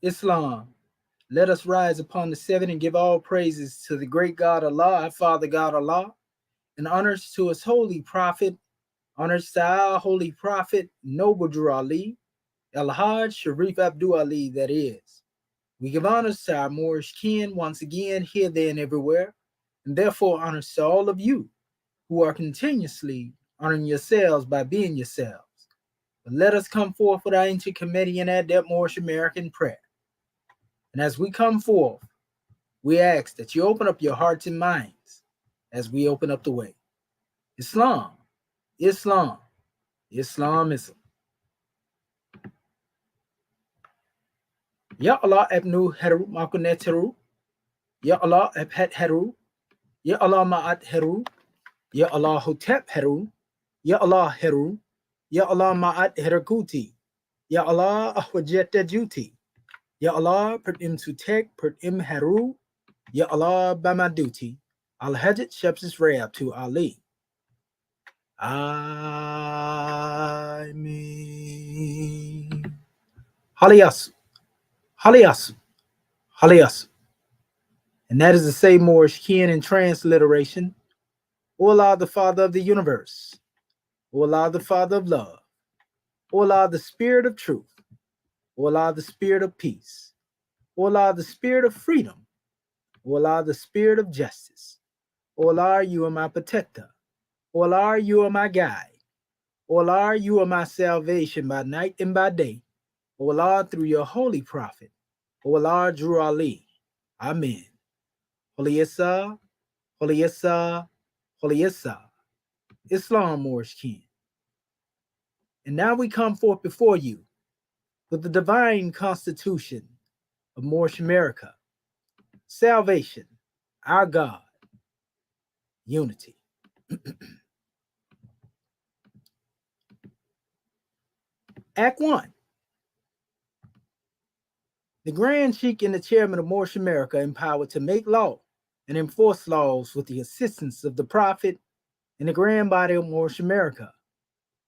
Islam. Let us rise upon the seven and give all praises to the great God Allah, our Father God Allah, and honors to his holy prophet, honors to our holy prophet, Noble Drew Ali, El Hajj Sharif Abdul Ali, that is. We give honors to our Moorish kin once again, here, there, and everywhere, and therefore honors to all of you who are continuously honoring yourselves by being yourselves. But let us come forth with our ancient Comedian adept Moorish American prayer. And as we come forth, we ask that you open up your hearts and minds as we open up the way. Islam, Islam, Islamism. Ya Allah abnu heru makunet heru. Ya Allah abhet heru. Ya Allah ma'at heru. Ya Allah hotep heru. Ya Allah heru. Ya Allah ma'at herakuti. Ya Allah ahwajet juti. Ya Allah per im sutek per im heru. Ya Allah bamaduti. Al hajat shepsis rab to Ali. Amen. Haliyasu, Haliyasu, Haliyasu. And that is the same Moorish kin in transliteration. O Allah, the Father of the universe. O Allah, the Father of love. O Allah, the Spirit of truth. O Allah, the Spirit of peace. O Allah, the Spirit of freedom. O Allah, the Spirit of justice. O Allah, you are my protector. O Allah, you are my guide. O Allah, you are my salvation by night and by day. O Allah, through your holy prophet. O Allah, Drew Ali. Amen. Holy Issa, Holy Issa, Holy Issa. Islam, Moorish kin. And now we come forth before you with the divine constitution of Moorish America. Salvation, our God, unity. Act 1. The Grand Sheikh and the Chairman of Moorish America empowered to make law and enforce laws with the assistance of the Prophet and the Grand Body of Moorish America.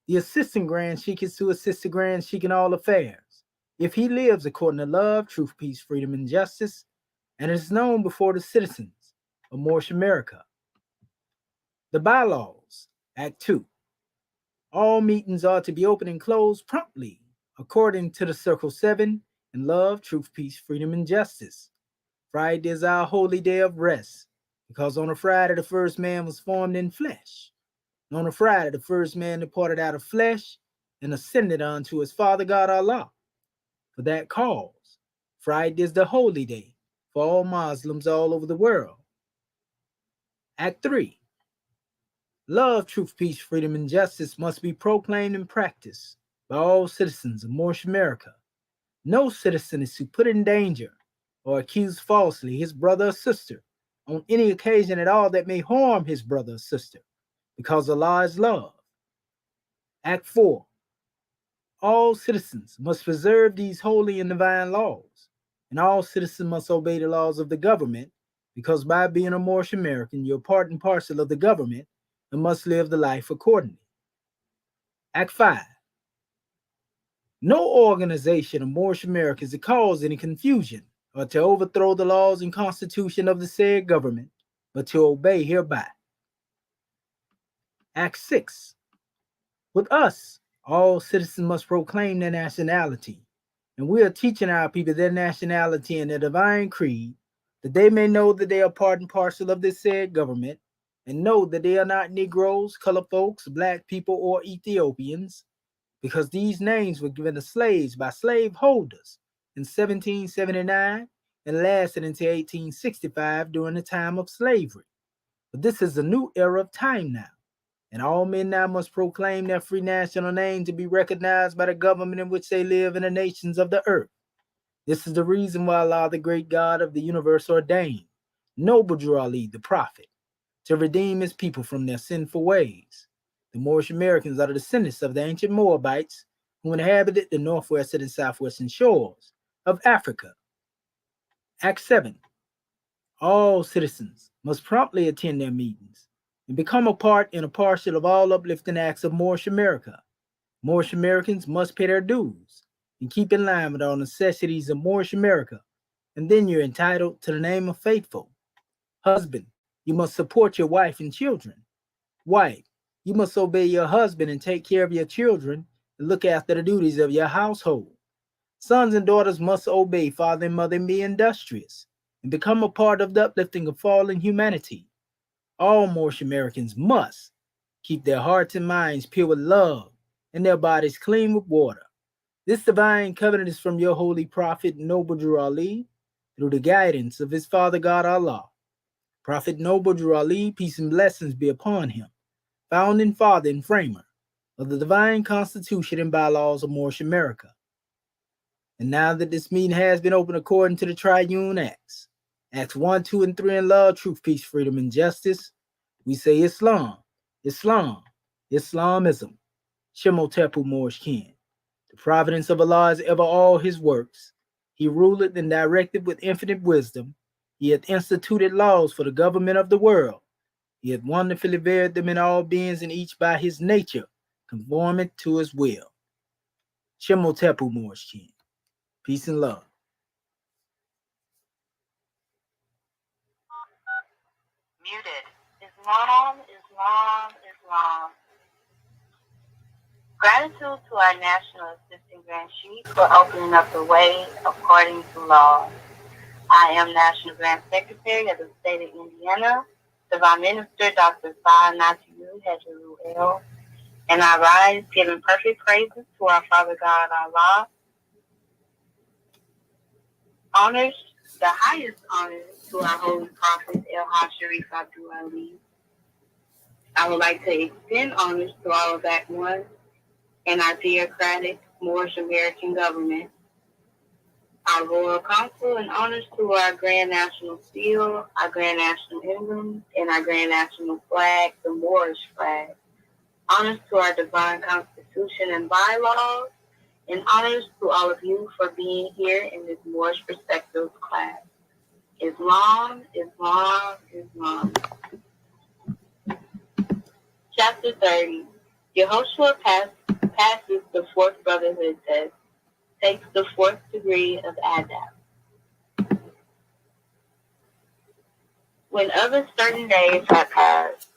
The Assistant Grand Sheikh is to assist the Grand Sheikh in all affairs, if he lives according to love, truth, peace, freedom, and justice, and is known before the citizens of Moorish America. The Bylaws, Act 2. All meetings are to be open and closed promptly, according to the Circle 7, in love, truth, peace, freedom, and justice. Friday is our holy day of rest, because on a Friday the first man was formed in flesh. And on a Friday the first man departed out of flesh and ascended unto his Father God Allah. For that cause, Friday is the holy day for all Muslims all over the world. Act 3. Love, truth, peace, freedom, and justice must be proclaimed and practiced by all citizens of Moorish America. No citizen is to put in danger or accuse falsely his brother or sister on any occasion at all that may harm his brother or sister, because Allah is love. Act 4. All citizens must preserve these holy and divine laws, and all citizens must obey the laws of the government, because by being a Moorish American, you're part and parcel of the government and must live the life accordingly. Act 5. No organization of Moorish Americans to cause any confusion or to overthrow the laws and constitution of the said government, but to obey hereby. Act 6. With us, all citizens must proclaim their nationality, and we are teaching our people their nationality and their divine creed, that they may know that they are part and parcel of this said government, and know that they are not Negroes, colored folks, black people, or Ethiopians, because these names were given to slaves by slaveholders in 1779 and lasted until 1865 during the time of slavery. But this is a new era of time now, and all men now must proclaim their free national name to be recognized by the government in which they live in the nations of the earth. This is the reason why Allah, the great God of the universe, ordained Noble Drew Ali, the prophet, to redeem his people from their sinful ways. The Moorish Americans are the descendants of the ancient Moabites who inhabited the northwestern and southwestern shores of Africa. Act 7. All citizens must promptly attend their meetings and become a part and a partial of all uplifting acts of Moorish America. Moorish Americans must pay their dues and keep in line with all necessities of Moorish America, and then you're entitled to the name of faithful. Husband, you must support your wife and children. Wife, you must obey your husband and take care of your children and look after the duties of your household. Sons and daughters must obey father and mother and be industrious and become a part of the uplifting of fallen humanity. All Moorish Americans must keep their hearts and minds pure with love and their bodies clean with water. This divine covenant is from your holy prophet Noble Drew Ali through the guidance of his father God Allah. Prophet Noble Drew Ali, peace and blessings be upon him, founding father and framer of the divine constitution and bylaws of Moorish America. And now that this meeting has been opened according to the Triune Acts, Acts 1, 2, and 3 in love, truth, peace, freedom, and justice, we say Islam, Islam, Islamism, Shemotepu Moorish kin. The providence of Allah is ever all his works. He ruleth and directed with infinite wisdom. He hath instituted laws for the government of the world. He hath wonderfully varied them in all beings, and each by his nature conformeth to his will. Shemotepu Moorish kin. Peace and love. Muted. Islam, Islam, Islam. Gratitude to our National Assistant Grand Chief for opening up the way according to law. I am National Grand Secretary of the State of Indiana, Divine Minister Dr. Sa Natiyu Hedgeru, and I rise giving perfect praises to our Father God Allah. Honors, the highest honors to our Holy Prophet El Sharif Abdul Ali. I would like to extend honors to all of that one and our theocratic Moorish American government, our Royal Council, and honors to our Grand National Seal, our Grand National Emblem, and our Grand National Flag, the Moorish flag. Honors to our Divine Constitution and bylaws, and honors to all of you for being here in this Moorish Perspectives class. Islam, Islam, Islam. Chapter 30. Yehoshua passes the fourth brotherhood test, takes the fourth degree of Adab. When other certain days had passed,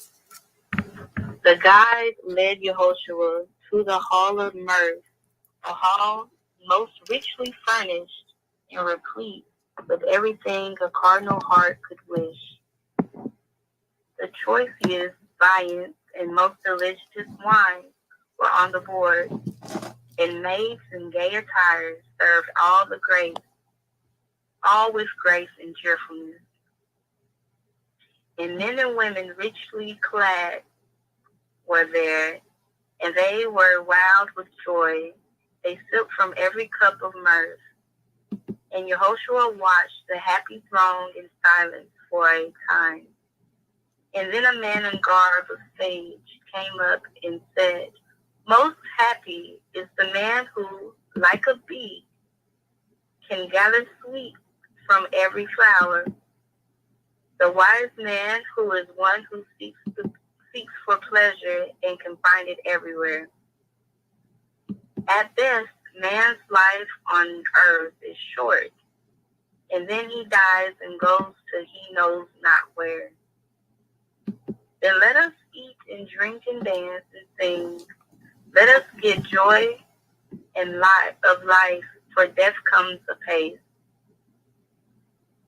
the guide led Yehoshua to the hall of mirth, a hall most richly furnished and replete with everything a cardinal heart could wish. The choicest viands and most delicious wines were on the board, and maids in gay attire served all with grace and cheerfulness. And men and women richly clad were there, and they were wild with joy. They sipped from every cup of mirth. And Yehoshua watched the happy throng in silence for a time. And then a man in garb of sage came up and said, "Most happy is the man who, like a bee, can gather sweet from every flower. The wise man who is one who seeks for pleasure and can find it everywhere. At best, man's life on earth is short, and then he dies and goes to he knows not where. Then let us eat and drink and dance and sing. Let us get joy and life of life, for death comes apace.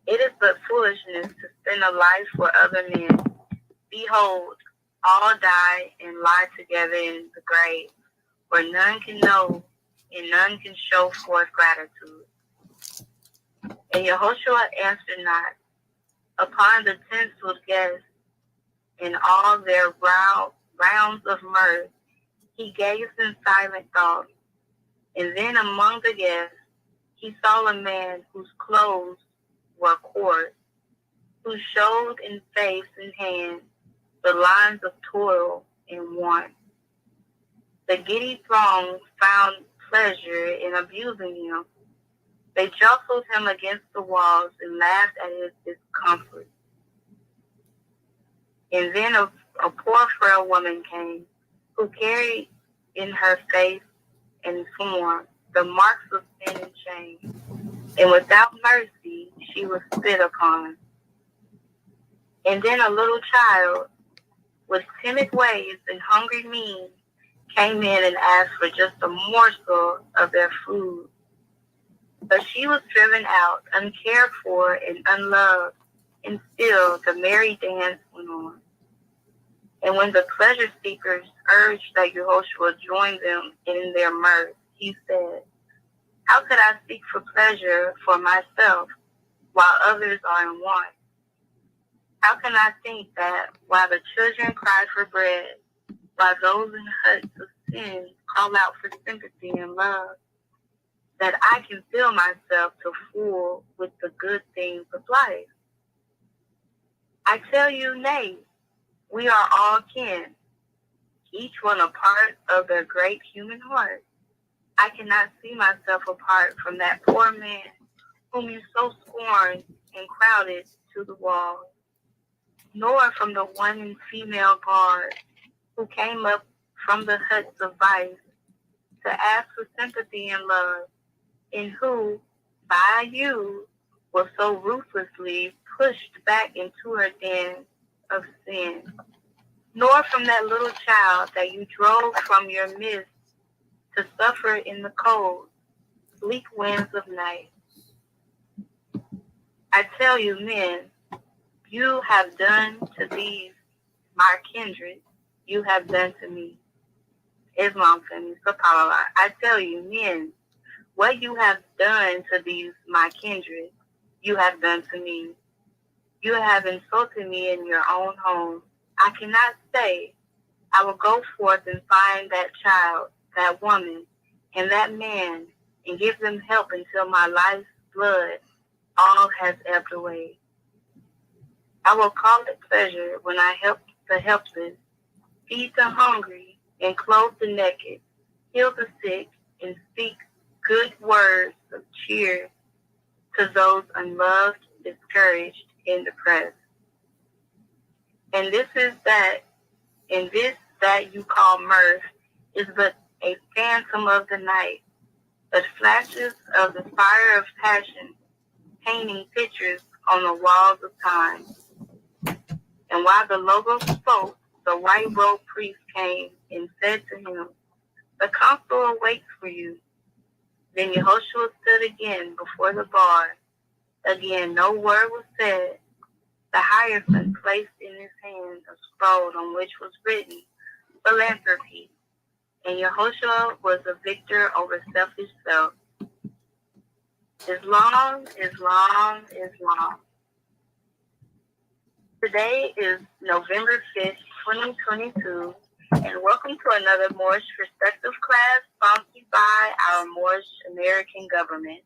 It is but foolishness to spend a life for other men. Behold, all die and lie together in the grave, where none can know and none can show forth gratitude." And Yehoshua answered not. Upon the tinselled guests and all their rounds of mirth, he gazed in silent thought. And then among the guests, he saw a man whose clothes were coarse, who showed in face and hand the lines of toil and want. The giddy throng found pleasure in abusing him. They jostled him against the walls and laughed at his discomfort. And then a poor frail woman came, who carried in her face and form the marks of sin and shame, and without mercy she was spit upon. And then a little child with timid ways and hungry mien came in and asked for just a morsel of their food. But she was driven out, uncared for and unloved, and still the merry dance went on. And when the pleasure seekers urged that Yehoshua join them in their mirth, he said, "How could I seek for pleasure for myself while others are in want? How can I think that while the children cry for bread, while those in huts of sin call out for sympathy and love, that I can fill myself to full with the good things of life? I tell you, nay, we are all kin, each one a part of their great human heart. I cannot see myself apart from that poor man whom you so scorned and crowded to the wall, nor from the one in female guard who came up from the huts of vice to ask for sympathy and love, and who, by you, was so ruthlessly pushed back into her den of sin, nor from that little child that you drove from your midst to suffer in the cold, bleak winds of night. I tell you, men, you have done to these my kindred, you have done to me. Islam family, subhanAllah. I tell you, men, what you have done to these my kindred, you have done to me. You have insulted me in your own home. I cannot say, I will go forth and find that child, that woman, and that man, and give them help until my life's blood all has ebbed away. I will call it pleasure when I help the helpless, feed the hungry, and clothe the naked, heal the sick, and speak good words of cheer to those unloved, discouraged, and depressed. And this that you call mirth is but a phantom of the night, but flashes of the fire of passion, painting pictures on the walls of time. And while the Logos spoke, the white-robed priest came and said to him, "The council awaits for you." Then Yehoshua stood again before the bar. Again, no word was said. The hierophant placed in his hand a scroll on which was written, "Philanthropy," and Yehoshua was a victor over selfish self. Islam, Islam, Islam. Today is November 5th, 2022, and welcome to another Moorish Perspective class sponsored by our Moorish American government.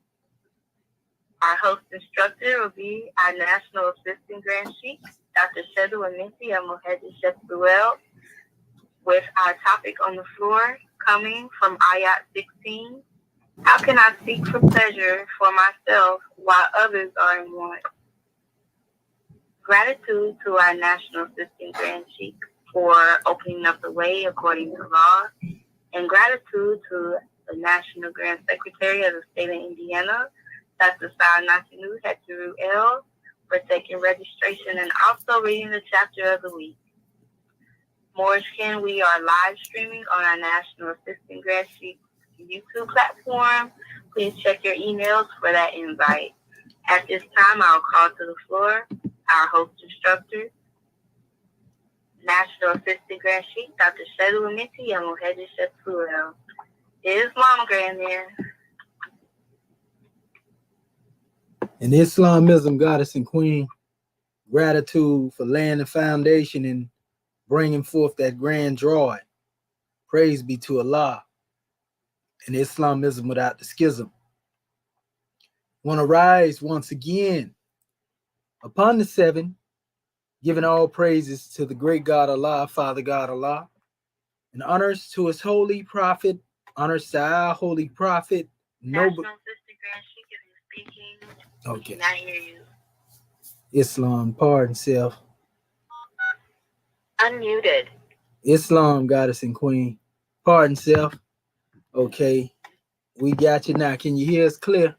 Our host instructor will be our National Assistant Grand Sheikh, Dr. Shedu Aminti Al-Muhajir Shepsuel, with our topic on the floor coming from Ayat 16. How can I seek for pleasure for myself while others are in want? Gratitude to our National Assistant Grand Sheikh for opening up the way according to law, and gratitude to the National Grand Secretary of the State of Indiana, Dr. Sa'ad Nasinu Heturu L, for taking registration and also reading the chapter of the week. Moorish Kin, we are live streaming on our National Assistant Grand Sheikh YouTube platform. Please check your emails for that invite. At this time, I'll call to the floor our host instructor, National Assistant Grand Sheikh, Dr. Shedu Aminti Al-Muhajir Shepsuel. Islam, Grandman. And Islamism, goddess and queen, gratitude for laying the foundation and bringing forth that grand drawing. Praise be to Allah. And Islamism without the schism. Want to rise once again upon the seven, giving all praises to the great God Allah, Father God Allah, and honors to his holy prophet, honors to our holy prophet. National Assistant Grand Sheikh, if you're speaking, Okay. we cannot hear you. Islam, pardon self. Unmuted. Islam, goddess and queen, pardon self. Okay. We got you now. Can you hear us clear?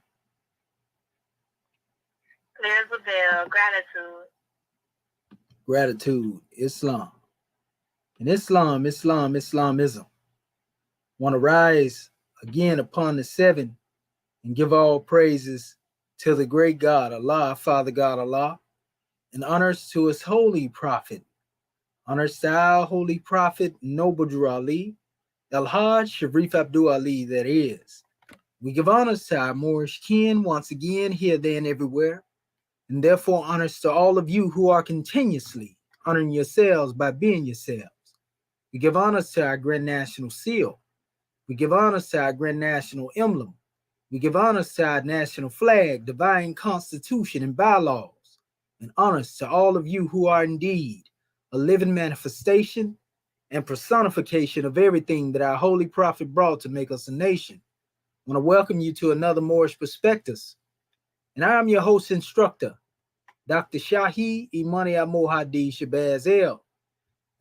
Clear as a bell. Gratitude. Gratitude, Islam. And Islamism. Want to rise again upon the seven and give all praises to the great God, Allah, Father God, Allah, and honors to his holy prophet. Honors to our holy prophet, Noble Drew Ali, El-Hajj Sharif Abdul Ali, that is. We give honors to our Moorish kin once again, here, there, and everywhere, and therefore honors to all of you who are continuously honoring yourselves by being yourselves. We give honors to our Grand National Seal. We give honors to our Grand National Emblem. We give honors to our national flag, divine constitution, and bylaws, and honors to all of you who are indeed a living manifestation and personification of everything that our holy prophet brought to make us a nation. I want to welcome you to another Moorish Perspectives. And I am your host instructor, Dr. Shahi Imani Al-Mohadi Shabazz El.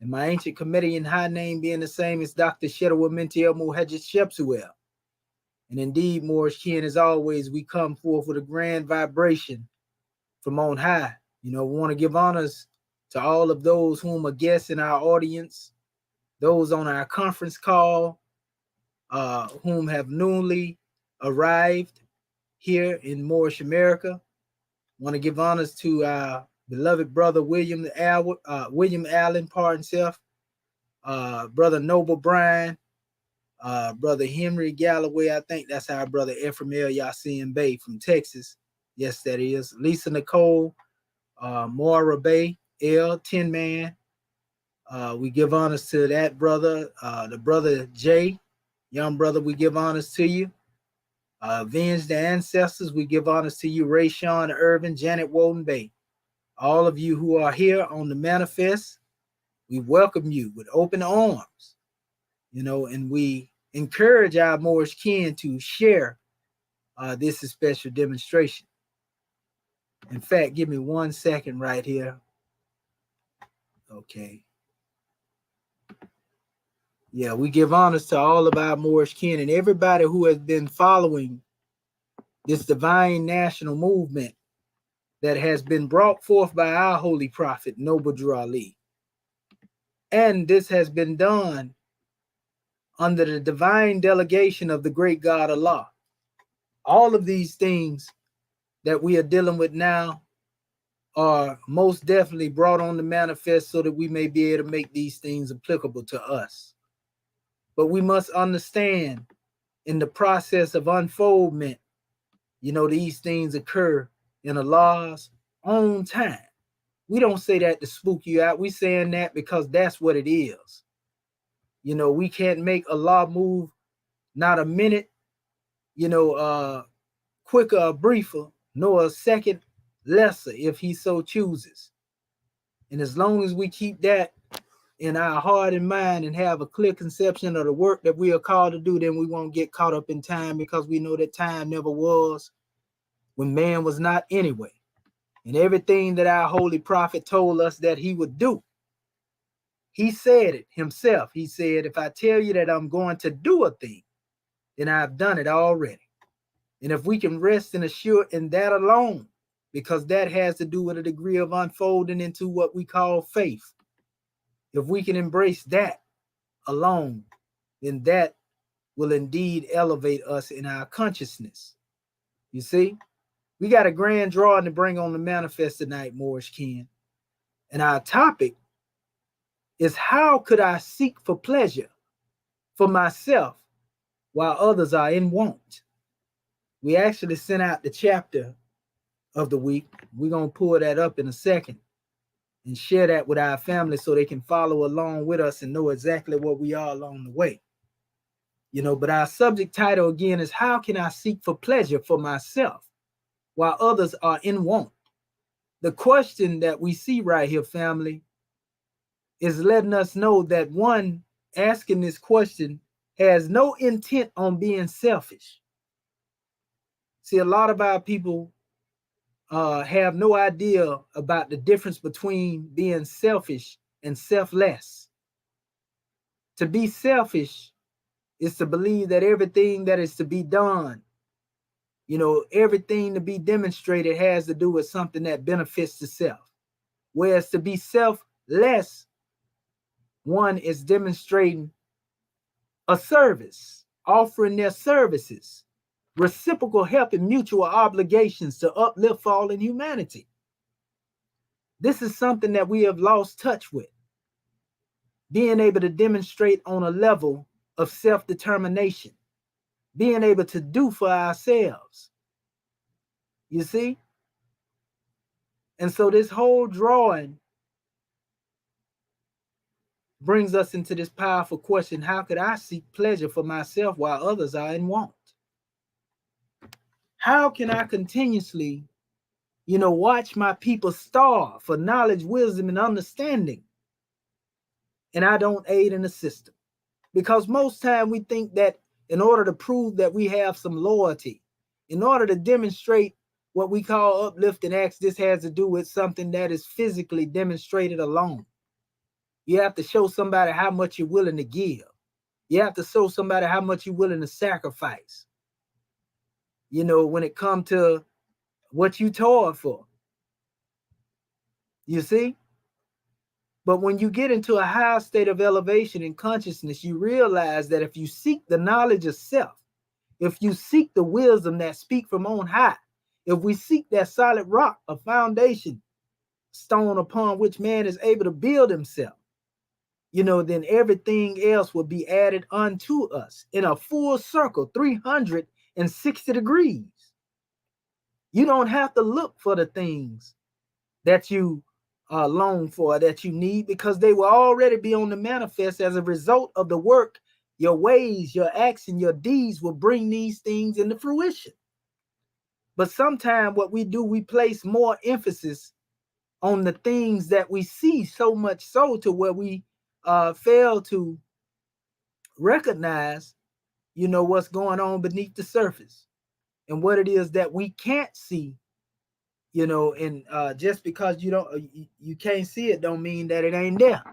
And my ancient committee and high name being the same as Dr. Shedawah Minti El-Muhajjid Shepsuel. And indeed, Moorish kin, as always, we come forth with a grand vibration from on high. We want to give honors to all of those whom are guests in our audience, those on our conference call, whom have newly arrived here in Moorish America. Want to give honors to our beloved brother William Allen, pardon self, brother Noble Bryan, brother Henry Galloway. I think that's our brother Ephraim El Yasin Bay from Texas. Yes, that is. Lisa Nicole, Moira Bay, L, Tin Man. We give honors to that brother, the brother Jay, young brother. We give honors to you. Avenge the ancestors. We give honors to you, Ray Sean Irvin, Janet Walden Bay. All of you who are here on the manifest, we welcome you with open arms. And we encourage our Moorish kin to share this special demonstration. In fact, give me 1 second right here. Okay. Yeah, we give honors to all of our Moorish kin and everybody who has been following this divine national movement that has been brought forth by our holy prophet, Noble Drew Ali. And this has been done under the divine delegation of the great God Allah. All of these things that we are dealing with now are most definitely brought on the manifest so that we may be able to make these things applicable to us. But we must understand in the process of unfoldment, these things occur in Allah's own time. We don't say that to spook you out. We saying that because that's what it is. We can't make Allah move not a minute, quicker or briefer, nor a second lesser if he so chooses. And as long as we keep that in our heart and mind and have a clear conception of the work that we are called to do, then we won't get caught up in time, because we know that time never was when man was not anyway. And everything that our holy prophet told us that he would do, he said it himself. He said, if I tell you that I'm going to do a thing, then I've done it already. And if we can rest and assure in that alone, because that has to do with a degree of unfolding into what we call faith. If we can embrace that alone, then that will indeed elevate us in our consciousness. You see, we got a grand drawing to bring on the manifest tonight, Moorish kin. And our topic is, how could I seek for pleasure for myself while others are in want? We actually sent out the chapter of the week. We're going to pull that up in a second and share that with our family so they can follow along with us and know exactly what we are along the way. But our subject title again is, how can I seek for pleasure for myself while others are in want? The question that we see right here, family, is letting us know that one asking this question has no intent on being selfish. See, a lot of our people have no idea about the difference between being selfish and selfless. To be selfish It's to believe that everything that is to be done, everything to be demonstrated has to do with something that benefits the self. Whereas to be selfless, one is demonstrating a service, offering their services, reciprocal help and mutual obligations to uplift fallen humanity. This is something that we have lost touch with. Being able to demonstrate on a level of self-determination, being able to do for ourselves. You see? And so this whole drawing brings us into this powerful question: how could I seek pleasure for myself while others are in want? How can I continuously, watch my people starve for knowledge, wisdom, and understanding, and I don't aid in the system? Because most time we think that in order to prove that we have some loyalty, in order to demonstrate what we call uplifting acts, this has to do with something that is physically demonstrated alone. You have to show somebody how much you're willing to give. You have to show somebody how much you're willing to sacrifice. When it comes to what you toiled for. You see? But when you get into a higher state of elevation and consciousness, you realize that if you seek the knowledge of self, if you seek the wisdom that speak from on high, if we seek that solid rock, a foundation, stone upon which man is able to build himself, then everything else will be added unto us in a full circle, 360 degrees. You don't have to look for the things that you long for, that you need, because they will already be on the manifest as a result of the work. Your ways, your acts, and your deeds will bring these things into fruition. But sometimes what we do, we place more emphasis on the things that we see, so much so to where we fail to recognize, what's going on beneath the surface and what it is that we can't see. And just because you can't see it don't mean that it ain't there.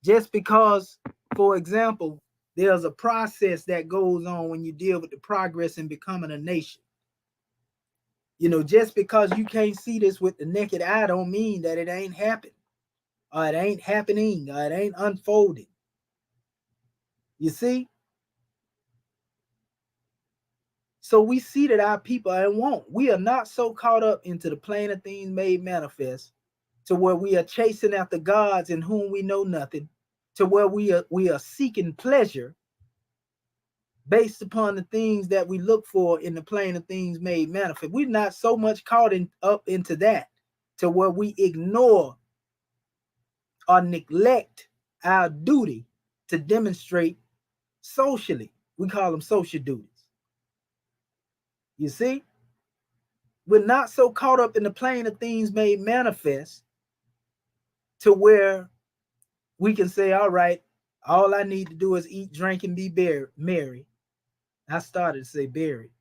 Just because, for example, there's a process that goes on when you deal with the progress in becoming a nation. Just because you can't see this with the naked eye don't mean that it ain't happened, or it ain't happening, or it ain't unfolding. You see? So we see that our people are in want. We are not so caught up into the plane of things made manifest to where we are chasing after gods in whom we know nothing, to where we are seeking pleasure based upon the things that we look for in the plane of things made manifest. We're not so much caught up into that to where we ignore or neglect our duty to demonstrate socially. We call them social duties. You see? We're not so caught up in the plane of things made manifest to where we can say, all right, all I need to do is eat, drink, and be merry. I started to say buried.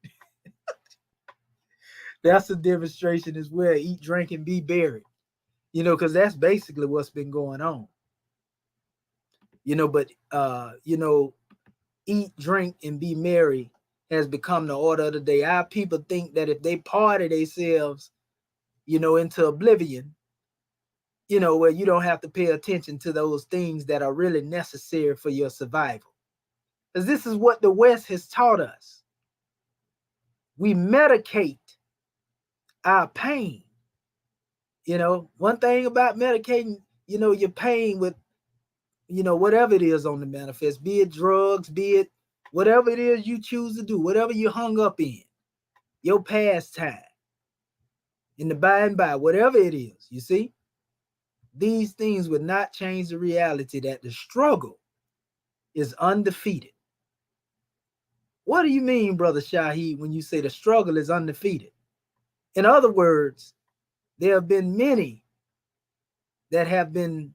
That's a demonstration as well. Eat, drink, and be buried. Because that's basically what's been going on. But eat, drink, and be merry has become the order of the day. Our people think that if they party themselves, into oblivion, where you don't have to pay attention to those things that are really necessary for your survival. Because this is what the West has taught us. We medicate our pain. One thing about medicating, your pain with, whatever it is on the manifest, be it drugs, be it whatever it is you choose to do, whatever you hung up in, your pastime, in the by and by, whatever it is, you see, these things would not change the reality that the struggle is undefeated. What do you mean, Brother Shaheed, when you say the struggle is undefeated? In other words, there have been many that have been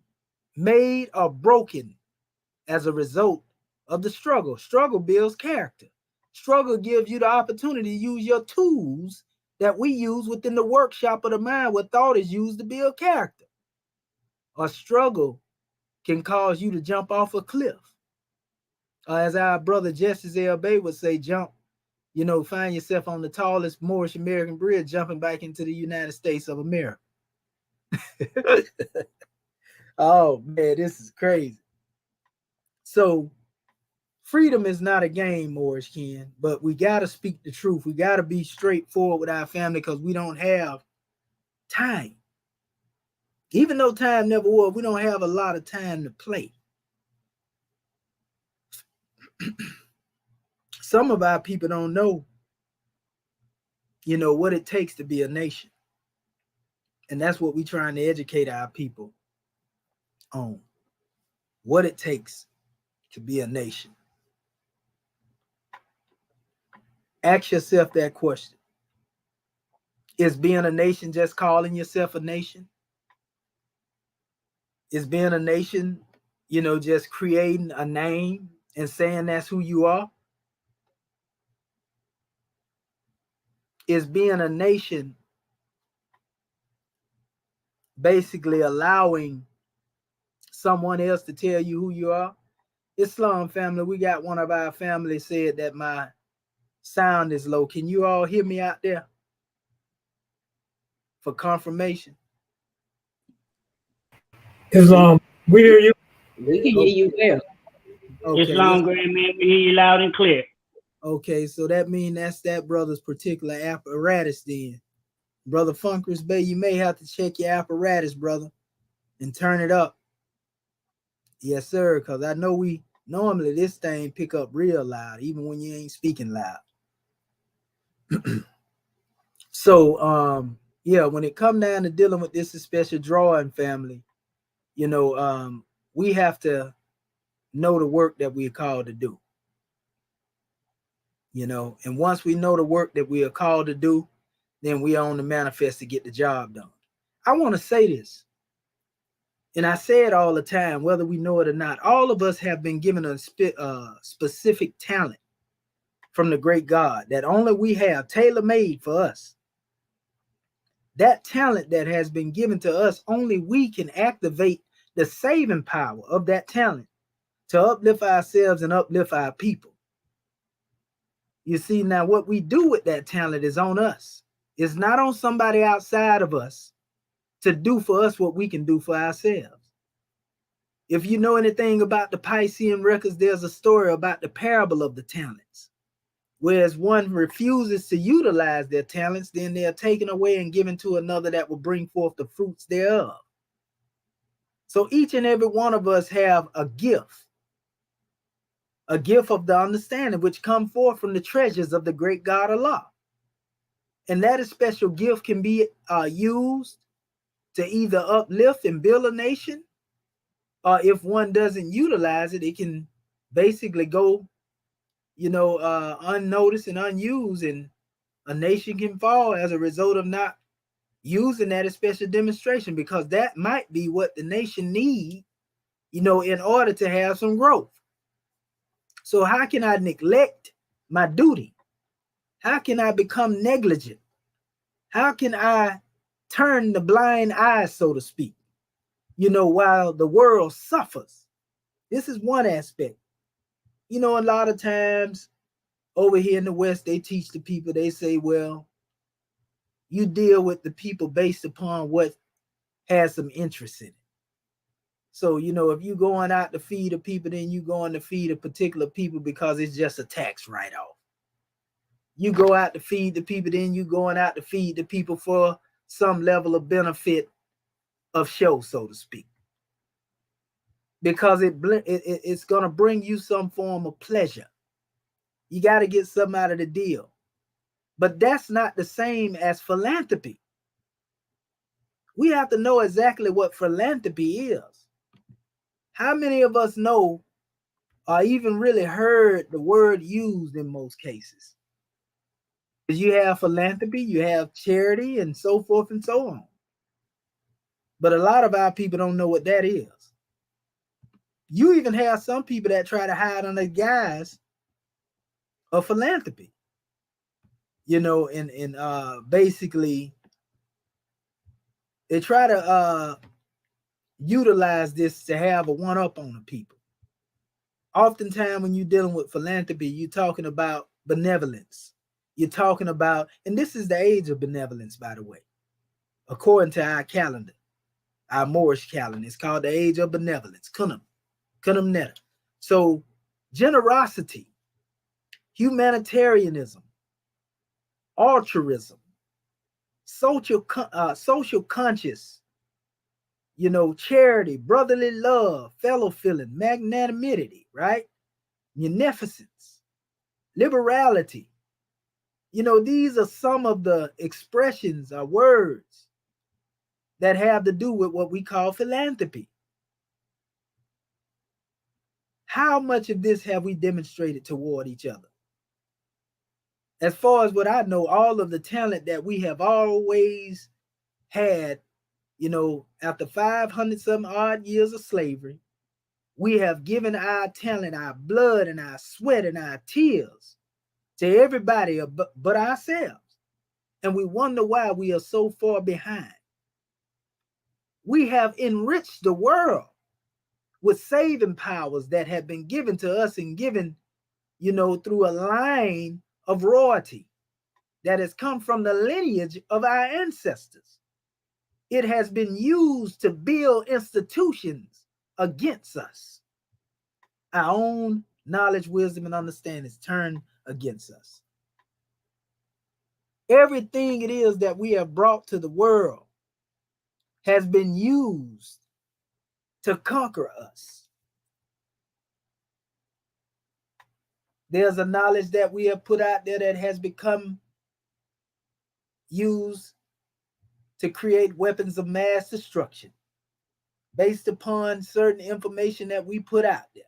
made or broken as a result of the struggle. Struggle builds character. Struggle gives you the opportunity to use your tools that we use within the workshop of the mind, where thought is used to build character. A struggle can cause you to jump off a cliff. As our brother Justice L. Bay would say, jump, find yourself on the tallest Moorish American bridge, jumping back into the United States of America. Oh man, this is crazy. So freedom is not a game, Moorish Ken, but we got to speak the truth. We got to be straightforward with our family because we don't have time. Even though time never was, we don't have a lot of time to play. Some of our people don't know, what it takes to be a nation. And that's what we're trying to educate our people on. What it takes to be a nation. Ask yourself that question. Is being a nation just calling yourself a nation? Is being a nation, just creating a name and saying that's who you are? Is being a nation basically allowing someone else to tell you who you are? Islam family, we got one of our family said that my sound is low. Can you all hear me out there for confirmation? Islam, we hear you. We can hear you well. Okay. Islam Grand Man, we hear you loud and clear. Okay, so that means that's that brother's particular apparatus then. Brother Funkers Bay, you may have to check your apparatus, brother, and turn it up. Yes, sir, because I know we normally this thing pick up real loud, even when you ain't speaking loud. So, yeah, when it come down to dealing with this special drawing family, we have to know the work that we're called to do. And once we know the work that we are called to do, then we on the manifest to get the job done. I want to say this, and I say it all the time, whether we know it or not. All of us have been given a specific talent from the great God that only we have, tailor-made for us. That talent that has been given to us, only we can activate the saving power of that talent to uplift ourselves and uplift our people. You see, now what we do with that talent is on us. It's not on somebody outside of us to do for us what we can do for ourselves. If you know anything about the Piscean records, there's a story about the parable of the talents. Whereas one refuses to utilize their talents, then they are taken away and given to another that will bring forth the fruits thereof. So each and every one of us have a gift of the understanding, which come forth from the treasures of the great God Allah. And that special gift can be used to either uplift and build a nation, or if one doesn't utilize it, it can basically go, unnoticed and unused, and a nation can fall as a result of not using that special demonstration, because that might be what the nation needs, in order to have some growth. So how can I neglect my duty? How can I become negligent? How can I turn the blind eye, so to speak, while the world suffers? This is one aspect. A lot of times over here in the West, they teach the people, they say, well, you deal with the people based upon what has some interest in it. So, if you're going out to feed the people, then you going to feed a particular people because it's just a tax write-off. You go out to feed the people, then you going out to feed the people for some level of benefit of show, so to speak. Because it's going to bring you some form of pleasure. You got to get something out of the deal. But that's not the same as philanthropy. We have to know exactly what philanthropy is. How many of us know or even really heard the word used in most cases? Because you have philanthropy, you have charity, and so forth and so on. But a lot of our people don't know what that is. You even have some people that try to hide under the guise of philanthropy. And basically they try to utilize this to have a one-up on the people. Oftentimes when you're dealing with philanthropy, you're talking about benevolence. You're talking about, and this is the age of benevolence, by the way, according to our calendar, our Moorish calendar. It's called the age of benevolence, Kunam Neta. So generosity, humanitarianism, altruism, social conscious, charity, brotherly love, fellow feeling, magnanimity, right? Munificence, liberality. These are some of the expressions or words that have to do with what we call philanthropy. How much of this have we demonstrated toward each other? As far as what I know, all of the talent that we have always had, after 500 some odd years of slavery, we have given our talent, our blood and our sweat and our tears to everybody but ourselves. And we wonder why we are so far behind. We have enriched the world with saving powers that have been given to us and given, through a line of royalty that has come from the lineage of our ancestors. It has been used to build institutions against us. Our own knowledge, wisdom, and understanding is turned against us. Everything it is that we have brought to the world has been used to conquer us. There's a knowledge that we have put out there that has become used to create weapons of mass destruction based upon certain information that we put out there.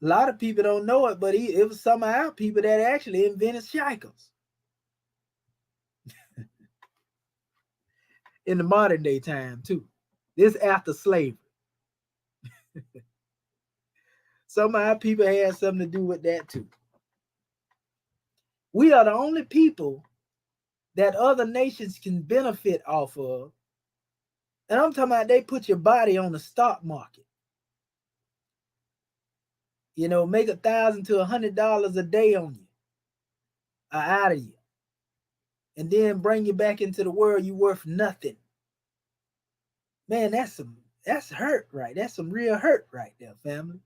A lot of people don't know it, but it was some of our people that actually invented shackles. In the modern day time too. This after slavery. Some of our people had something to do with that too. We are the only people that other nations can benefit off of. And I'm talking about they put your body on the stock market. Make $1,000 to $100 a day on you, or out of you. And then bring you back into the world, you worth nothing. Man, that's hurt, right? That's some real hurt right there, family.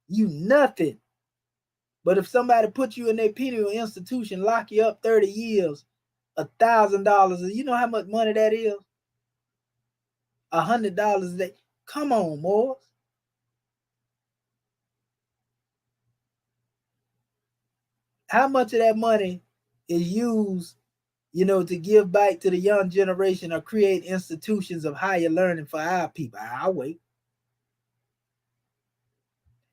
You nothing. But if somebody put you in their penal institution, lock you up 30 years, $1,000, you know how much money that is? $100 a day. Come on, Moors. How much of that money is used, to give back to the young generation or create institutions of higher learning for our people? I'll wait.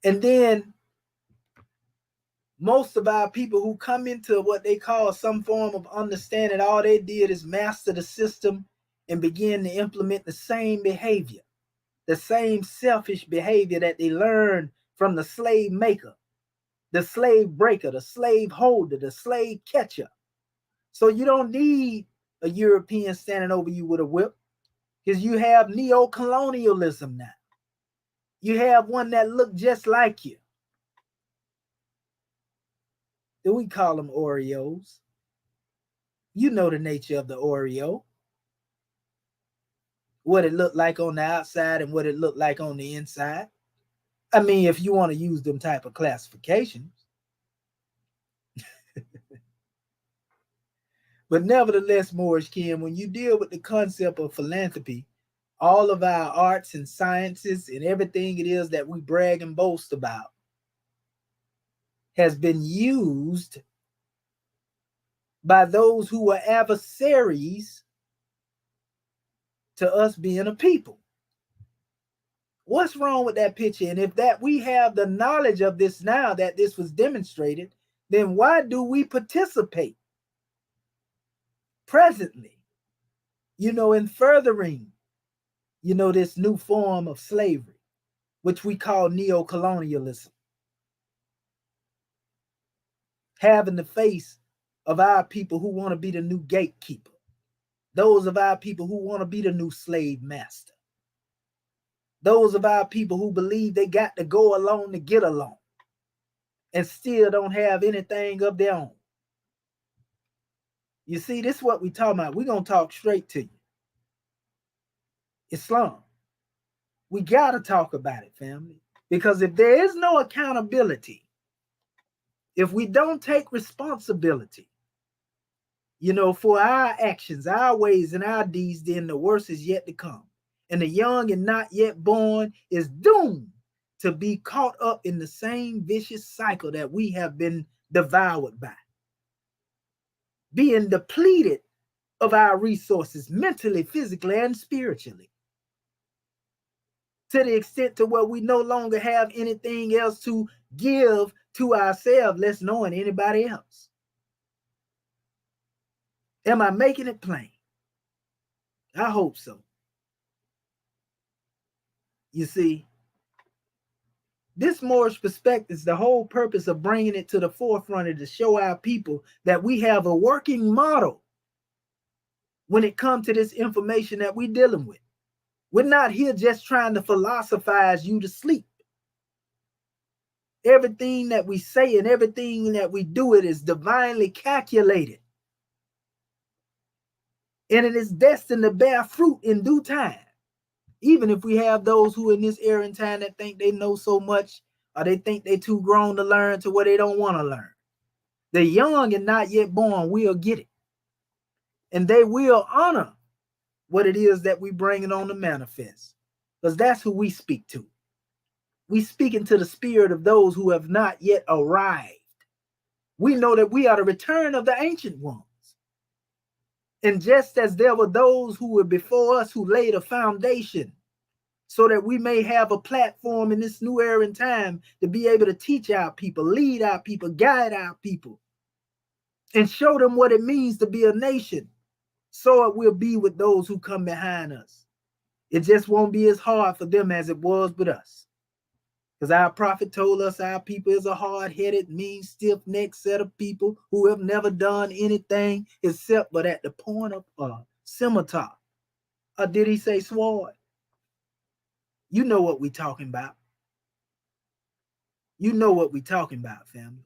And then most of our people who come into what they call some form of understanding, all they did is master the system and begin to implement the same behavior, the same selfish behavior that they learned from the slave maker, the slave breaker, the slave holder, the slave catcher. So you don't need a European standing over you with a whip, because you have neo-colonialism now. You have one that look just like you. Then we call them Oreos. You know the nature of the Oreo. What it looked like on the outside and what it looked like on the inside. I mean, if you want to use them type of classifications. But nevertheless, Moorish Kim, when you deal with the concept of philanthropy, all of our arts and sciences and everything it is that we brag and boast about has been used by those who were adversaries to us being a people. What's wrong with that picture? And if that we have the knowledge of this now, that this was demonstrated, then why do we participate presently, in furthering, this new form of slavery, which we call neo-colonialism? Having the face of our people who want to be the new gatekeeper, those of our people who want to be the new slave master. Those of our people who believe they got to go along to get along and still don't have anything of their own. You see, this is what we talking about. We're going to talk straight to you. Islam. We got to talk about it, family. Because if there is no accountability, if we don't take responsibility, for our actions, our ways, and our deeds, then the worst is yet to come. And the young and not yet born is doomed to be caught up in the same vicious cycle that we have been devoured by. Being depleted of our resources mentally, physically, and spiritually. To the extent to where we no longer have anything else to give to ourselves, less knowing anybody else. Am I making it plain? I hope so. You see, this Moorish perspective is the whole purpose of bringing it to the forefront is to show our people that we have a working model when it comes to this information that we're dealing with. We're not here just trying to philosophize you to sleep. Everything that we say and everything that we do, it is divinely calculated. And it is destined to bear fruit in due time. Even if we have those who in this era and time that think they know so much, or they think they too grown to learn to where they don't want to learn. The young and not yet born will get it. And they will honor what it is that we bring it on to manifest. Because that's who we speak to. We speak into the spirit of those who have not yet arrived. We know that we are the return of the ancient ones. And just as there were those who were before us who laid a foundation so that we may have a platform in this new era and time to be able to teach our people, lead our people, guide our people, and show them what it means to be a nation, so it will be with those who come behind us. It just won't be as hard for them as it was with us. Because our prophet told us our people is a hard-headed, mean, stiff-necked set of people who have never done anything except but at the point of a scimitar. Or did he say sword? You know what we talking about. You know what we talking about, family.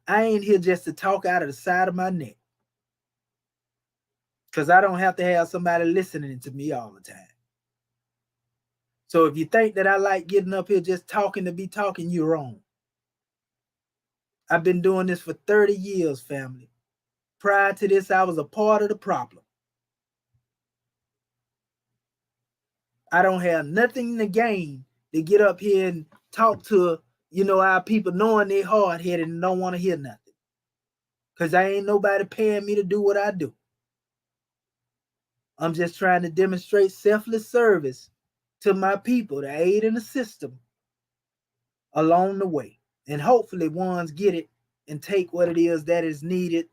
I ain't here just to talk out of the side of my neck. Because I don't have to have somebody listening to me all the time. So if you think that I like getting up here just talking to be talking, you're wrong. I've been doing this for 30 years, family. Prior to this, I was a part of the problem. I don't have nothing to gain to get up here and talk to, our people knowing they're hard-headed and don't want to hear nothing. Because I ain't nobody paying me to do what I do. I'm just trying to demonstrate selfless service to my people to aid and assist them along the way. And hopefully ones get it and take what it is that is needed,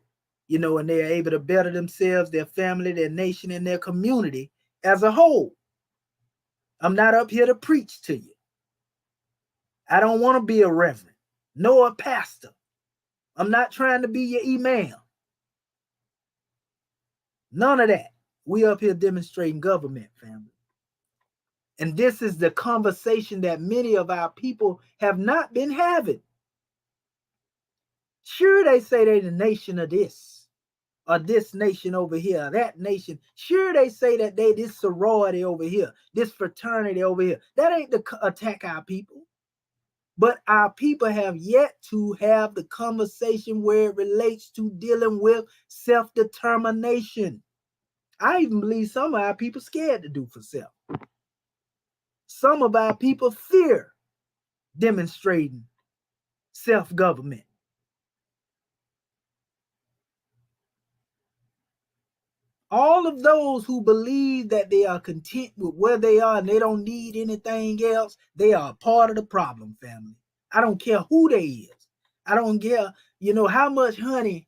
and they're able to better themselves, their family, their nation, and their community as a whole. I'm not up here to preach to you. I don't want to be a reverend, nor a pastor. I'm not trying to be your imam. None of that. We up here demonstrating government, family. And this is the conversation that many of our people have not been having. Sure, they say they're the nation of this, or this nation over here, that nation. Sure, they say that they this sorority over here, this fraternity over here. That ain't to attack our people. But our people have yet to have the conversation where it relates to dealing with self-determination. I even believe some of our people scared to do for self. Some of our people fear demonstrating self-government. All of those who believe that they are content with where they are and they don't need anything else, they are a part of the problem, family. I don't care who they is. I don't care, how much honey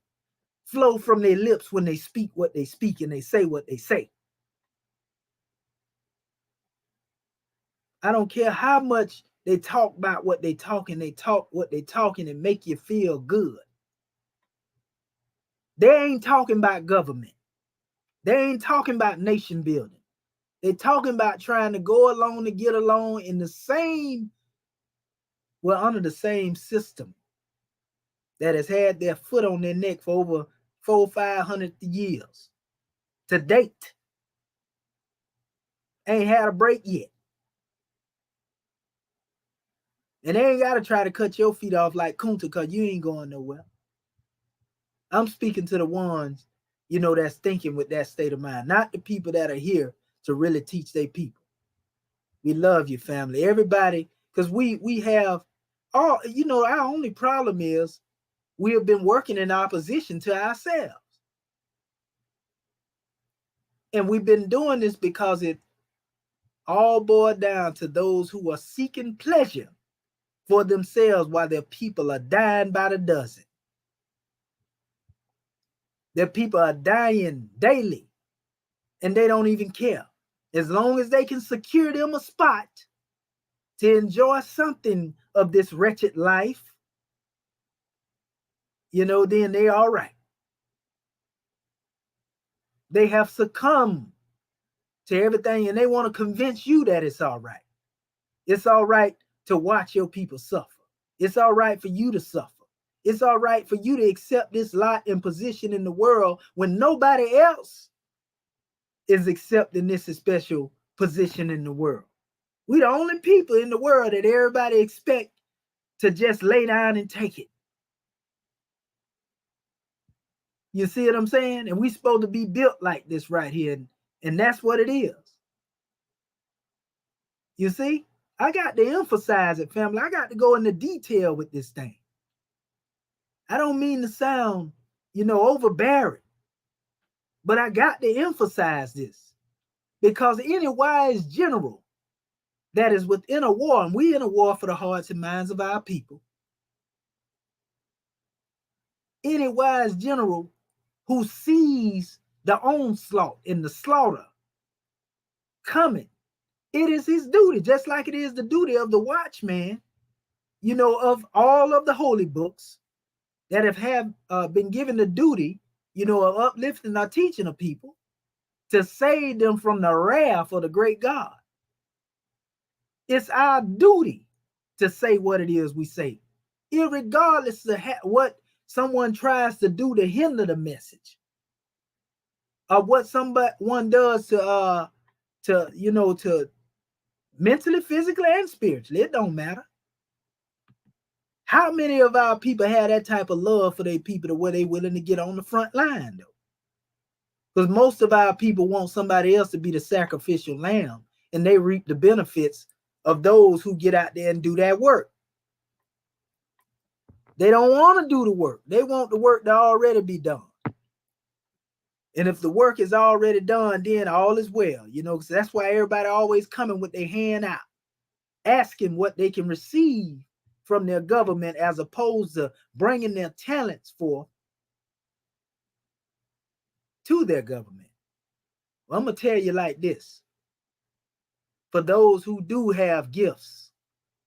flow from their lips when they speak what they speak and they say what they say. I don't care how much they talk about what they talk and they talk what they talking and make you feel good. They ain't talking about government. They ain't talking about nation building. They talking about trying to go along to get along in the same, well, under the same system that has had their foot on their neck for over 400-500 years to date. Ain't had a break yet. And they ain't got to try to cut your feet off like Kunta, because you ain't going nowhere. I'm speaking to the ones, that's thinking with that state of mind, not the people that are here to really teach their people. We love you, family. Everybody, because we have all, our only problem is we have been working in opposition to ourselves. And we've been doing this because it all boiled down to those who are seeking pleasure for themselves while their people are dying by the dozen. Their people are dying daily and they don't even care. As long as they can secure them a spot to enjoy something of this wretched life, then they're all right. They have succumbed to everything and they want to convince you that it's all right. It's all right to watch your people suffer. It's all right for you to suffer. It's all right for you to accept this lot and position in the world when nobody else is accepting this special position in the world. We're the only people in the world that everybody expect to just lay down and take it. You see what I'm saying? And we're supposed to be built like this right here. And that's what it is. You see? I got to emphasize it, family. I got to go into detail with this thing. I don't mean to sound, overbearing, but I got to emphasize this because any wise general that is within a war, and we in a war for the hearts and minds of our people, any wise general who sees the onslaught and the slaughter coming, it is his duty, just like it is the duty of the watchman, of all of the holy books that have been given the duty, of uplifting or teaching of people to save them from the wrath of the great God. It's our duty to say what it is we say, irregardless of what someone tries to do to hinder the message, or what someone does to mentally, physically, and spiritually. It don't matter. How many of our people have that type of love for their people to where they willing to get on the front line, though? Because most of our people want somebody else to be the sacrificial lamb, and they reap the benefits of those who get out there and do that work. They don't want to do the work. They want the work to already be done. And if the work is already done, then all is well, because that's why everybody always coming with their hand out, asking what they can receive from their government as opposed to bringing their talents forth to their government. Well, I'm going to tell you like this. For those who do have gifts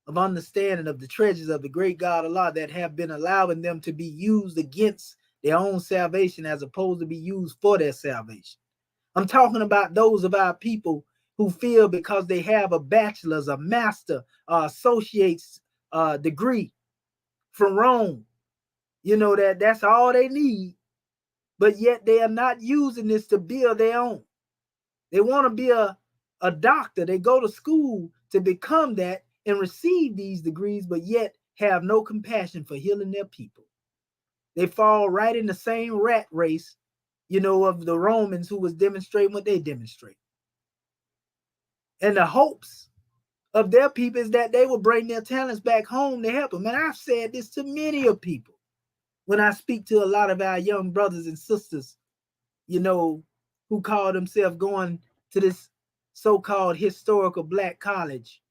of understanding of the treasures of the great God Allah that have been allowing them to be used against their own salvation as opposed to be used for their salvation. I'm talking about those of our people who feel because they have a bachelor's, a master, associate's degree from Rome, that's all they need, but yet they are not using this to build their own. They want to be a doctor. They go to school to become that and receive these degrees, but yet have no compassion for healing their people. They fall right in the same rat race, of the Romans who was demonstrating what they demonstrate. And the hopes of their people is that they will bring their talents back home to help them. And I've said this to many of people when I speak to a lot of our young brothers and sisters, who call themselves going to this so-called historical black college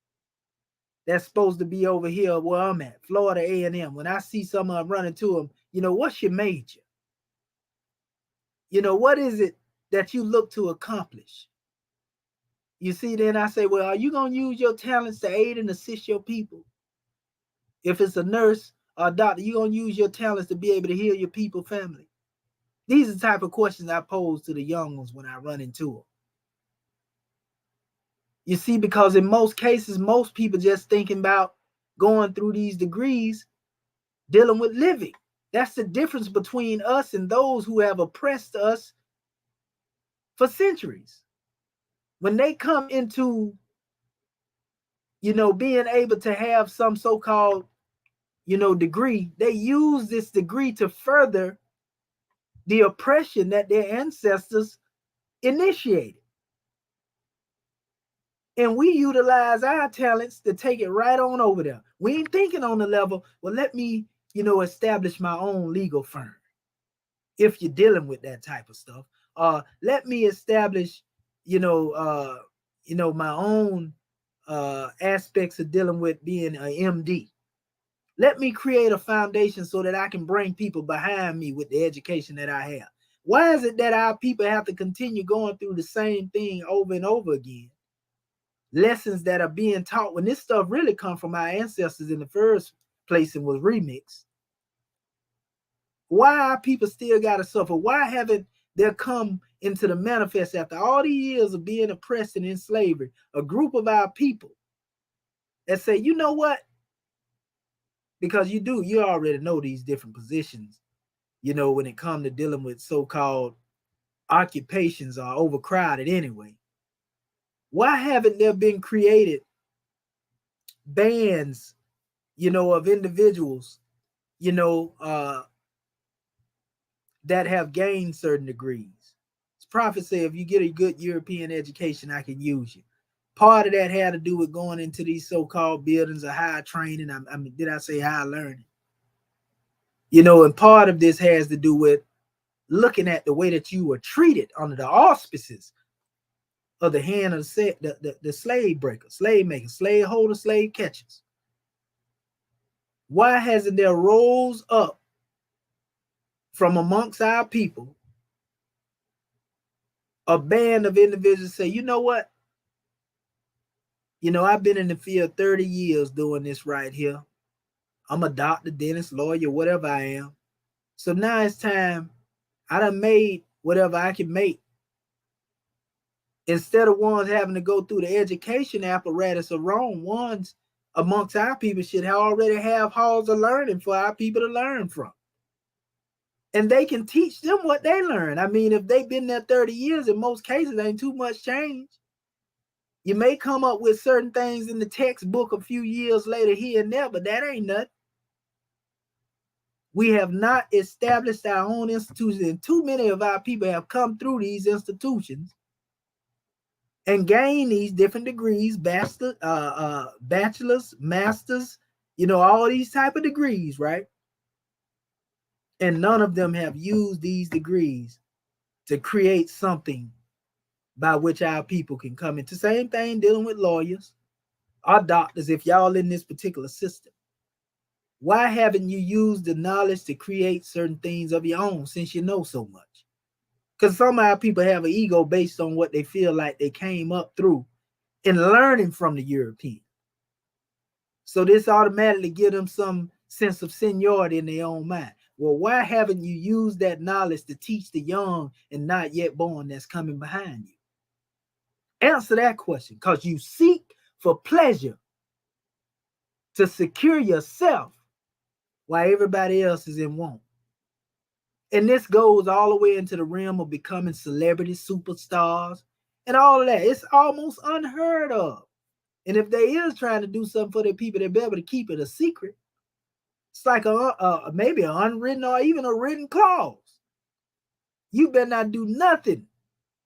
that's supposed to be over here where I'm at, Florida A&M. When I see some of them running to them, what's your major? What is it that you look to accomplish? You see, then I say, well, are you going to use your talents to aid and assist your people? If it's a nurse or a doctor, you going to use your talents to be able to heal your people, family? These are the type of questions I pose to the young ones when I run into them. You see, because in most cases, most people just thinking about going through these degrees, dealing with living. That's the difference between us and those who have oppressed us for centuries. When they come into, being able to have some so-called, degree, they use this degree to further the oppression that their ancestors initiated. And we utilize our talents to take it right on over there. We ain't thinking on the level, well, let me, establish my own legal firm. If you're dealing with that type of stuff, let me establish, my own aspects of dealing with being an MD. Let me create a foundation so that I can bring people behind me with the education that I have. Why is it that our people have to continue going through the same thing over and over again? Lessons that are being taught when this stuff really come from our ancestors in the first place and was remixed. Why our people still got to suffer? Why haven't there come into the manifest after all these years of being oppressed and in slavery, a group of our people that say, you know what? Because you already know these different positions, when it comes to dealing with so-called occupations are overcrowded anyway. Why haven't there been created bands, of individuals, that have gained certain degrees? The prophet said, if you get a good European education, I can use you. Part of that had to do with going into these so-called buildings of higher training. I mean, did I say higher learning? And part of this has to do with looking at the way that you were treated under the auspices of the hand of the slave breaker, slave maker, slave holder, slave catchers. Why hasn't there rose up from amongst our people a band of individuals say, you know what? I've been in the field 30 years doing this right here. I'm a doctor, dentist, lawyer, whatever I am. So now it's time. I done made whatever I can make. Instead of ones having to go through the education apparatus of Rome, ones amongst our people should already have halls of learning for our people to learn from. And they can teach them what they learn. I mean, if they've been there 30 years, in most cases, ain't too much change. You may come up with certain things in the textbook a few years later here and there, but that ain't nothing. We have not established our own institutions, and too many of our people have come through these institutions and gained these different degrees, bachelor's, masters, all these type of degrees, right? And none of them have used these degrees to create something by which our people can come into. Same thing dealing with lawyers or doctors, if y'all in this particular system. Why haven't you used the knowledge to create certain things of your own since you know so much? Because some of our people have an ego based on what they feel like they came up through in learning from the European. So this automatically gives them some sense of seniority in their own mind. Well, why haven't you used that knowledge to teach the young and not yet born that's coming behind you? Answer that question, because you seek for pleasure to secure yourself while everybody else is in want. And this goes all the way into the realm of becoming celebrities, superstars, and all of that. It's almost unheard of. And if they is trying to do something for their people, they'll be able to keep it a secret. It's like maybe an unwritten or even a written clause. You better not do nothing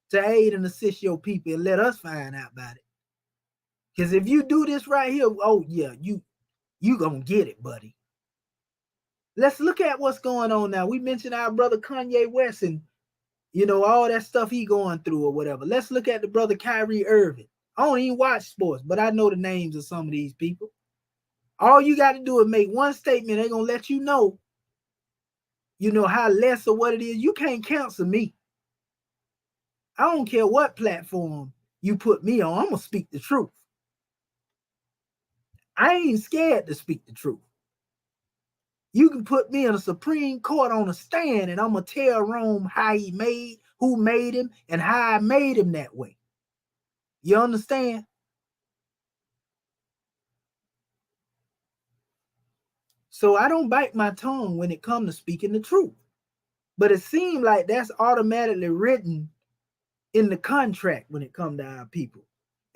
to aid and assist your people and let us find out about it. Because if you do this right here, oh yeah, you gonna get it, buddy. Let's look at what's going on now. We mentioned our brother Kanye West and all that stuff he going through or whatever. Let's look at the brother Kyrie Irving. I don't even watch sports, but I know the names of some of these people. All you got to do is make one statement. They're gonna let you know how less or what it is. You can't cancel me. I don't care what platform you put me on. I'm gonna speak the truth. I ain't scared to speak the truth. You can put me in a Supreme Court on a stand and I'm going to tell Rome how he made, who made him, and how I made him that way. You understand? So I don't bite my tongue when it comes to speaking the truth. But it seems like that's automatically written in the contract when it comes to our people.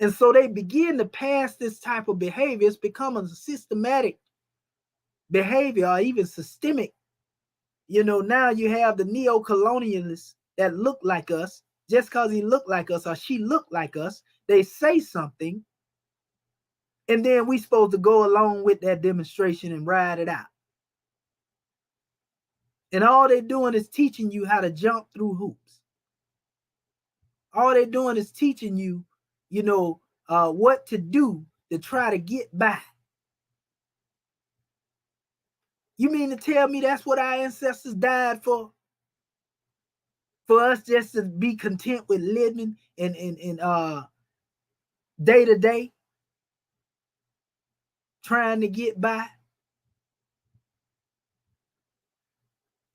And so they begin to pass this type of behavior. It's becoming a systematic behavior or even systemic. You know, now you have the neo-colonialists that look like us. Just because he looked like us or she looked like us, they say something, and then we supposed to go along with that demonstration and ride it out. And all they're doing is teaching you how to jump through hoops. All they're doing is teaching you, what to do to try to get by. You mean to tell me that's what our ancestors died for? For us just to be content with living in day to day, trying to get by?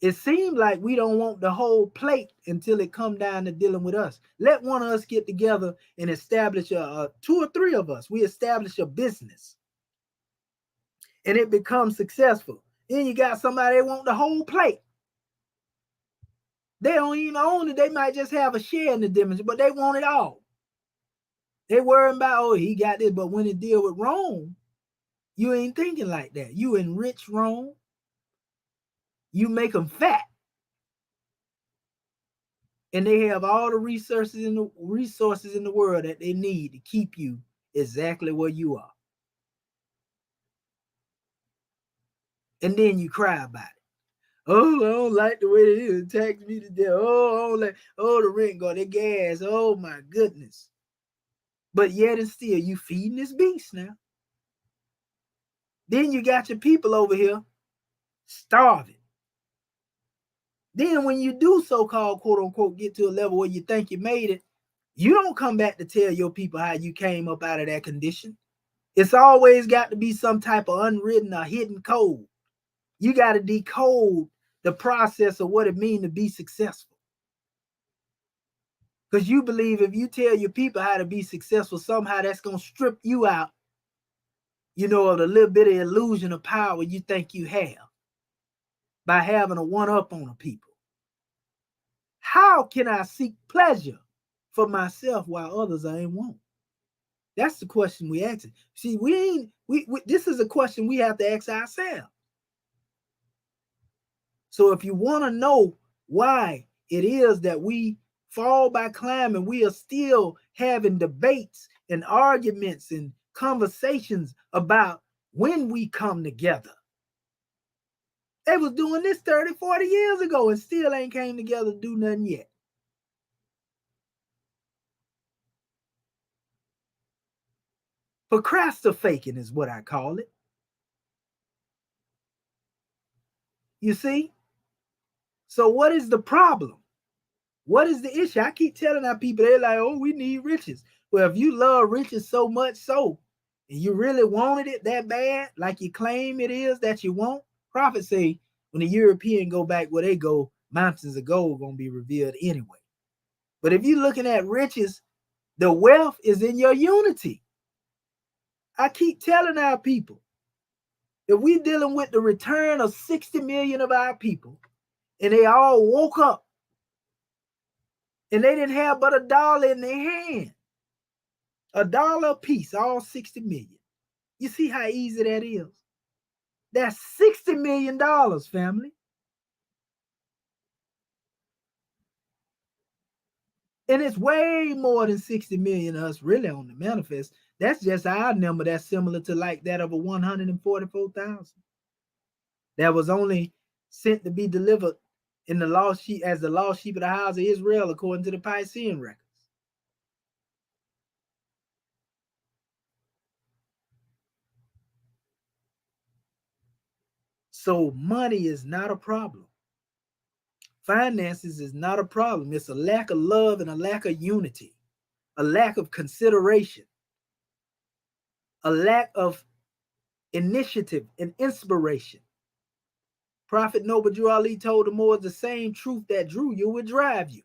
It seems like we don't want the whole plate until it come down to dealing with us. Let one of us get together and establish two or three of us. We establish a business and it becomes successful. Then you got somebody that want the whole plate. They don't even own it. They might just have a share in the demonstration, but they want it all. They worry about, oh, he got this, but when it deal with Rome, you ain't thinking like that. You enrich Rome. You make them fat. And they have all the resources in the world that they need to keep you exactly where you are. And then you cry about it. Oh, I don't like the way it is. Tax me to death. Oh, I don't like, the rent go, the gas. Oh my goodness. But yet and still, you feeding this beast now. Then you got your people over here starving. Then when you do so-called, quote unquote, get to a level where you think you made it, you don't come back to tell your people how you came up out of that condition. It's always got to be some type of unwritten or hidden code. You got to decode the process of what it means to be successful. Because you believe if you tell your people how to be successful, somehow that's going to strip you out, of the little bit of illusion of power you think you have by having a one-up on the people. How can I seek pleasure for myself while others ain't want? That's the question we ask. See, this is a question we have to ask ourselves. So if you want to know why it is that we fall by climbing, we are still having debates and arguments and conversations about when we come together. They was doing this 30, 40 years ago and still ain't came together to do nothing yet. Procrastinating is what I call it. You see? So what is the problem? What is the issue? I keep telling our people, they're like, oh, we need riches. Well, if you love riches so much so, and you really wanted it that bad, like you claim it is that you want, prophets say when the European go back where they go, mountains of gold going to be revealed anyway. But if you're looking at riches, the wealth is in your unity. I keep telling our people, if we dealing with the return of 60 million of our people, and they all woke up, and they didn't have but $1 in their hand, $1 a piece, all 60 million. You see how easy that is? That's $60 million, family. And it's way more than 60 million of us really on the manifest. That's just our number that's similar to like that of a 144,000. That was only sent to be delivered in the lost sheep as the lost sheep of the house of Israel, according to the Piscean records. So money is not a problem. Finances is not a problem. It's a lack of love and a lack of unity, a lack of consideration, a lack of initiative and inspiration. Prophet Noble Drew Ali told the Moors the same truth that drew you would drive you.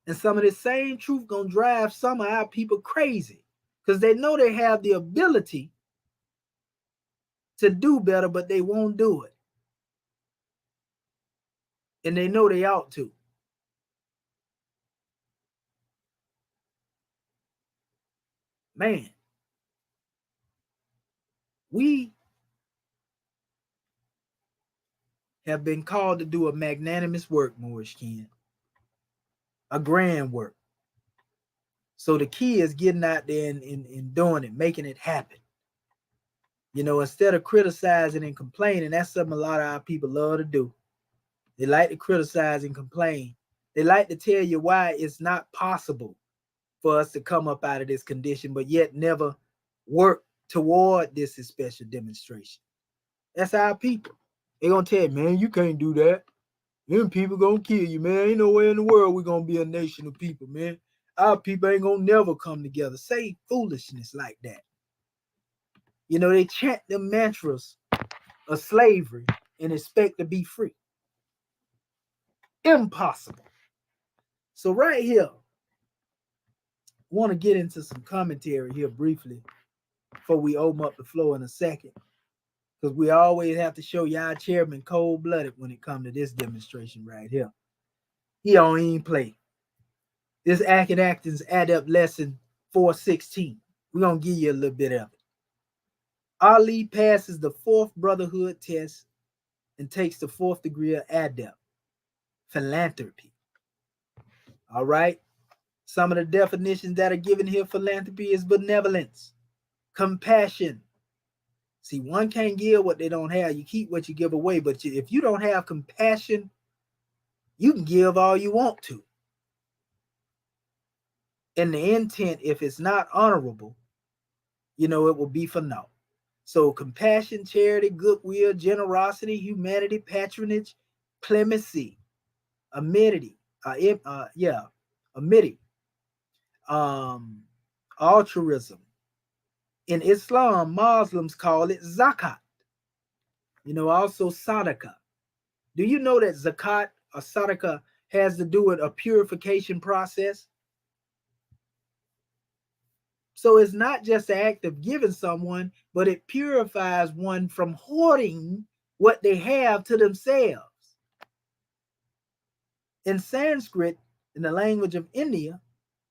And some of the same truth gonna drive some of our people crazy because they know they have the ability to do better, but they won't do it. And they know they ought to. Man, we have been called to do a magnanimous work, Moorish Ken, a grand work. So the key is getting out there and doing it, making it happen. You know, instead of criticizing and complaining, that's something a lot of our people love to do. They like to criticize and complain. They like to tell you why it's not possible for us to come up out of this condition, but yet never work toward this special demonstration. That's our people. They're going to tell you, man, you can't do that. Them people going to kill you, man. Ain't nowhere in the world we're going to be a nation of people, man. Our people ain't going to never come together. Say foolishness like that. You know, they chant the mantras of slavery and expect to be free. Impossible. So right here, I want to get into some commentary here briefly before we open up the floor in a second, because we always have to show y'all chairman cold-blooded when it comes to this demonstration right here. He don't even play. This Acting Acting's Adept Lesson 416. We're going to give you a little bit of it. Ali passes the 4th Brotherhood test and takes the 4th degree of Adept, Philanthropy. All right? Some of the definitions that are given here: philanthropy is benevolence, compassion. See, one can't give what they don't have. You keep what you give away. But if you don't have compassion, you can give all you want to. And the intent, if it's not honorable, you know, it will be for naught. So compassion, charity, goodwill, generosity, humanity, patronage, clemency, amity, altruism. In Islam, Muslims call it zakat. You know, also sadaqah. Do you know that zakat or sadaqah has to do with a purification process? So it's not just the act of giving someone, but it purifies one from hoarding what they have to themselves. In Sanskrit, in the language of India,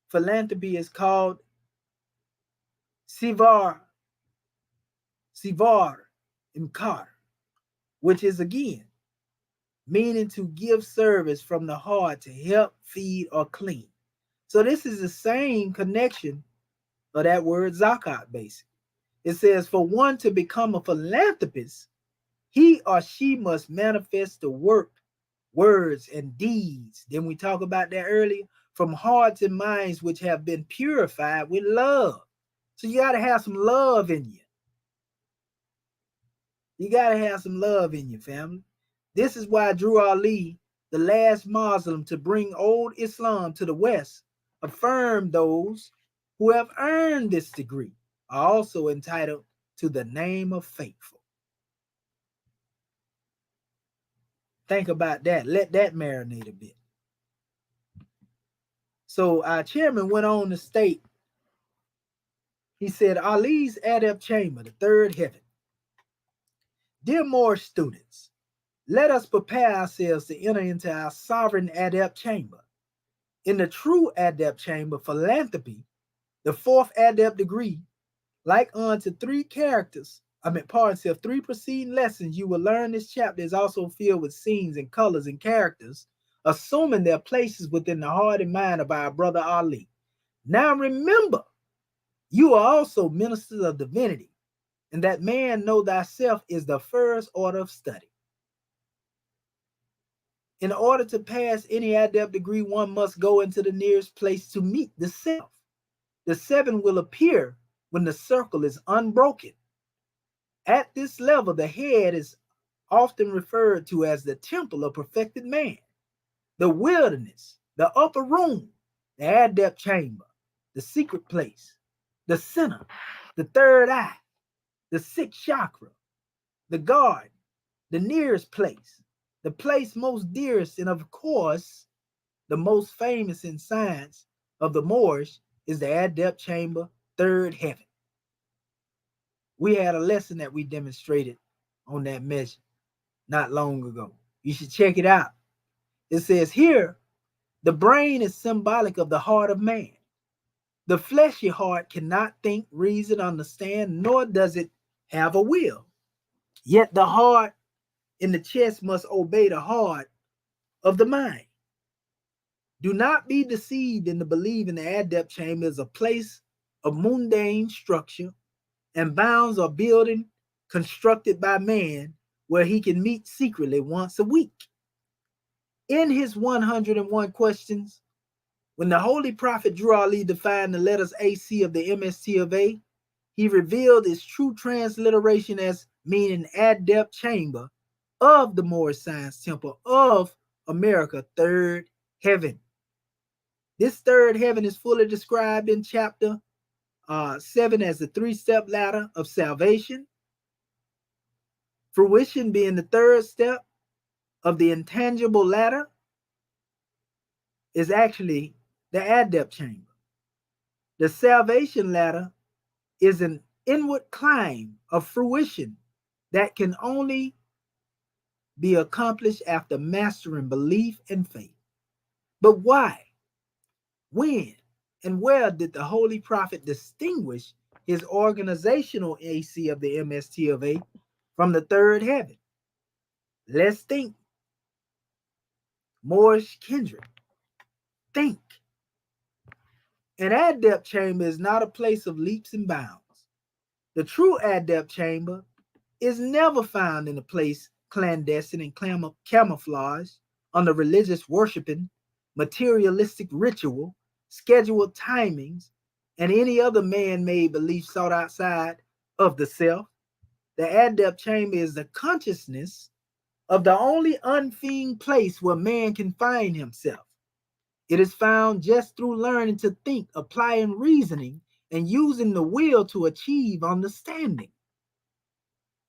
philanthropy is called sivar imkar, which is again meaning to give service from the heart to help, feed, or clean. So this is the same connection of that word zakat, basically. It says, for one to become a philanthropist, he or she must manifest the work, words, and deeds. Then we talked about that earlier, from hearts and minds which have been purified with love. So you got to have some love in you. You got to have some love in your family. This is why Drew Ali, the last Muslim to bring old Islam to the West, affirmed those who have earned this degree are also entitled to the name of faithful. Think about that. Let that marinate a bit. So our chairman went on to state, he said, Ali's Adept Chamber, the 3rd heaven. Dear Moorish students, let us prepare ourselves to enter into our sovereign Adept Chamber. In the true Adept Chamber, philanthropy, the 4th Adept degree, like unto 3 preceding lessons, you will learn this chapter is also filled with scenes and colors and characters, assuming their places within the heart and mind of our brother Ali. Now remember, you are also ministers of divinity, and that man know thyself is the first order of study. In order to pass any adept degree, one must go into the nearest place to meet the self. The 7 will appear when the circle is unbroken. At this level, the head is often referred to as the temple of perfected man, the wilderness, the upper room, the adept chamber, the secret place, the center, the 3rd eye, the 6th chakra, the garden, the nearest place, the place most dearest, and of course, the most famous in science of the Moorish is the Adept Chamber, 3rd heaven. We had a lesson that we demonstrated on that measure not long ago. You should check it out. It says here, the brain is symbolic of the heart of man. The fleshy heart cannot think, reason, understand, nor does it have a will. Yet the heart in the chest must obey the heart of the mind. Do not be deceived into believing the adept chamber is a place of mundane structure and bounds or building constructed by man where he can meet secretly once a week. In his 101 questions, when the Holy Prophet Drew Ali defined the letters AC of the MST of A, he revealed its true transliteration as meaning adept chamber of the Moorish Science Temple of America, third heaven. This third heaven is fully described in chapter 7 as the three-step ladder of salvation. Fruition being the third step of the intangible ladder is actually the adept chamber. The salvation ladder is an inward climb of fruition that can only be accomplished after mastering belief and faith. But why, when, and where did the Holy Prophet distinguish his organizational AC of the MST of A from the third heaven? Let's think. Moorish kindred. Think. An adept chamber is not a place of leaps and bounds. The true adept chamber is never found in a place clandestine and camouflage under religious worshiping, materialistic ritual, scheduled timings, and any other man-made belief sought outside of the self. The adept chamber is the consciousness of the only unfeigned place where man can find himself. It is found just through learning to think, applying reasoning, and using the will to achieve understanding.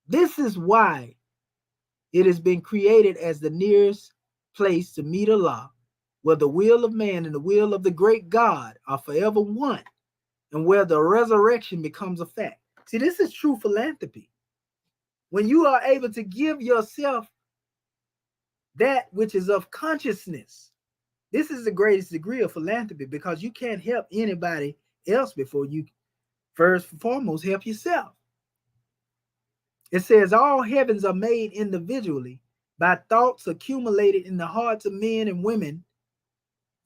This is why it has been created as the nearest place to meet Allah, where the will of man and the will of the great God are forever one, and where the resurrection becomes a fact. See, this is true philanthropy. When you are able to give yourself that which is of consciousness, this is the greatest degree of philanthropy, because you can't help anybody else before you first and foremost help yourself. It says all heavens are made individually by thoughts accumulated in the hearts of men and women.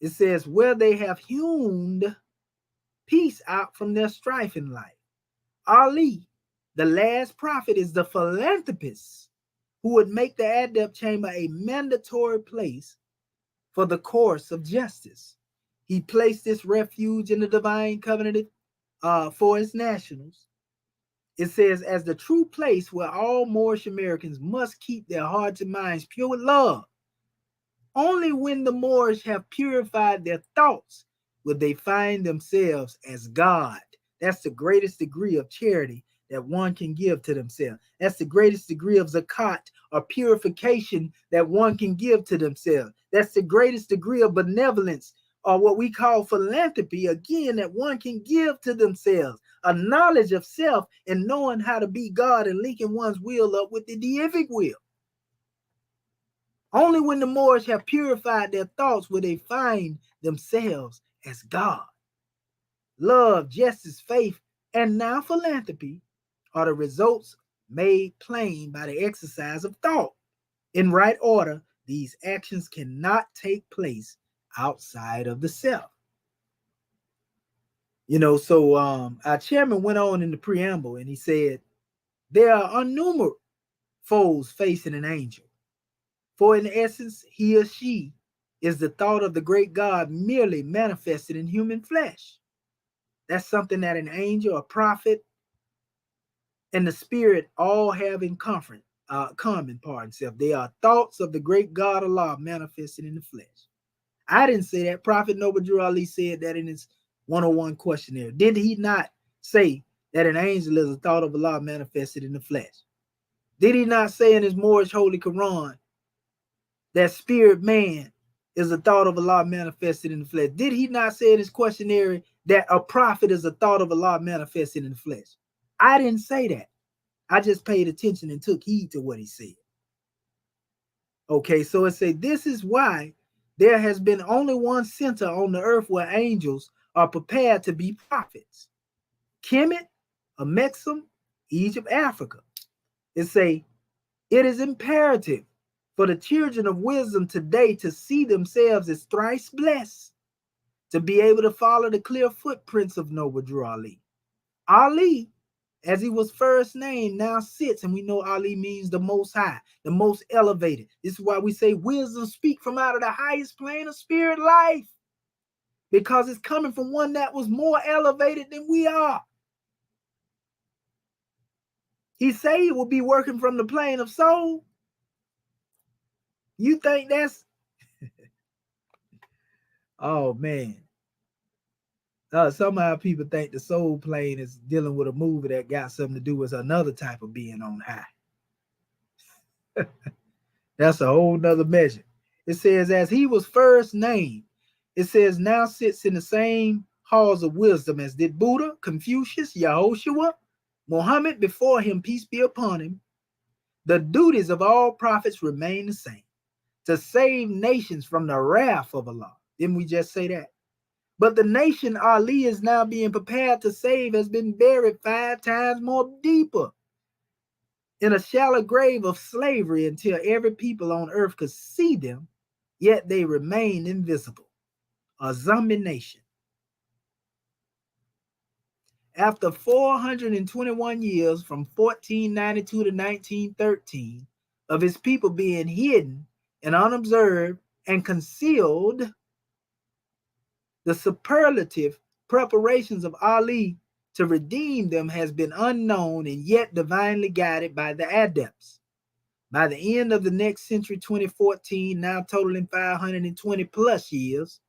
It says where they have hewn peace out from their strife in life. Ali, the last prophet, is the philanthropist who would make the adept chamber a mandatory place for the course of justice. He placed this refuge in the divine covenant for his nationals. It says, as the true place where all Moorish Americans must keep their hearts and minds pure with love. Only when the Moorish have purified their thoughts will they find themselves as God. That's the greatest degree of charity that one can give to themselves. That's the greatest degree of zakat, or purification, that one can give to themselves. That's the greatest degree of benevolence, or what we call philanthropy, again, that one can give to themselves. A knowledge of self and knowing how to be God and linking one's will up with the deific will. Only when the Moors have purified their thoughts will they find themselves as God. Love, justice, faith, and now philanthropy are the results made plain by the exercise of thought. In right order, these actions cannot take place outside of the self. So our chairman went on in the preamble and he said, there are innumerable foes facing an angel. For in essence, he or she is the thought of the great God merely manifested in human flesh. That's something that an angel, a prophet, and the spirit all have in common. They are thoughts of the great God Allah manifested in the flesh. I didn't say that. Prophet Noble Drew Ali said that in his 101 questionnaire. Did he not say that an angel is a thought of Allah manifested in the flesh? Did he not say in his Moorish Holy Quran that spirit man is a thought of Allah manifested in the flesh? Did he not say in his questionnaire that a prophet is a thought of Allah manifested in the flesh? I didn't say that. I just paid attention and took heed to what he said. Okay, so it says, this is why there has been only one center on the earth where angels are prepared to be prophets. Kemet, Amexem, Egypt, Africa. It say, it is imperative for the children of wisdom today to see themselves as thrice blessed, to be able to follow the clear footprints of Noble Drew Ali. Ali, as he was first named, now sits, and we know Ali means the most high, the most elevated. This is why we say wisdom speak from out of the highest plane of spirit life, because it's coming from one that was more elevated than we are. He say he will be working from the plane of soul. You think that's oh man. Somehow people think the soul plane is dealing with a movie that got something to do with another type of being on high. That's a whole nother measure. It says, as he was first named, it says, now sits in the same halls of wisdom as did Buddha, Confucius, Yahushua, Muhammad before him, peace be upon him. The duties of all prophets remain the same, to save nations from the wrath of Allah. Didn't we just say that? But the nation Ali is now being prepared to save has been buried 5 times more deeper in a shallow grave of slavery until every people on earth could see them, yet they remain invisible. A zombie nation. After 421 years, from 1492 to 1913, of his people being hidden and unobserved and concealed, the superlative preparations of Ali to redeem them has been unknown and yet divinely guided by the adepts. By the end of the next century, 2014, now totaling 520 plus years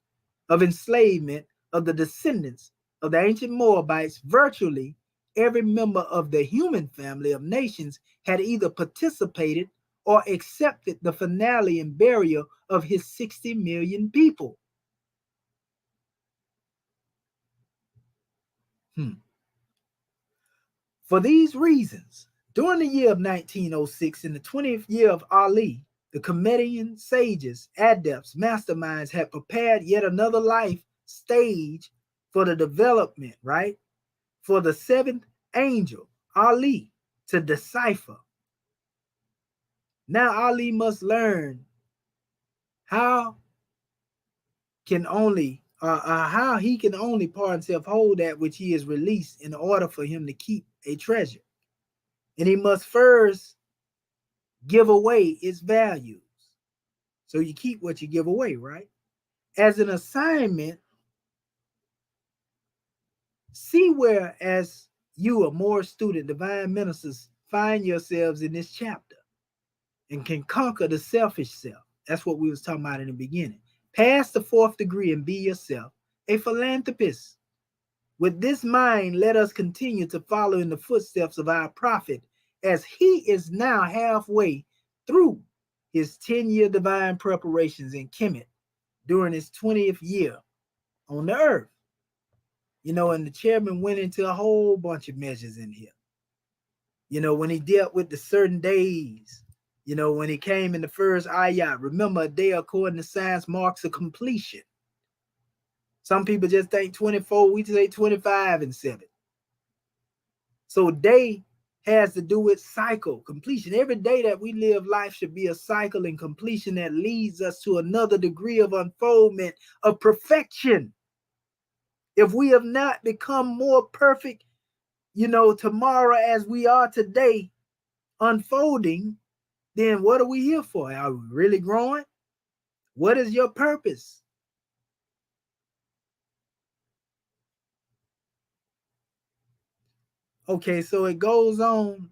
of enslavement of the descendants of the ancient Moabites, virtually every member of the human family of nations had either participated or accepted the finale and burial of his 60 million people. For these reasons, during the year of 1906, in the 20th year of Ali, the Comedian sages, adepts, masterminds had prepared yet another life stage for the development, right? For the 7th angel, Ali, to decipher. Now Ali must learn how he can only part himself hold that which he is released in order for him to keep a treasure. And he must first give away its values. So you keep what you give away, right? As an assignment, see where, as you, a more student, divine ministers, find yourselves in this chapter and can conquer the selfish self. That's what we was talking about in the beginning. Pass the 4th degree and be yourself a philanthropist. With this mind, let us continue to follow in the footsteps of our prophet, as he is now halfway through his 10-year divine preparations in Kemet during his 20th year on the earth. You know, and the chairman went into a whole bunch of measures in here. You know, when he dealt with the certain days, you know, when he came in the first ayat, remember, a day according to science marks a completion. Some people just think 24, we say 25 and 7. So day has to do with cycle, completion. Every day that we live life should be a cycle and completion that leads us to another degree of unfoldment of perfection. If we have not become more perfect, you know, tomorrow as we are today, unfolding, then what are we here for? Are we really growing? What is your purpose? Okay, so it goes on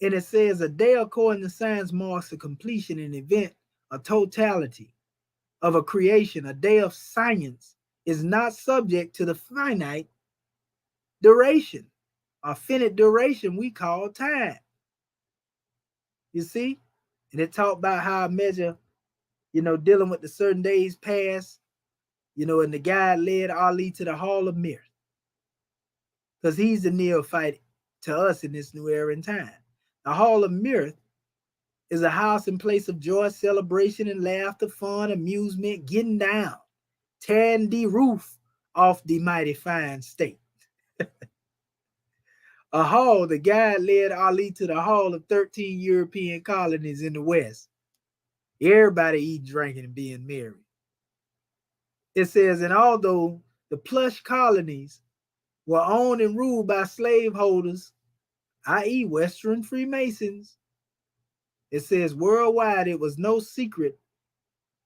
and it says, a day according to science marks a completion, an event, a totality of a creation. A day of science is not subject to the finite duration, a finite duration we call time. You see? And it talked about how I measure, you know, dealing with the certain days past, you know, and the guy led Ali to the Hall of Mirrors, because he's the neophyte to us in this new era and time. The Hall of Mirth is a house and place of joy, celebration, and laughter, fun, amusement, getting down, tearing the roof off the mighty fine state. A hall, the guide led Ali to the hall of 13 European colonies in the West. Everybody eating, drinking, and being merry. It says, and although the plush colonies were owned and ruled by slaveholders, i.e., Western Freemasons, it says worldwide it was no secret.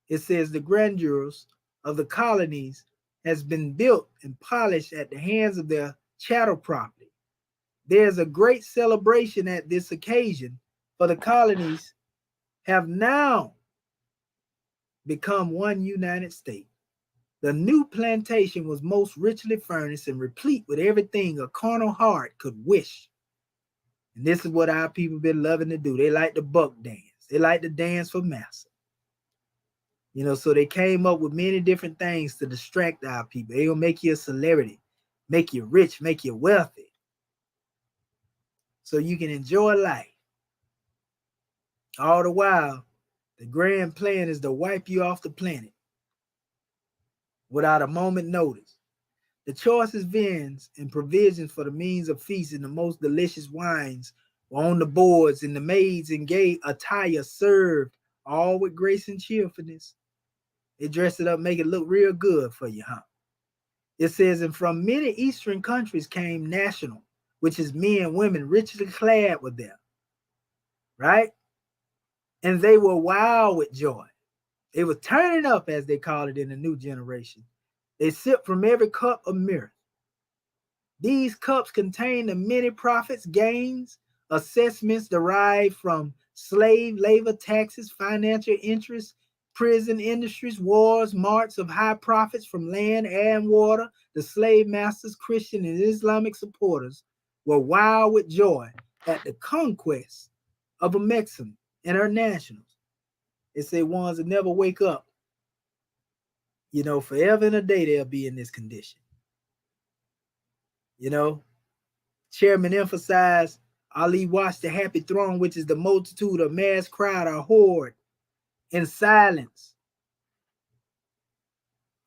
It says the grandeurs of the colonies has been built and polished at the hands of their chattel property. There's a great celebration at this occasion, for the colonies have now become one united state. The new plantation was most richly furnished and replete with everything a carnal heart could wish. And this is what our people been loving to do. They like to buck dance. They like to dance for massa. So they came up with many different things to distract our people. They gonna make you a celebrity, make you rich, make you wealthy, so you can enjoy life. All the while, the grand plan is to wipe you off the planet without a moment notice. The choicest viands and provisions for the means of feast and the most delicious wines were on the boards, and the maids in gay attire served, all with grace and cheerfulness. They dress it up, make it look real good for you, huh? It says, and from many Eastern countries came national, which is men and women richly clad with them, right? And they were wild with joy. They were turning up, as they call it in the new generation. They sipped from every cup of mirth. These cups contain the many profits, gains, assessments derived from slave labor, taxes, financial interests, prison industries, wars, marts of high profits from land, air, and water. The slave masters, Christian and Islamic supporters, were wild with joy at the conquest of a Mexican and her nationals. They say ones that never wake up, forever and a day they'll be in this condition. Chairman emphasized Ali watched the happy throng, which is the multitude, a mass crowd, a horde, in silence.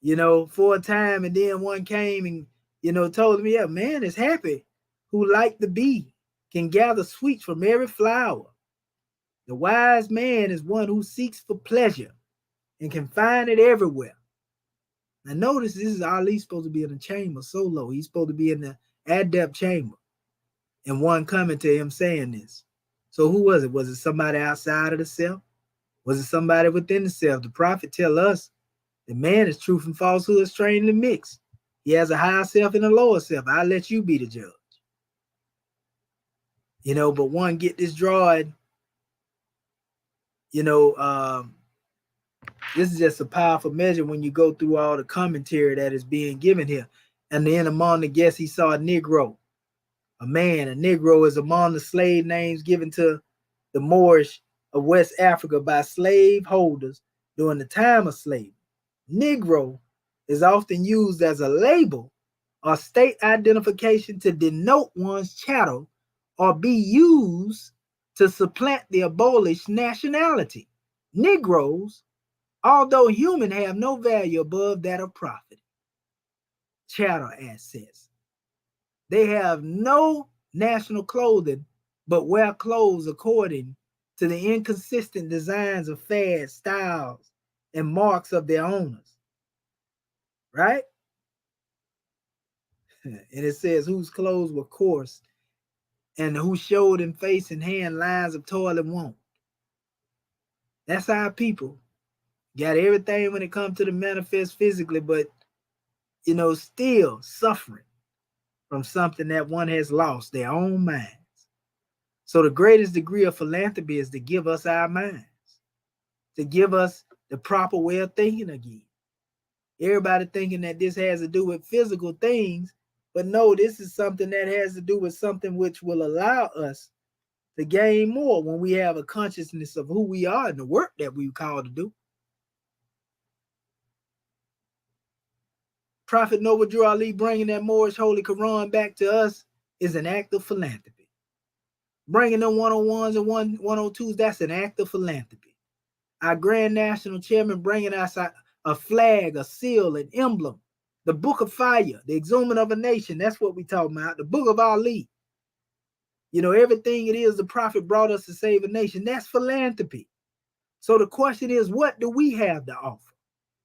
For a time, and then one came and, told me, yeah, man is happy who, like the bee, can gather sweets from every flower. The wise man is one who seeks for pleasure and can find it everywhere. Now notice this is Ali supposed to be in the chamber solo. He's supposed to be in the adept chamber. And one coming to him saying this. So who was it? Was it somebody outside of the self? Was it somebody within the self? The prophet tell us the man is truth and falsehood strangely mixed. He has a higher self and a lower self. I'll let you be the judge. But one get this droid, this is just a powerful measure when you go through all the commentary that is being given here. And then among the guests, he saw a Negro, a man. A Negro is among the slave names given to the Moorish of West Africa by slave holders during the time of slavery. Negro is often used as a label or state identification to denote one's chattel or be used to supplant the abolished nationality. Negroes, although human, have no value above that of property, chattel assets. They have no national clothing, but wear clothes according to the inconsistent designs of fads, styles, and marks of their owners. Right? And it says whose clothes were coarse and who showed in face and hand lines of toil and want. That's our people. Got everything when it comes to the manifest physically, but still suffering from something that one has lost, their own minds. So the greatest degree of philanthropy is to give us our minds, to give us the proper way of thinking again. Everybody thinking that this has to do with physical things, but no, this is something that has to do with something which will allow us to gain more when we have a consciousness of who we are and the work that we called to do. Prophet Noble Drew Ali bringing that Moorish Holy Quran back to us is an act of philanthropy. bringing them 101s and 102s, that's an act of philanthropy. Our Grand National Chairman bringing us a flag, a seal, an emblem, the Book of Fire, the exhuming of a nation. That's what we talking about. The Book of Ali. You know, everything it is the prophet brought us to save a nation. That's philanthropy. So the question is, what do we have to offer?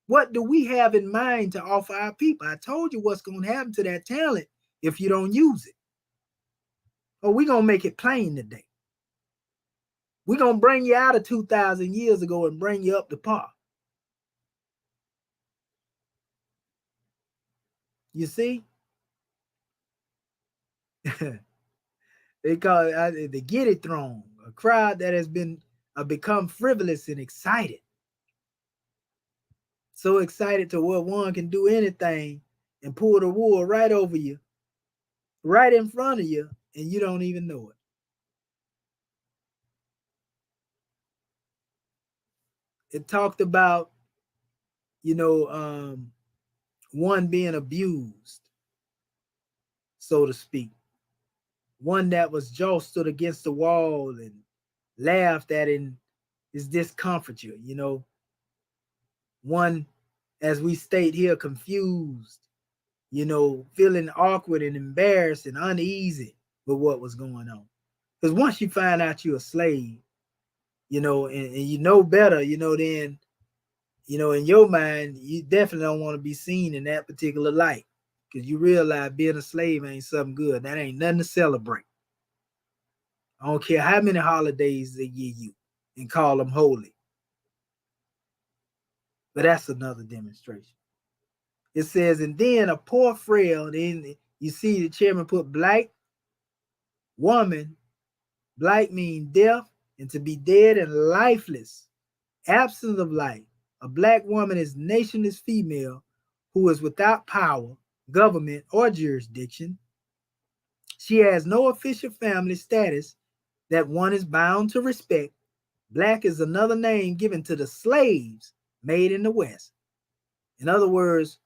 What do we have in mind to offer our people? I told you what's going to happen to that talent if you don't use it. Oh, we're going to make it plain today. We're going to bring you out of 2,000 years ago and bring you up to par. You see? They call it the Get It Throne, a crowd that has become frivolous and excited. So excited to where one can do anything and pull the wool right over you, right in front of you, and you don't even know it. It talked about, you know, one being abused, so to speak. One that was jostled against the wall and laughed at in his discomfiture, you know. One, as we state here, confused, you know, feeling awkward and embarrassed and uneasy with what was going on. Because once you find out you're a slave, you know, and you know better, you know, then, you know, in your mind, you definitely don't want to be seen in that particular light. Because you realize being a slave ain't something good. That ain't nothing to celebrate. I don't care how many holidays they give you and call them holy. But that's another demonstration. It says, and then a poor frail, then you see the chairman put black woman, black mean deaf, and to be dead and lifeless, absence of life. A black woman is nationless female who is without power, government, or jurisdiction. She has no official family status that one is bound to respect. Black is another name given to the slaves made in the West. In other words,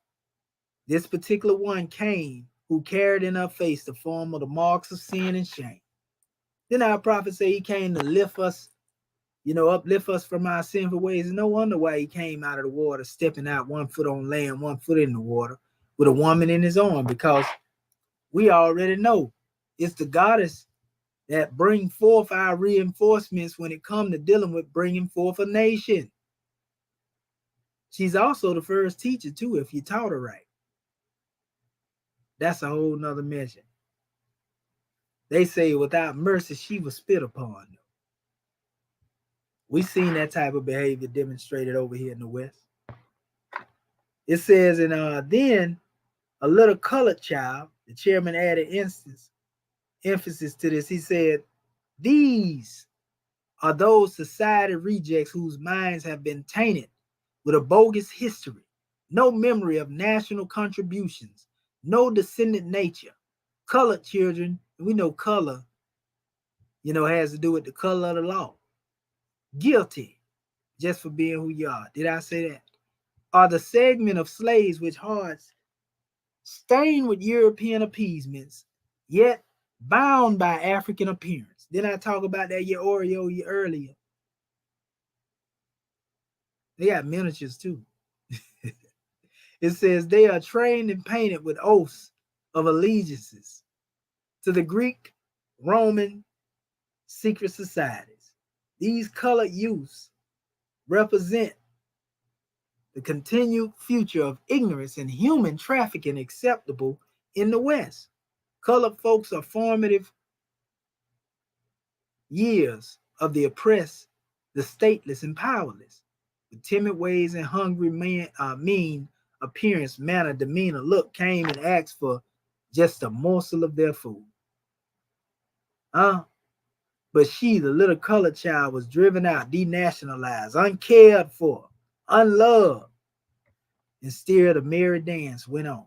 this particular one came who carried in her face the form of the marks of sin and shame. Then our prophet say he came to lift us, you know, uplift us from our sinful ways. No wonder why he came out of the water, stepping out 1 foot on land, 1 foot in the water, with a woman in his arm, because we already know it's the goddess that bring forth our reinforcements when it comes to dealing with bringing forth a nation. She's also the first teacher too, if you taught her right. That's a whole nother measure. They say without mercy, she was spit upon. We seen that type of behavior demonstrated over here in the West. It says, and then a little colored child, the chairman added emphasis to this. He said, these are those society rejects whose minds have been tainted with a bogus history, no memory of national contributions, no descendant nature. Colored children, and we know color, you know, has to do with the color of the law. Guilty just for being who you are. Did I say that? Are the segment of slaves which hearts stained with European appeasements, yet bound by African appearance. Didn't I talk about that Oreo earlier? They got miniatures too. It says they are trained and painted with oaths of allegiances to the Greek, Roman, secret societies. These colored youths represent the continued future of ignorance and human trafficking acceptable in the West. Colored folks are formative years of the oppressed, the stateless, and powerless. With timid ways and hungry mean appearance, manner, demeanor, look, came and asked for just a morsel of their food. But she, the little colored child, was driven out, denationalized, uncared for, unloved, and still the merry dance went on.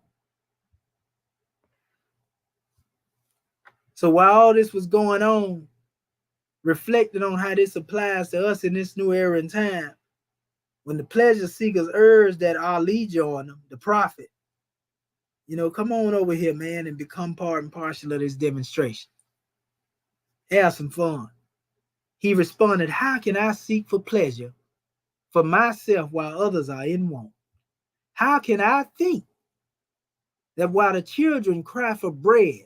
So while all this was going on, reflecting on how this applies to us in this new era and time, when the pleasure seekers urged that Ali join them, the prophet, you know, come on over here, man, and become part and parcel of this demonstration. Have some fun. He responded, how can I seek for pleasure for myself while others are in want? How can I think that while the children cry for bread,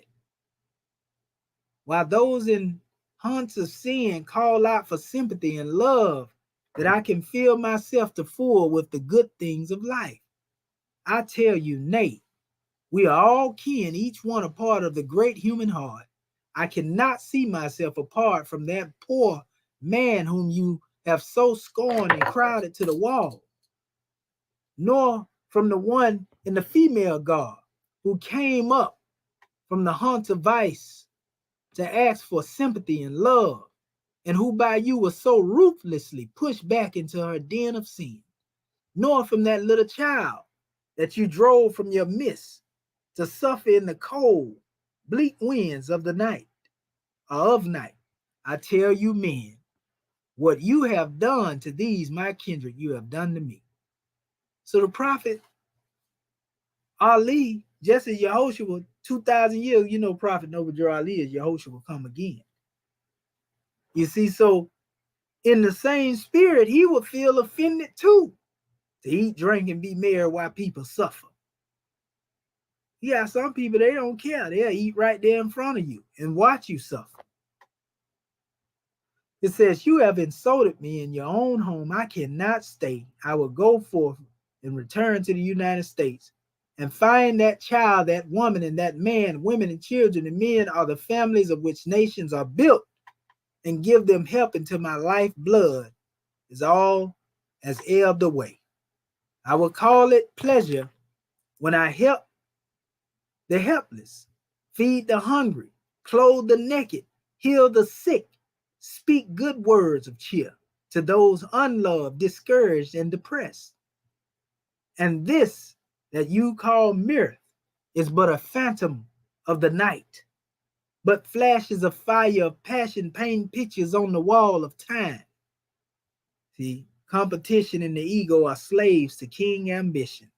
while those in haunts of sin call out for sympathy and love, that I can fill myself to full with the good things of life? I tell you, nay, we are all kin, each one a part of the great human heart. I cannot see myself apart from that poor man whom you have so scorned and crowded to the wall, nor from the one in the female garb who came up from the haunts of vice to ask for sympathy and love, and who by you was so ruthlessly pushed back into her den of sin, nor from that little child that you drove from your midst to suffer in the cold, bleak winds of the night, or of night. I tell you, men, what you have done to these my kindred, you have done to me. So the prophet Ali, just as Yehoshua, 2,000 years, you know, Prophet Noble Ali is Yehoshua will come again. You see, so in the same spirit, he would feel offended too, to eat, drink, and be merry while people suffer. Yeah, some people, they don't care. They'll eat right there in front of you and watch you suffer. It says, you have insulted me in your own home. I cannot stay. I will go forth and return to the United States and find that child, that woman, and that man, women and children and men are the families of which nations are built, and give them help until my life blood is all as ebbed away. I will call it pleasure when I help the helpless, feed the hungry, clothe the naked, heal the sick, speak good words of cheer to those unloved, discouraged, and depressed. And this that you call mirth is but a phantom of the night, but flashes of fire of passion paint pictures on the wall of time. See, competition and the ego are slaves to king ambition.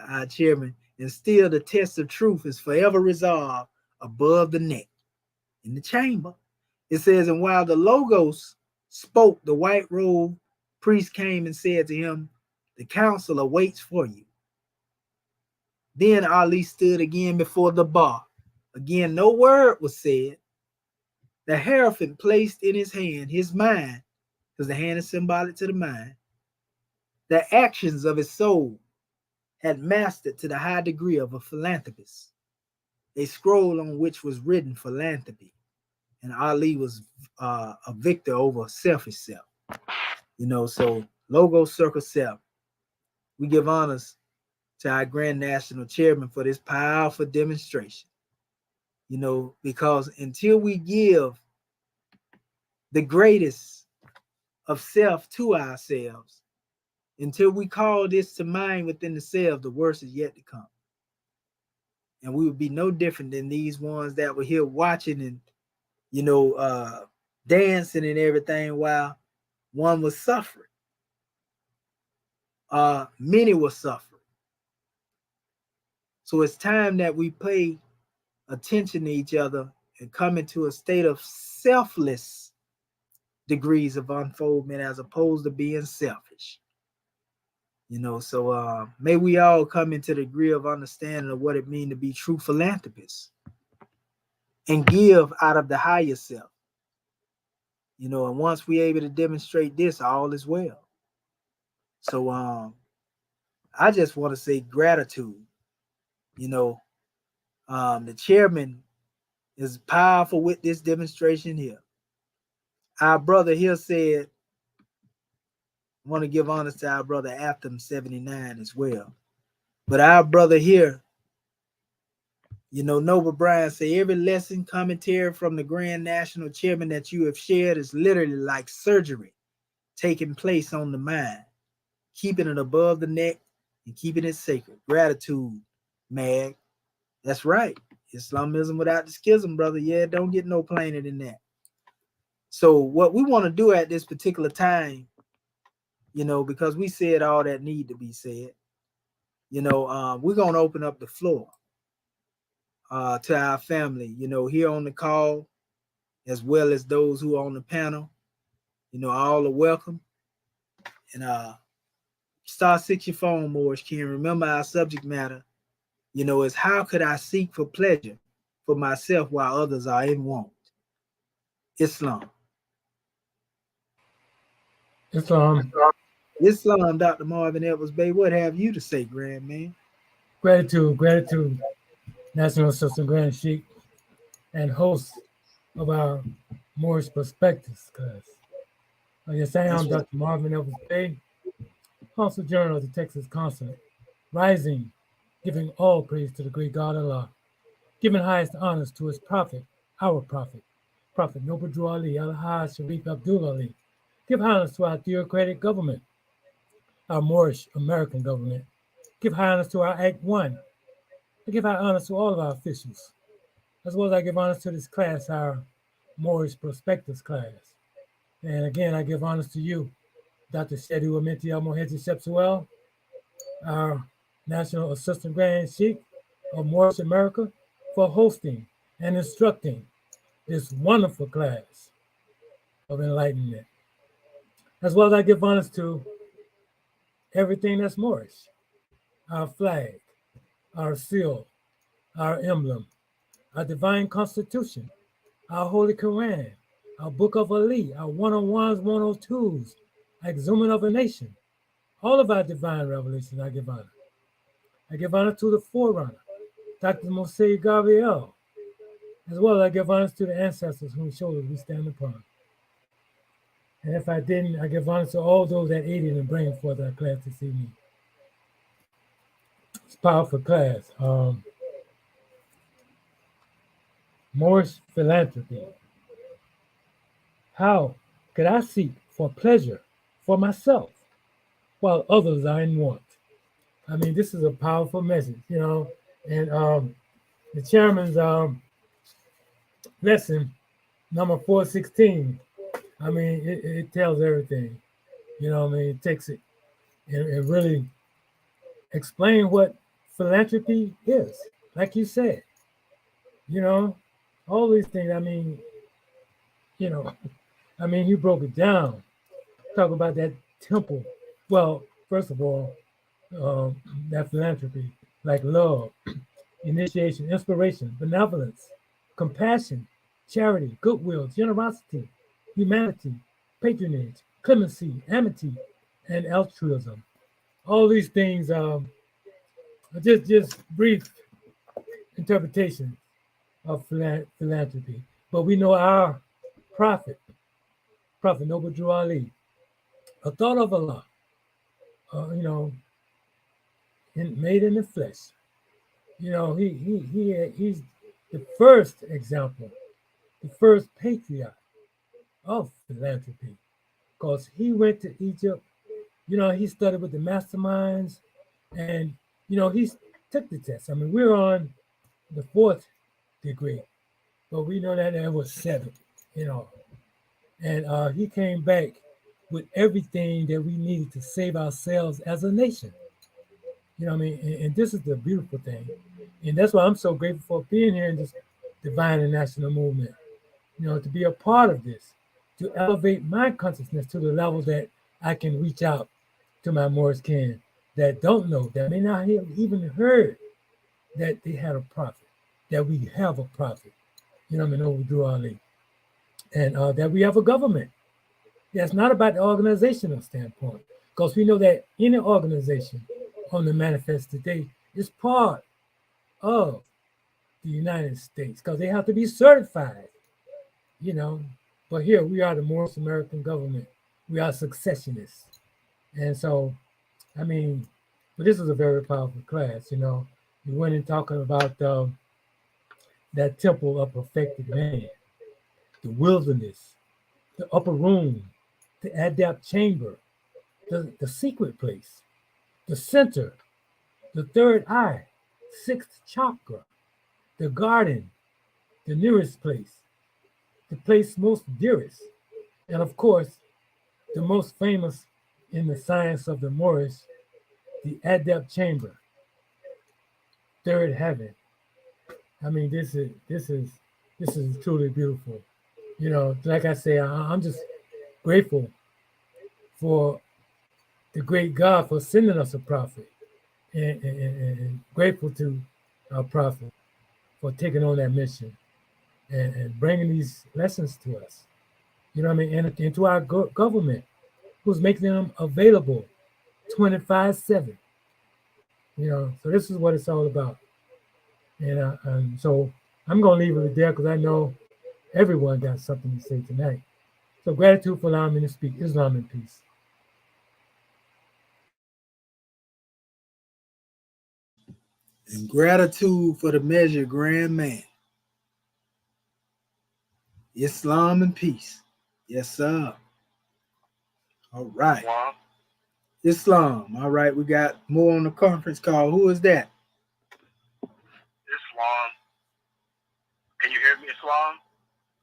Our chairman, and still the test of truth is forever resolved above the neck. In the chamber, it says, and while the Logos spoke, the white robe priest came and said to him, the council awaits for you. Then Ali stood again before the bar. Again, no word was said. The Hierophant placed in his hand his mind, because the hand is symbolic to the mind, the actions of his soul had mastered to the high degree of a philanthropist, a scroll on which was written philanthropy. And Ali was a victor over selfish self. You know, so logo circle self. We give honors to our Grand National Chairman for this powerful demonstration. You know, because until we give the greatest of self to ourselves, until we call this to mind within the self, the worst is yet to come. And we would be no different than these ones that were here watching and, you know, dancing and everything while one was suffering. Many were suffering. So it's time that we pay attention to each other and come into a state of selfless degrees of unfoldment as opposed to being selfish. You know, so may we all come into the degree of understanding of what it means to be true philanthropists and give out of the higher self. You know, and once we're able to demonstrate this, all is well. So I just want to say gratitude. You know, the chairman is powerful with this demonstration here. Our brother here said, I want to give honors to our brother Atham 79 as well. But our brother here, you know, Noble Bryan say every lesson commentary from the Grand National Chairman that you have shared is literally like surgery taking place on the mind, keeping it above the neck and keeping it sacred. Gratitude, Mag. That's right. Islamism without the schism, brother. Yeah, don't get no plainer than that. So what we want to do at this particular time, you know, because we said all that need to be said, you know, we're going to open up the floor to our family, you know, here on the call, as well as those who are on the panel. All are welcome. And star 6 your phone, Moorish Ken. Remember our subject matter, is how could I seek for pleasure for myself while others are in want? Islam. Islam. Islam, Dr. Marvin Edwards Bay. What have you to say, Grand Man? Gratitude, National Assistant Grand Sheik and host of our Moorish Perspectives class. Yes, I am Dr. Marvin Edwards Bay, also Journal of the Texas Consulate, rising, giving all praise to the great God Allah, giving highest honors to his prophet, our prophet, Prophet Noble Drew Ali, Al-Haj Sharif Abdul Ali. Give honors to our theocratic government, our Moorish American government. Give high honors to our Act 1. I give high honors to all of our officials, as well as I give honors to this class, our Moorish Perspectives class. And again, I give honors to you, Dr. Shedi Wamenti Al-Moheji Shepsuel, our National Assistant Grand Sheik of Moorish America, for hosting and instructing this wonderful class of enlightenment. As well as I give honors to everything that's Moorish, our flag, our seal, our emblem, our divine constitution, our holy Quran, our book of Ali, our 101s, 102s, our exhuming of a nation, all of our divine revelations I give honor. I give honor to the forerunner, Dr. Moshe Gabriel, as well as I give honor to the ancestors whose shoulders we stand upon. And if I didn't, I give honor to all those that aided in bringing forth our class this evening. It's a powerful class. Moorish philanthropy. How could I seek for pleasure for myself while others are in want? I mean, this is a powerful message, and the chairman's lesson, number 416, I mean, it tells everything, it takes it and really explain what philanthropy is, like you said, all these things, you broke it down, talk about that temple. Well, first of all, that philanthropy, like love, initiation, inspiration, benevolence, compassion, charity, goodwill, generosity, humanity, patronage, clemency, amity, and altruism. All these things are just brief interpretation of philanthropy. But we know our Prophet Noble Drew Ali, a thought of Allah, made in the flesh. He's the first example, the first patriarch of philanthropy, because he went to Egypt. He studied with the masterminds, and he took the test. We're on the 4th degree, but we know that there was 7. And he came back with everything that we needed to save ourselves as a nation. And this is the beautiful thing. And that's why I'm so grateful for being here in this divine and national movement, to be a part of this, to elevate my consciousness to the level that I can reach out to my Moorish kin that don't know, that may not have even heard that they had a prophet, that we have a prophet, Noble Drew Ali, and that we have a government. That's not about the organizational standpoint, because we know that any organization on the manifest today is part of the United States, because they have to be certified, But here we are, the Moorish American government. We are successionists. And so, but this is a very powerful class, We went in talking about that temple of perfected man, the wilderness, the upper room, the adept chamber, the secret place, the center, the third eye, 6th chakra, the garden, the nearest place, the place most dearest, and of course, the most famous in the science of the Moorish, the adept chamber, third heaven. This is truly beautiful. You know, like I say, I'm just grateful for the great God for sending us a prophet, and grateful to our prophet for taking on that mission and bringing these lessons to us. You know what I mean? And to our government, who's making them available 25/7. You know, so this is what it's all about. And so I'm going to leave it there because I know everyone got something to say tonight. So gratitude for allowing me to speak. Islam in peace. And gratitude for the measure, grand man. Islam and peace. Yes, sir. All right. Islam. All right, we got more on the conference call. Who is that? Islam. Can you hear me, Islam?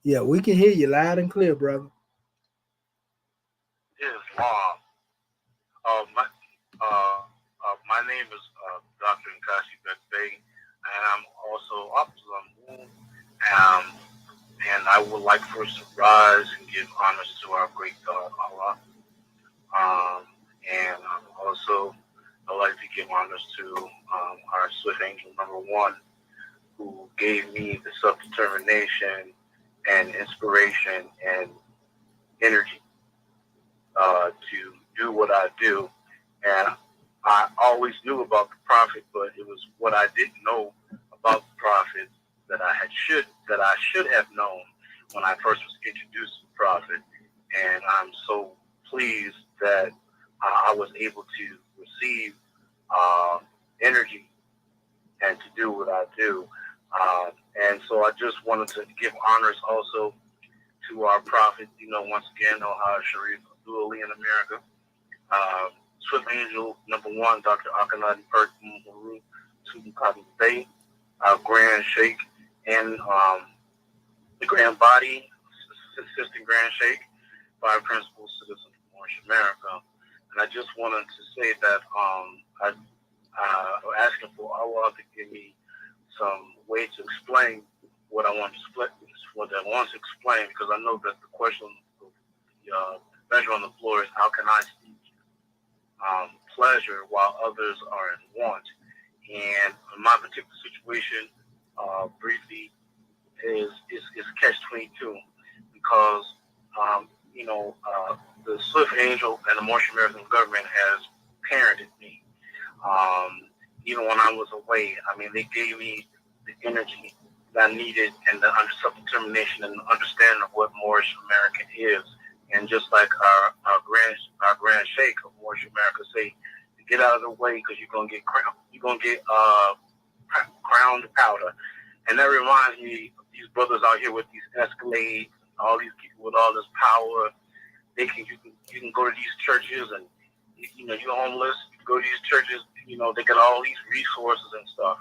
Yeah, we can hear you loud and clear, brother. Islam. My name is Dr. Nkasi Bekbey, and I'm also Abdullah. And I would like first to rise and give honors to our great God, Allah. And also, I'd like to give honors to our Swift Angel number 1, who gave me the self-determination and inspiration and energy to do what I do. And I always knew about the prophet, but it was what I didn't know about the prophet that I should have known when I first was introduced to the prophet. And I'm so pleased that I was able to receive energy and to do what I do. And so I just wanted to give honors also to our prophet, once again, Ohio Sharif Abdul in America. Swift Angel number 1, Dr. Akanadi Perkin Maru Tudukadi Bay, our Grand Sheikh, and the Grand Body, Assistant Grand Sheikh, by Principal Citizen of Moorish America. And I just wanted to say that I'm asking for Allah to give me some way to explain what I want to explain, because I know that the question, the measure on the floor is, how can I speak pleasure while others are in want? And in my particular situation, briefly, is catch-22, because the Swift Angel and the Moorish American government has parented me. Even when I was away, they gave me the energy that I needed and the self-determination and understanding of what Moorish America is. And just like our grand sheikh of Moorish America say, get out of the way because you're gonna get crowned. You're gonna get crowned powder. And that reminds me of these brothers out here with these Escalades, all these people with all this power. You can go to these churches and you're homeless. You can go to these churches. They got all these resources and stuff,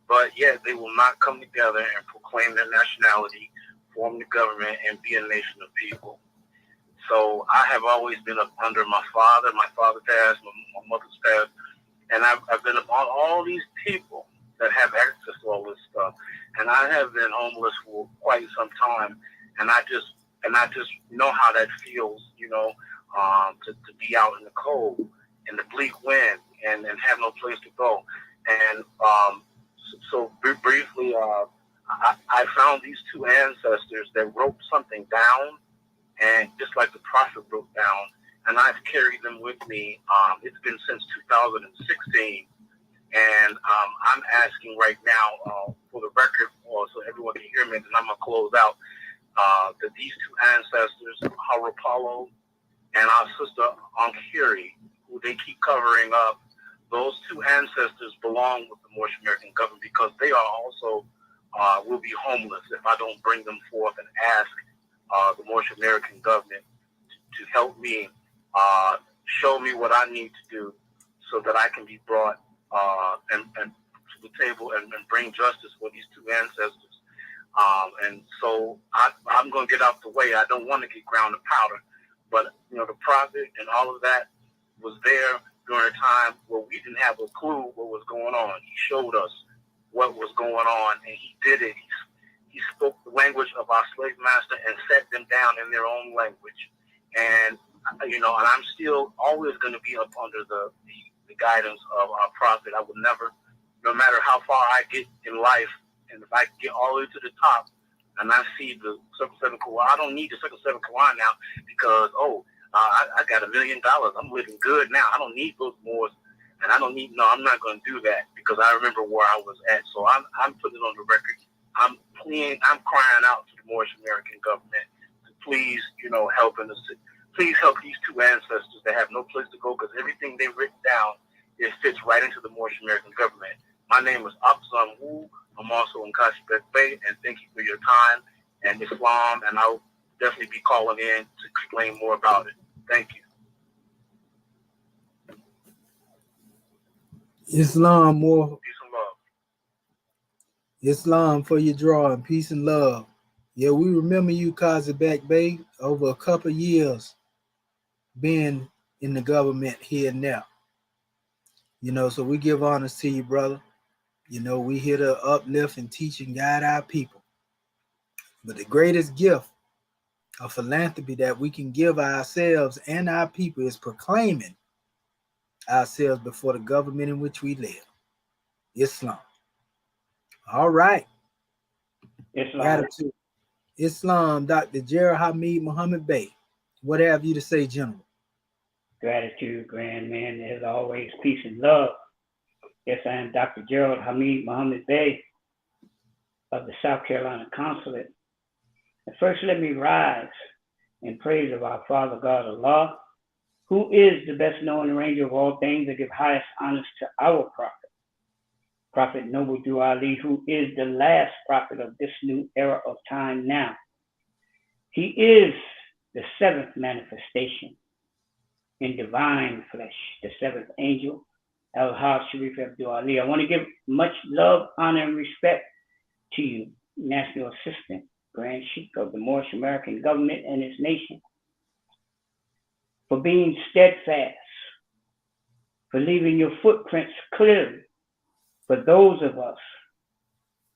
but yet they will not come together and proclaim their nationality, form the government, and be a nation of people. So I have always been up under my father. My father passed, my mother's passed, and I've been upon all these people that have access to all this stuff. And I have been homeless for quite some time, and I just know how that feels, to be out in the cold, in the bleak wind, and have no place to go. And so briefly, I found these two ancestors that wrote something down, and just like the prophet wrote down, and I've carried them with me. It's been since 2016, and I'm asking right now for the record, so everyone can hear me, and I'm gonna close out. That these two ancestors, Harapalo and our sister Ankiri, who they keep covering up, those two ancestors belong with the Moorish American government, because they are also will be homeless if I don't bring them forth and ask the Moorish American government to help me, show me what I need to do so that I can be brought and to the table and bring justice for these two ancestors. And so I'm going to get out the way. I don't want to get ground to powder, but the prophet and all of that was there during a time where we didn't have a clue what was going on. He showed us what was going on, and he did it. he spoke the language of our slave master and set them down in their own language. And, you know, and I'm still always going to be up under the guidance of our prophet. I would never, no matter how far I get in life, and if I get all the way to the top and I see the Circle 7 Quran, I don't need the Circle 7 Quran now because, I got $1 million. I'm living good now. I don't need those Moors. And I don't need, no, I'm not going to do that because I remember where I was at. So I'm putting it on the record. I'm crying out to the Moorish American government to please, you know, please help these two ancestors that have no place to go because everything they've written down, it fits right into the Moorish American government. My name is Akzam Wu. I'm also in Kashbek Bay, and thank you for your time and Islam, and I'll definitely be calling in to explain more about it. Thank you. Islam, more Peace and love. Islam for your drawing. Peace and love. Yeah, we remember you, Kashbek Bay, over a couple of years being in the government here and now. You know, so we give honors to you, brother. You know, we here to uplift and teach and guide our people. But the greatest gift of philanthropy that we can give ourselves and our people is proclaiming ourselves before the government in which we live. Islam. All right. Islam. Gratitude. Islam, Dr. Gerald Hamid Muhammad Bey. What have you to say, gentlemen? Gratitude, grand man. As always, peace and love. Yes, I am Dr. Gerald Hamid Muhammad Bey of the South Carolina Consulate. And first, let me rise in praise of our Father God Allah, who is the best known arranger of all things, and give highest honors to our prophet, Prophet Noble Drew Ali, who is the last prophet of this new era of time now. He is the seventh manifestation in divine flesh, the seventh angel, Al-Haj Sharif Abdul Ali. I want to give much love, honor, and respect to you, National Assistant, Grand Sheikh of the Moorish American government and its nation, for being steadfast, for leaving your footprints clearly for those of us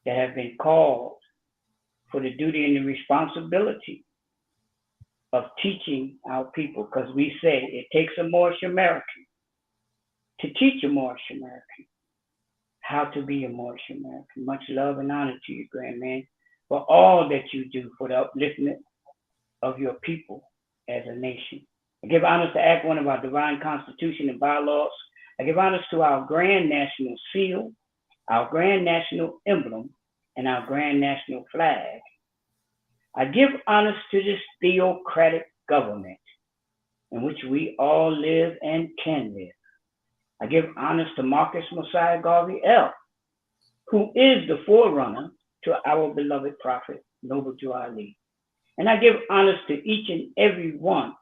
that have been called for the duty and the responsibility of teaching our people, because we say it takes a Moorish American to teach a Moorish American how to be a Moorish American. Much love and honor to you, grand man, for all that you do for the upliftment of your people as a nation. I give honors to Act 1 of our divine constitution and bylaws. I give honors to our grand national seal, our grand national emblem, and our grand national flag. I give honors to this theocratic government in which we all live and can live. I give honors to Marcus Mosiah Garvey L., who is the forerunner to our beloved prophet, Noble Drew Ali. And I give honors to each and every one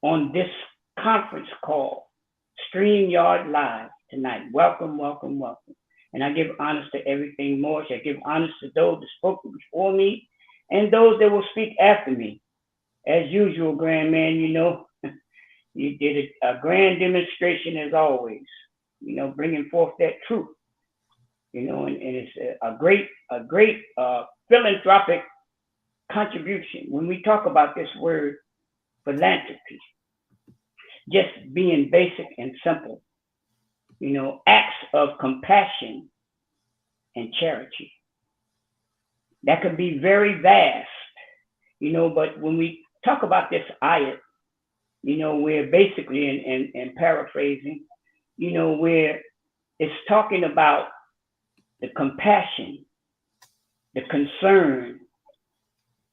on this conference call, StreamYard Live tonight. Welcome, welcome, welcome. And I give honors to everything Moorish. I give honors to those that spoke before me and those that will speak after me. As usual, grand man, you know, you did a grand demonstration as always, you know, bringing forth that truth, you know, and it's a great philanthropic contribution. When we talk about this word philanthropy, just being basic and simple, you know, acts of compassion and charity. That could be very vast, you know, but when we talk about this ayat, you know, we're basically, in paraphrasing, you know, where it's talking about the compassion, the concern,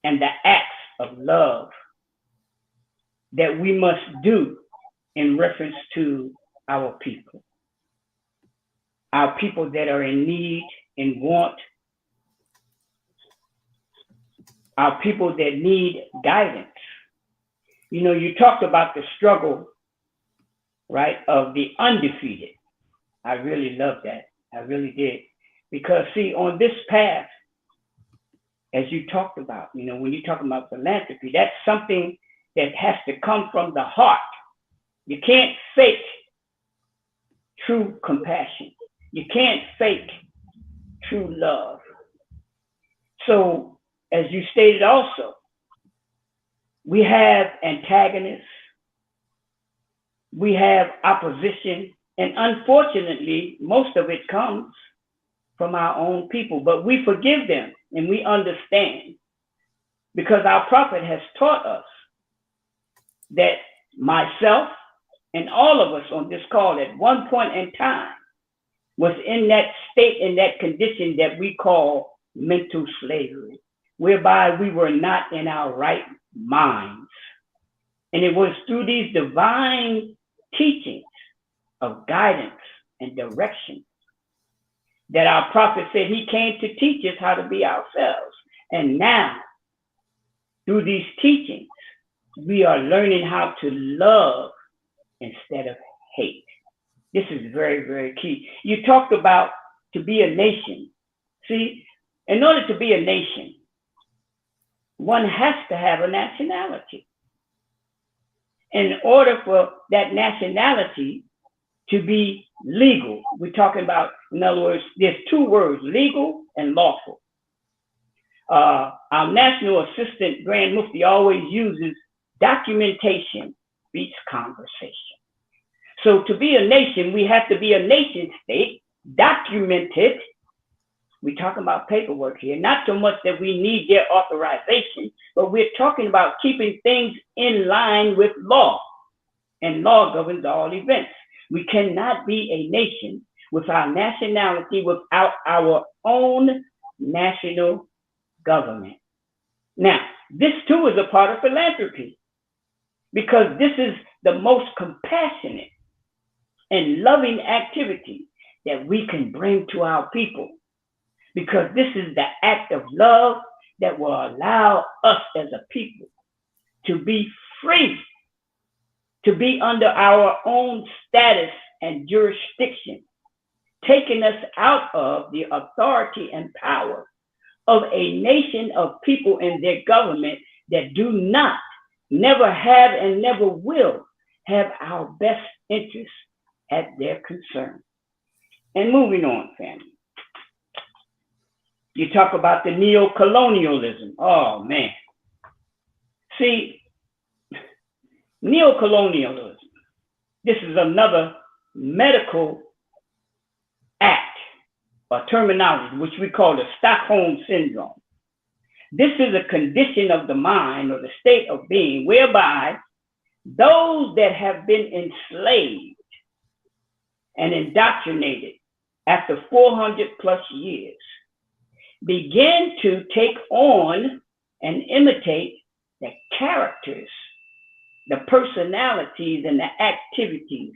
and the acts of love that we must do in reference to our people that are in need, in want, our people that need guidance. You know, you talked about the struggle, right, of the undefeated. I really love that. I really did. Because, see, on this path, as you talked about, you know, when you're talking about philanthropy, that's something that has to come from the heart. You can't fake true compassion. You can't fake true love. So, as you stated also, we have antagonists, we have opposition, and unfortunately, most of it comes from our own people, but we forgive them and we understand because our prophet has taught us that myself and all of us on this call at one point in time was in that state, in that condition that we call mental slavery, whereby we were not in our right minds. And it was through these divine teachings of guidance and direction that our prophet said he came to teach us how to be ourselves. And now, through these teachings, we are learning how to love instead of hate. This is very, very key. You talked about to be a nation. See, in order to be a nation, one has to have a nationality. In order for that nationality to be legal, we're talking about, in other words, there's two words, legal and lawful. Our National Assistant Grand Mufti always uses documentation beats conversation. So to be a nation, we have to be a nation state, documented. We're talking about paperwork here, not so much that we need their authorization, but we're talking about keeping things in line with law, and law governs all events. We cannot be a nation with our nationality without our own national government. Now, this too is a part of philanthropy, because this is the most compassionate and loving activity that we can bring to our people, because this is the act of love that will allow us as a people to be free, to be under our own status and jurisdiction, taking us out of the authority and power of a nation of people in their government that do not, never have, and never will have our best interests at their concern. And moving on, family. You talk about the neo-colonialism. Oh, man. See, neo-colonialism, this is another medical act or terminology, which we call the Stockholm Syndrome. This is a condition of the mind or the state of being whereby those that have been enslaved and indoctrinated after 400 plus years begin to take on and imitate the characters, the personalities, and the activities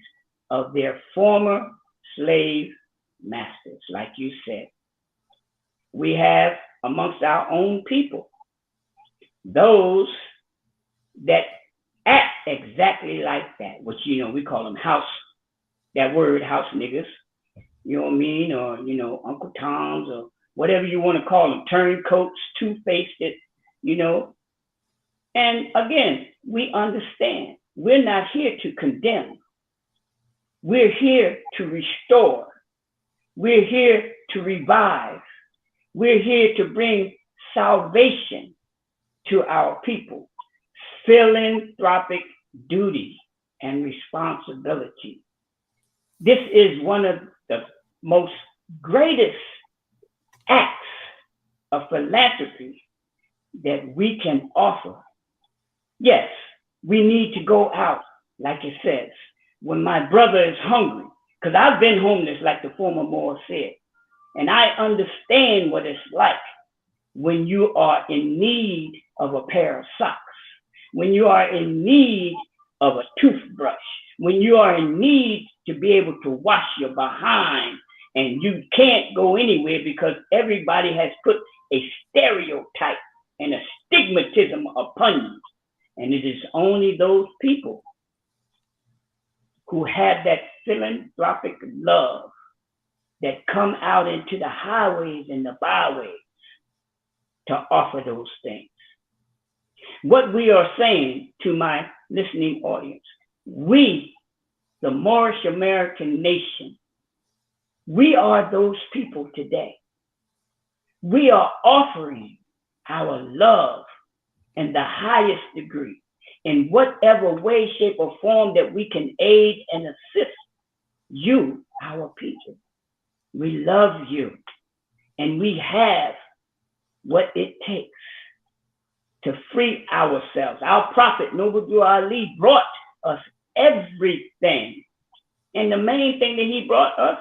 of their former slave masters. Like you said, we have amongst our own people those that act exactly like that, which, you know, we call them house, that word house niggas, you know what I mean, or, you know, Uncle Toms, or whatever you want to call them, turncoats, two-faced, you know. And again, we understand we're not here to condemn. We're here to restore. We're here to revive. We're here to bring salvation to our people. Philanthropic duty and responsibility. This is one of the most greatest acts of philanthropy that we can offer. Yes, we need to go out, like it says, when my brother is hungry, because I've been homeless, like the former Moor said, and I understand what it's like when you are in need of a pair of socks, when you are in need of a toothbrush, when you are in need to be able to wash your behind, and you can't go anywhere because everybody has put a stereotype and a stigmatism upon you. And it is only those people who have that philanthropic love that come out into the highways and the byways to offer those things. What we are saying to my listening audience, we, the Moorish American nation, we are those people today. We are offering our love in the highest degree, in whatever way, shape, or form that we can aid and assist you, our people. We love you, and we have what it takes to free ourselves. Our prophet, Noble Ali, brought us everything. And the main thing that he brought us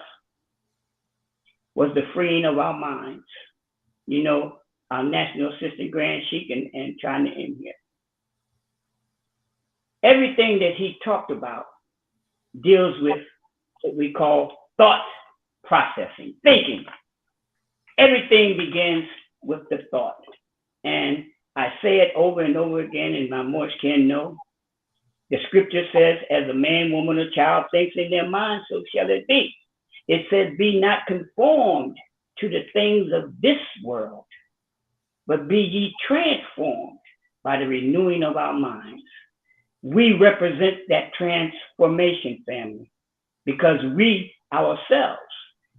was the freeing of our minds. You know, our National Assistant Grand Sheik and trying to end here. Everything that he talked about deals with what we call thought processing, thinking. Everything begins with the thought. And I say it over and over again, and my Moorish can know. The scripture says, as a man, woman, or child thinks in their mind, so shall it be. It says, be not conformed to the things of this world, but be ye transformed by the renewing of our minds. We represent that transformation, family, because we ourselves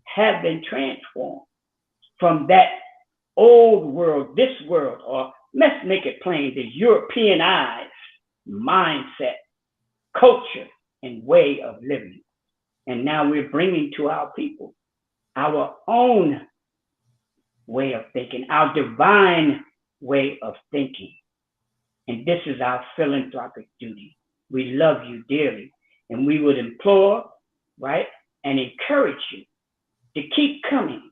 have been transformed from that old world, this world, or let's make it plain, the Europeanized mindset, culture, and way of living. And now we're bringing to our people our own way of thinking, our divine way of thinking. And this is our philanthropic duty. We love you dearly, and we would implore, right, and encourage you to keep coming.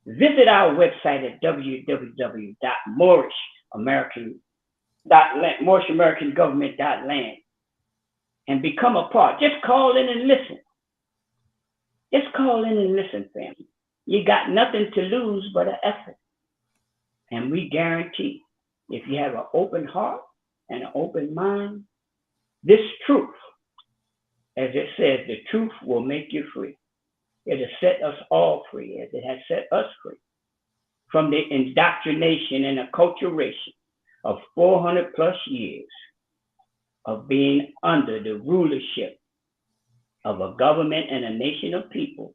Visit our website at www.moorishamericangovernment.land and become a part. Just call in and listen. Just call in and listen, family. You got nothing to lose but an effort. And we guarantee, if you have an open heart and an open mind, this truth, as it says, the truth will make you free. It has set us all free, as it has set us free from the indoctrination and acculturation of 400 plus years of being under the rulership of a government and a nation of people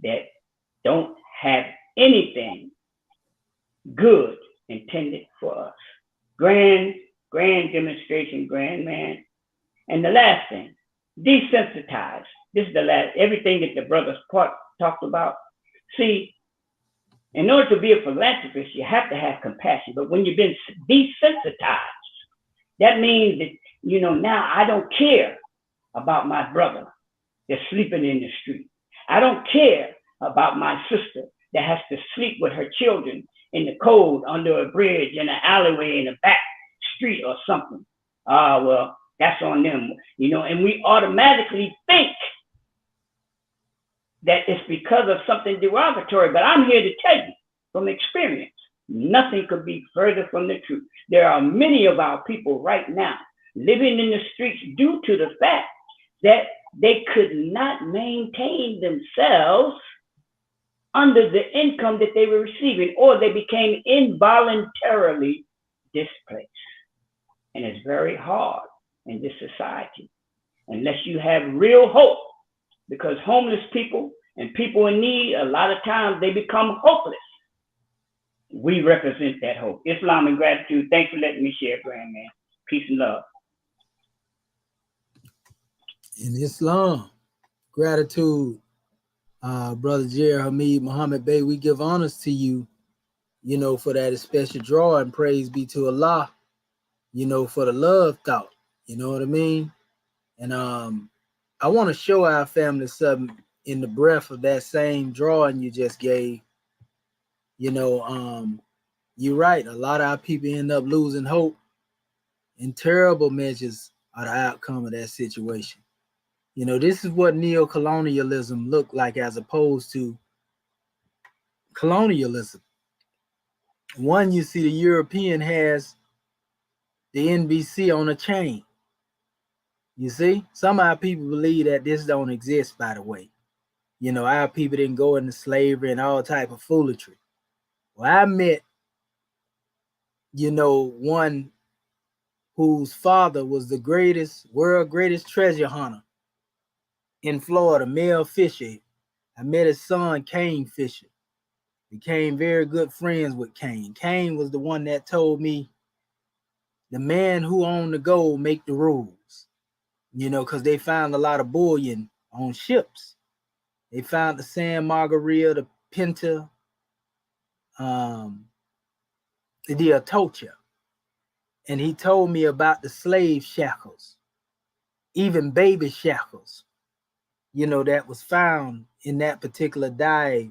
that don't have anything good intended for us. Grand demonstration, grand man. And the last thing, desensitize. This is the last, everything that the brothers talked about. See, in order to be a philanthropist, you have to have compassion. But when you've been desensitized, that means that, you know, now I don't care about my brother that's sleeping in the street. I don't care about my sister that has to sleep with her children in the cold under a bridge in an alleyway in a back street or something. Well, that's on them, you know, and we automatically think that it's because of something derogatory. But I'm here to tell you from experience, nothing could be further from the truth. There are many of our people right now living in the streets due to the fact that they could not maintain themselves under the income that they were receiving, or they became involuntarily displaced. And it's very hard in this society unless you have real hope, because homeless people and people in need, a lot of times they become hopeless. We represent that hope. Islam and gratitude. Thanks for letting me share, Grand Man. Peace and love. In Islam, gratitude, Brother Jerry Hamid Muhammad Bey, we give honors to you, you know, for that special draw, and praise be to Allah, you know, for the love thought, you know what I mean? And I want to show our family something in the breath of that same drawing you just gave. You know, you're right. A lot of our people end up losing hope, and terrible measures are the outcome of that situation. You know, this is what neo-colonialism looked like as opposed to colonialism. One, you see the European has the NBC on a chain. You see, some of our people believe that this don't exist, by the way. You know, our people didn't go into slavery and all type of foolery. Well, I met, you know, one whose father was the world greatest treasure hunter in Florida, Mel Fisher. I met his son, Kane Fisher. Became very good friends with Cain. Cain was the one that told me the man who owned the gold make the rules, because they found a lot of bullion on ships. They found the San Margarita, the Pinta, the Atocha. And he told me about the slave shackles, even baby shackles, that was found in that particular dive,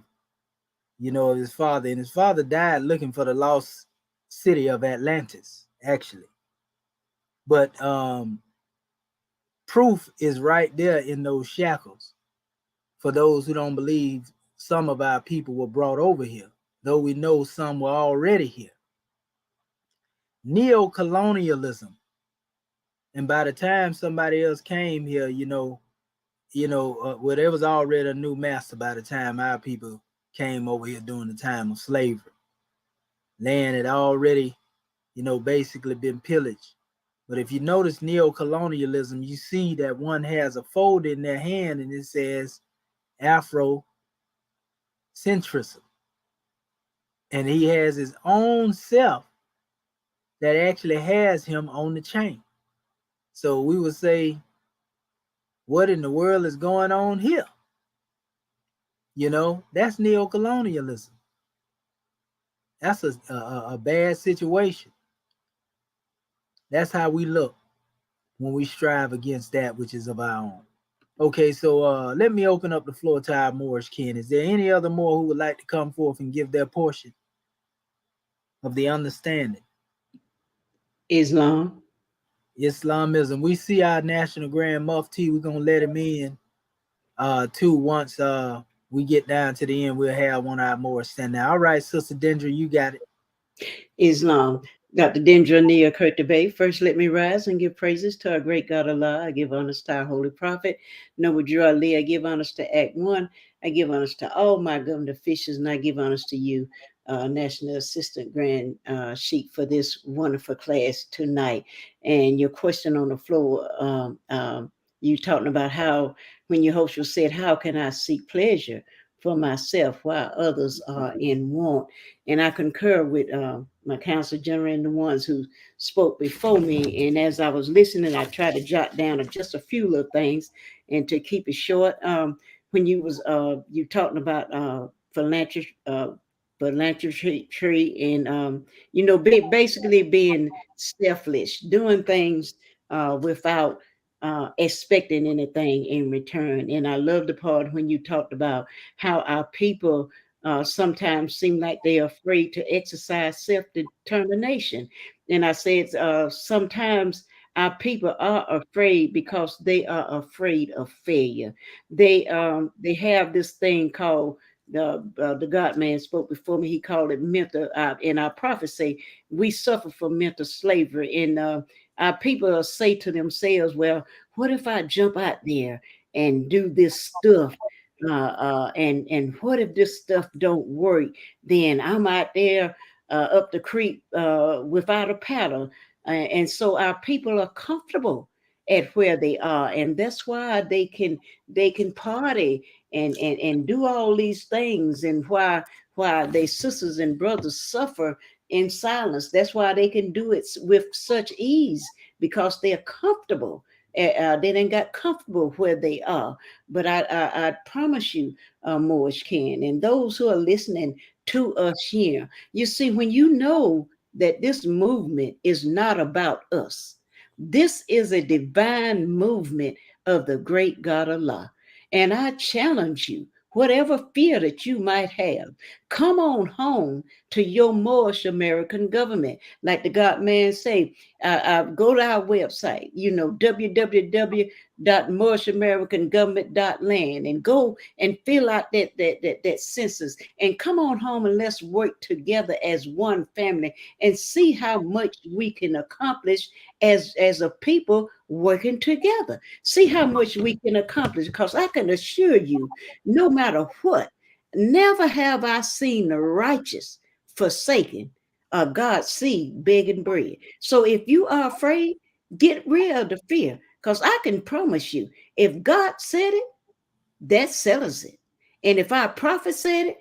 of his father. And his father died looking for the lost city of Atlantis, actually. But proof is right there in those shackles. For those who don't believe, some of our people were brought over here, though we know some were already here. Neo-colonialism. And by the time somebody else came here, there was already a new master by the time our people came over here during the time of slavery. Land had already, basically been pillaged. But if you notice neo-colonialism, you see that one has a fold in their hand and it says Afrocentrism. And he has his own self that actually has him on the chain. So we would say, what in the world is going on here? That's neo-colonialism. That's a bad situation. That's how we look when we strive against that which is of our own. Okay, so let me open up the floor to our Moorish kin. Is there any other Moor who would like to come forth and give their portion of the understanding? Islamism. We see our National Grand Mufti. We're going to let him in too once we get down to the end. We'll have one of our Moorish stand now. All right, Sister Dendra, you got it. Islam. Dr. Dendra Nia Kurtabe. First, let me rise and give praises to our great God Allah. I give honors to our holy prophet, Noble Drew Ali. I give honors to Act One. I give honors to all my government officials, and I give honors to you, National Assistant Grand Sheikh, for this wonderful class tonight. And your question on the floor, you talking about how, when your host was said, how can I seek pleasure for myself while others are in want? And I concur with my counsel general and the ones who spoke before me. And as I was listening, I tried to jot down just a few little things. And to keep it short, when you talking about philanthropy and basically being selfish, doing things without expecting anything in return. And I love the part when you talked about how our people sometimes seem like they're afraid to exercise self-determination. And I said sometimes our people are afraid because they are afraid of failure. They have this thing called the God man spoke before me. He called it mental. In our prophecy, we suffer from mental slavery, and our people say to themselves, "Well, what if I jump out there and do this stuff? And what if this stuff don't work? Then I'm out there up the creek without a paddle." And so our people are comfortable at where they are, and that's why they can party and do all these things, and why their sisters and brothers suffer in silence. That's why they can do it with such ease, because they're comfortable. They done got comfortable where they are. But I promise you, Moorish Ken, and those who are listening to us here, you see, when you know that this movement is not about us, this is a divine movement of the great God Allah. And I challenge you, whatever fear that you might have, come on home to your Moorish American government. Like the God man say, go to our website, www.moorishamericangovernment.land, and go and fill out that census, and come on home and let's work together as one family and see how much we can accomplish as a people working together. See how much we can accomplish, because I can assure you, no matter what, never have I seen the righteous forsaken, God's seed begging bread. So if you are afraid, get rid of the fear, because I can promise you, if God said it, that settles it. And if our prophet said it,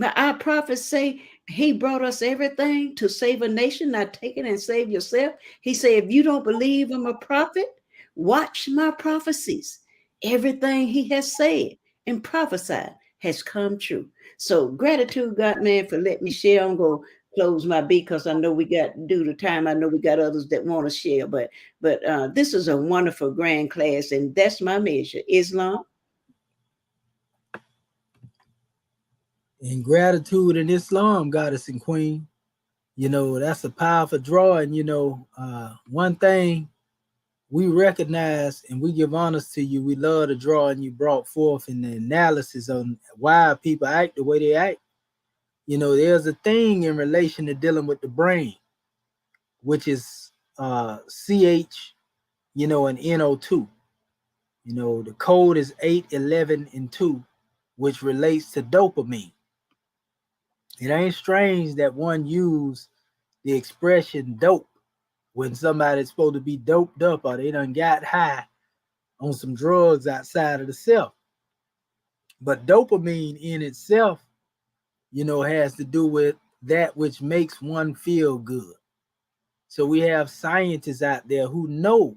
our prophets say he brought us everything to save a nation, not take it and save yourself. He said, if you don't believe I'm a prophet, watch my prophecies. Everything he has said and prophesied has come true. So gratitude, God, man, for letting me share. I'm going to close my beat because I know we got, due to time, I know we got others that want to share. But this is a wonderful grand class, and that's my measure. Islam. In gratitude in Islam, goddess and queen. You know, that's a powerful draw. And, you know, one thing we recognize and we give honors to you. We love the drawing you brought forth in the analysis on why people act the way they act. You know, there's a thing in relation to dealing with the brain, which is CH, you know, and NO2. You know, the code is 8, 11, and 2, which relates to dopamine. It ain't strange that one use the expression dope when somebody's supposed to be doped up or they done got high on some drugs outside of the self. But dopamine in itself, you know, has to do with that which makes one feel good. So we have scientists out there who know,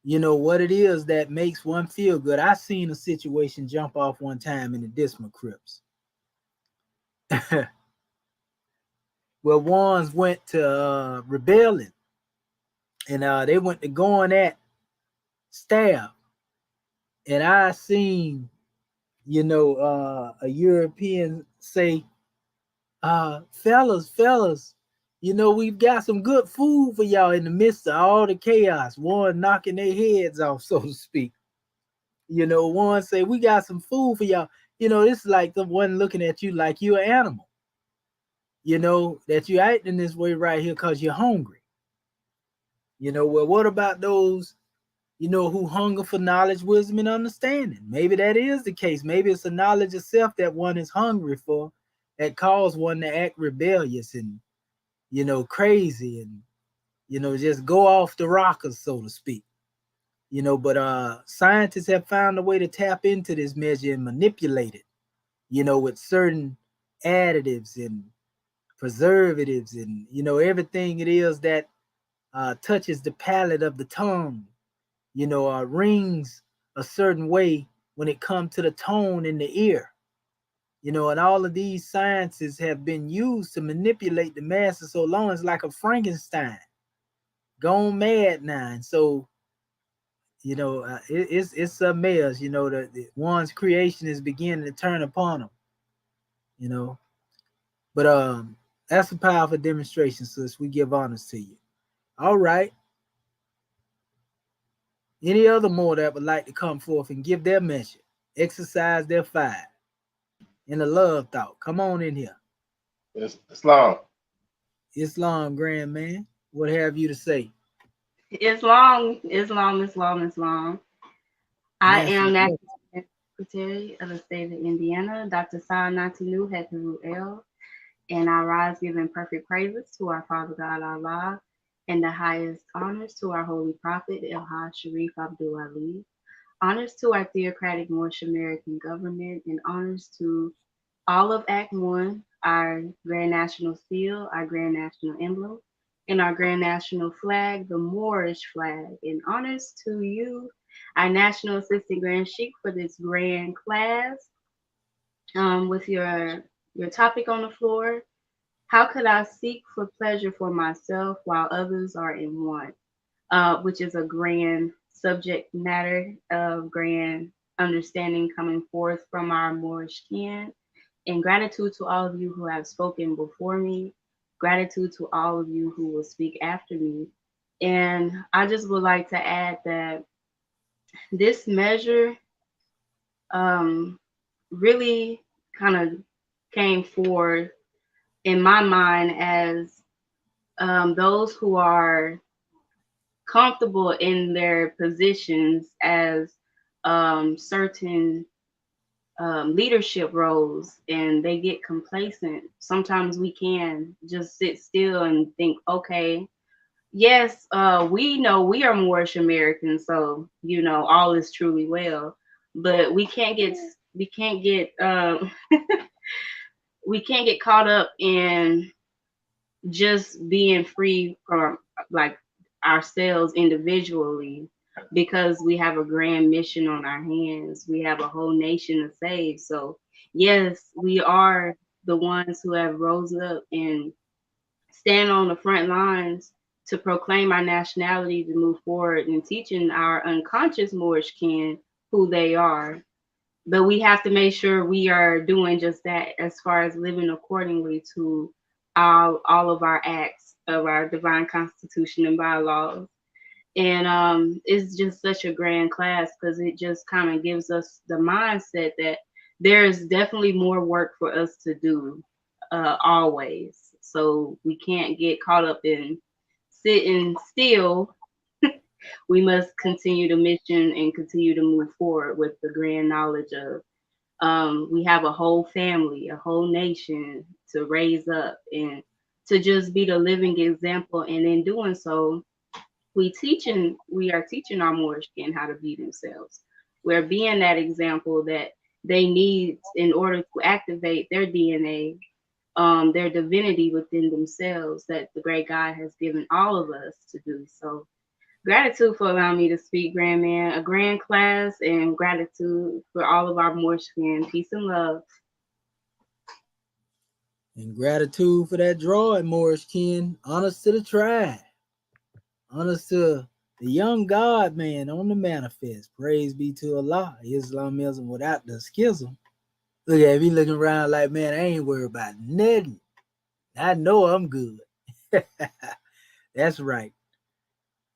you know, what it is that makes one feel good. I seen a situation jump off one time in the Dismal Crips. Well, ones went to rebelling, and they went to going at staff. And I seen, you know, a European say, fellas, you know, we've got some good food for y'all in the midst of all the chaos. One knocking their heads off, so to speak. You know, one say, we got some food for y'all. You know, it's like the one looking at you like you're an animal. You know, that you're acting this way right here because you're hungry. You know, well, what about those, you know, who hunger for knowledge, wisdom, and understanding? Maybe that is the case. Maybe it's a knowledge of self that one is hungry for that cause one to act rebellious and, you know, crazy and, you know, just go off the rockers, so to speak. You know, but scientists have found a way to tap into this measure and manipulate it, you know, with certain additives and preservatives and, you know, everything it is that touches the palate of the tongue, you know, rings a certain way when it comes to the tone in the ear. You know, and all of these sciences have been used to manipulate the masses so long. It's like a Frankenstein gone mad now. And so, you know, it's a mess. You know, the one's creation is beginning to turn upon them. You know, but that's a powerful demonstration, sis. We give honors to you. All right. Any other more that would like to come forth and give their measure, exercise their fire in the love thought? Come on in here. Islam. Islam, grand man. What have you to say? Islam. I am National Secretary of the State of Indiana, Dr. Sa Natinu Hekaru El, and I rise giving perfect praises to our Father God Allah and the highest honors to our Holy Prophet El Hajj Sharif Abdul Ali, honors to our theocratic Moorish American government, and honors to all of Act One, our Grand National Seal, our Grand National Emblem, and our Grand National Flag, the Moorish flag. And honors to you, our National Assistant Grand Sheik, for this grand class. With your topic on the floor, how could I seek for pleasure for myself while others are in want? Which is a grand subject matter of grand understanding coming forth from our Moorish kin. And gratitude to all of you who have spoken before me. Gratitude to all of you who will speak after me. And I just would like to add that this measure really kind of came forth in my mind as those who are comfortable in their positions as certain leadership roles, and they get complacent. Sometimes we can just sit still and think, okay, yes, we know we are Moorish Americans, so you know all is truly well, but we can't get we can't get caught up in just being free from like ourselves individually, because we have a grand mission on our hands. We have a whole nation to save. So yes, we are the ones who have rose up and stand on the front lines to proclaim our nationality, to move forward and teaching our unconscious Moorish kin who they are. But we have to make sure we are doing just that as far as living accordingly to all of our acts of our divine constitution and bylaws. And it's just such a grand class because it just kind of gives us the mindset that there's definitely more work for us to do always. So we can't get caught up in sitting still. We must continue the mission and continue to move forward with the grand knowledge of we have a whole family, a whole nation to raise up and to just be the living example. And in doing so, we are teaching our Moorish kin how to be themselves. We're being that example that they need in order to activate their DNA, their divinity within themselves that the great God has given all of us to do. So gratitude for allowing me to speak, Grand Man. A grand class, and gratitude for all of our Moorish kin. Peace and love. And gratitude for that drawing, Moorish kin. Honors to the tribe. Honors to the young God man on the manifest. Praise be to Allah. Islamism without the schism. Look at me looking around like, man, I ain't worried about nothing. I know I'm good. That's right.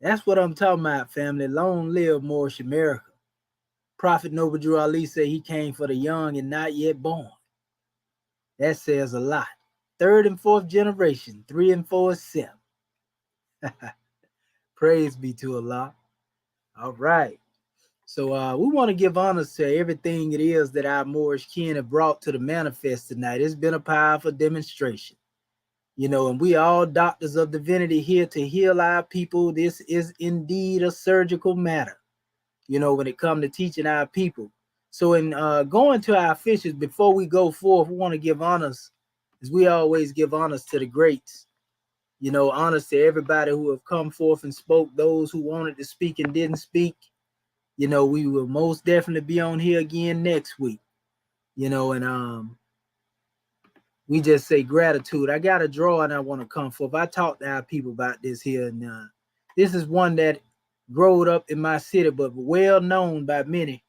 That's what I'm talking about, family. Long live Moorish America. Prophet Noble Drew Ali said he came for the young and not yet born. That says a lot. Third and fourth generation, 3 and 4 is 7. Praise be to Allah. All right. So we want to give honors to everything it is that our Moorish kin have brought to the manifest tonight. It's been a powerful demonstration. And we all doctors of divinity here to heal our people. This is indeed a surgical matter, when it comes to teaching our people. So in going to our officials, before we go forth, we want to give honors, as we always give honors to the greats. Honors to everybody who have come forth and spoke, those who wanted to speak and didn't speak. We will most definitely be on here again next week. And we just say gratitude. I got a draw and I want to come forth. I talked to our people about this here, and this is one that growed up in my city, but well known by many.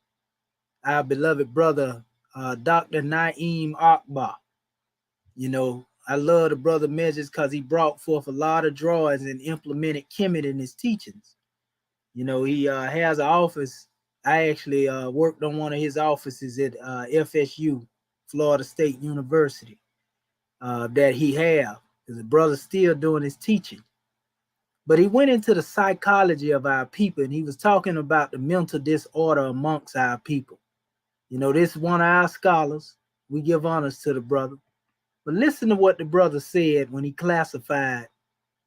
Our beloved brother, Dr. Naeem Akbar. I love the brother measures because he brought forth a lot of drawings and implemented Kemet in his teachings. He has an office. I actually worked on one of his offices at FSU, Florida State University, that he have. Because the brother's still doing his teaching. But he went into the psychology of our people, and he was talking about the mental disorder amongst our people. This is one of our scholars. We give honors to the brother. But listen to what the brother said when he classified,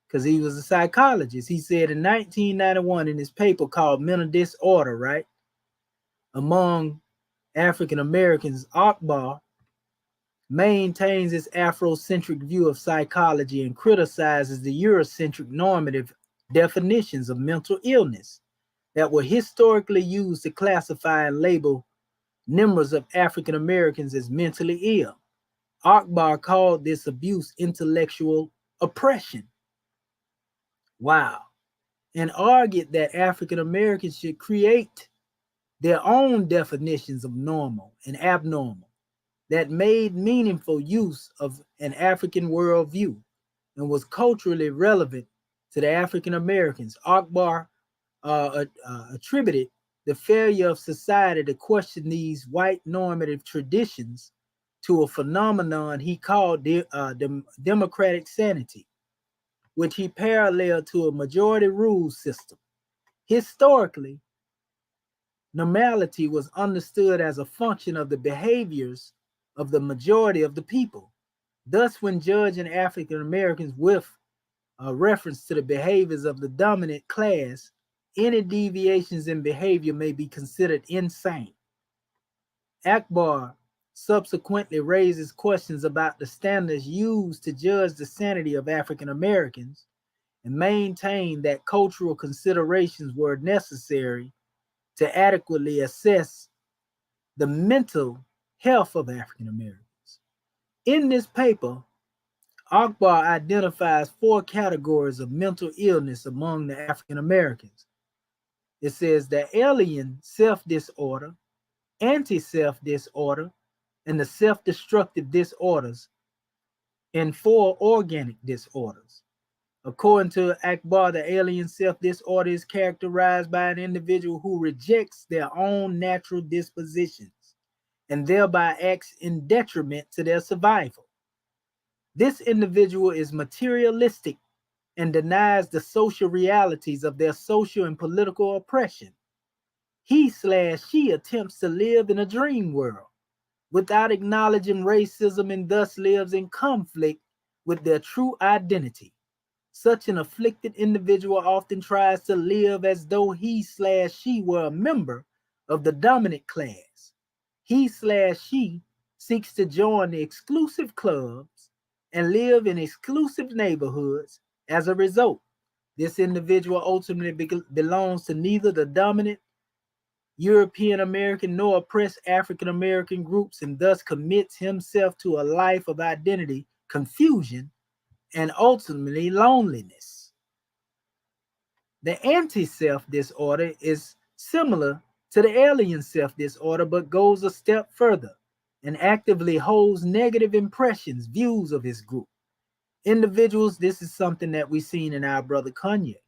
because he was a psychologist. He said in 1991 in his paper called Mental Disorder, right? Among African Americans, Akbar maintains its Afrocentric view of psychology and criticizes the Eurocentric normative definitions of mental illness that were historically used to classify and label numbers of African Americans as mentally ill. Akbar called this abuse intellectual oppression. Wow. And argued that African Americans should create their own definitions of normal and abnormal that made meaningful use of an African worldview and was culturally relevant to the African Americans. Akbar attributed the failure of society to question these white normative traditions to a phenomenon he called democratic sanity, which he paralleled to a majority rule system. Historically, normality was understood as a function of the behaviors of the majority of the people. Thus, when judging African Americans with a reference to the behaviors of the dominant class, any deviations in behavior may be considered insane. Akbar subsequently raises questions about the standards used to judge the sanity of African Americans and maintained that cultural considerations were necessary to adequately assess the mental health of African Americans. In this paper, Akbar identifies 4 categories of mental illness among the African Americans. It says the alien self-disorder, anti-self disorder, and the self-destructive disorders, and 4 organic disorders. According to Akbar, the alien self-disorder is characterized by an individual who rejects their own natural dispositions and thereby acts in detriment to their survival. This individual is materialistic and denies the social realities of their social and political oppression. He/she attempts to live in a dream world without acknowledging racism and thus lives in conflict with their true identity. Such an afflicted individual often tries to live as though he/she were a member of the dominant class. He/she seeks to join the exclusive clubs and live in exclusive neighborhoods. As a result, this individual ultimately belongs to neither the dominant European American nor oppressed African American groups and thus commits himself to a life of identity confusion and ultimately loneliness. The anti-self disorder is similar to the alien self disorder but goes a step further and actively holds negative impressions, views of his group. Individuals, this is something that we've seen in our brother Kanye.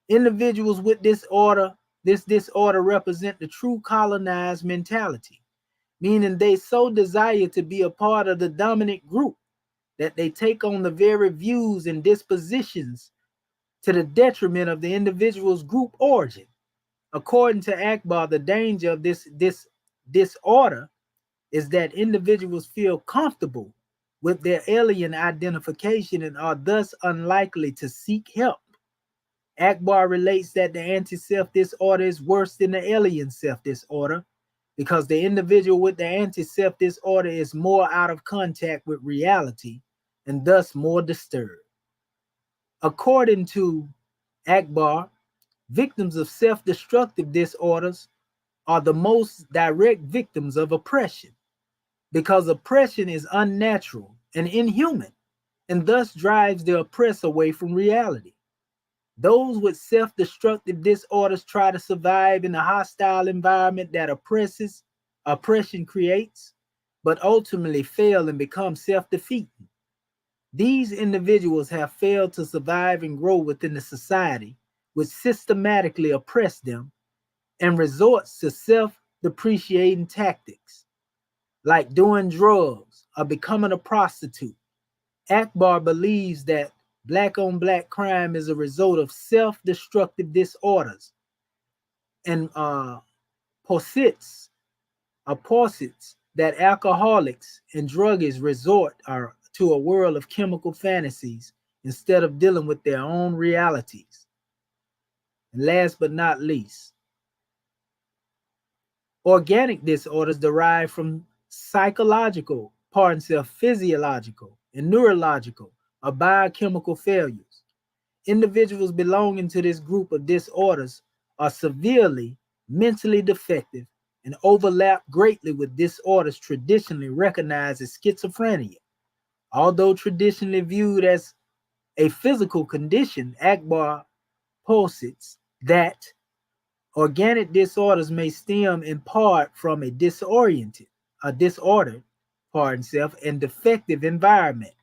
Individuals with this disorder represent the true colonized mentality, meaning they so desire to be a part of the dominant group that they take on the very views and dispositions to the detriment of the individual's group origin. According to Akbar, the danger of this disorder is that individuals feel comfortable with their alien identification and are thus unlikely to seek help. Akbar relates that the anti-self disorder is worse than the alien self disorder because the individual with the anti-self disorder is more out of contact with reality and thus more disturbed. According to Akbar, victims of self-destructive disorders are the most direct victims of oppression because oppression is unnatural and inhuman and thus drives the oppressed away from reality. Those with self-destructive disorders try to survive in a hostile environment that oppression creates, but ultimately fail and become self-defeating. These individuals have failed to survive and grow within the society which systematically oppress them and resorts to self-depreciating tactics like doing drugs or becoming a prostitute. Akbar believes that black-on-black crime is a result of self-destructive disorders and posits that alcoholics and druggists resort to a world of chemical fantasies instead of dealing with their own realities. And last but not least, organic disorders derive from physiological and neurological or biochemical failures. Individuals belonging to this group of disorders are severely mentally defective and overlap greatly with disorders traditionally recognized as schizophrenia. Although traditionally viewed as a physical condition, Akbar posits that organic disorders may stem in part from a disordered, and defective environment.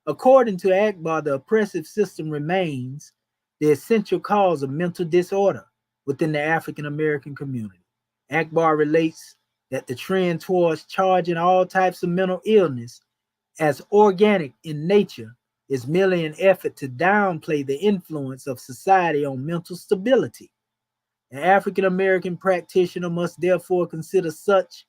According to Akbar, the oppressive system remains the essential cause of mental disorder within the African American community. Akbar relates that the trend towards charging all types of mental illness as organic in nature is merely an effort to downplay the influence of society on mental stability. An African American practitioner must therefore consider such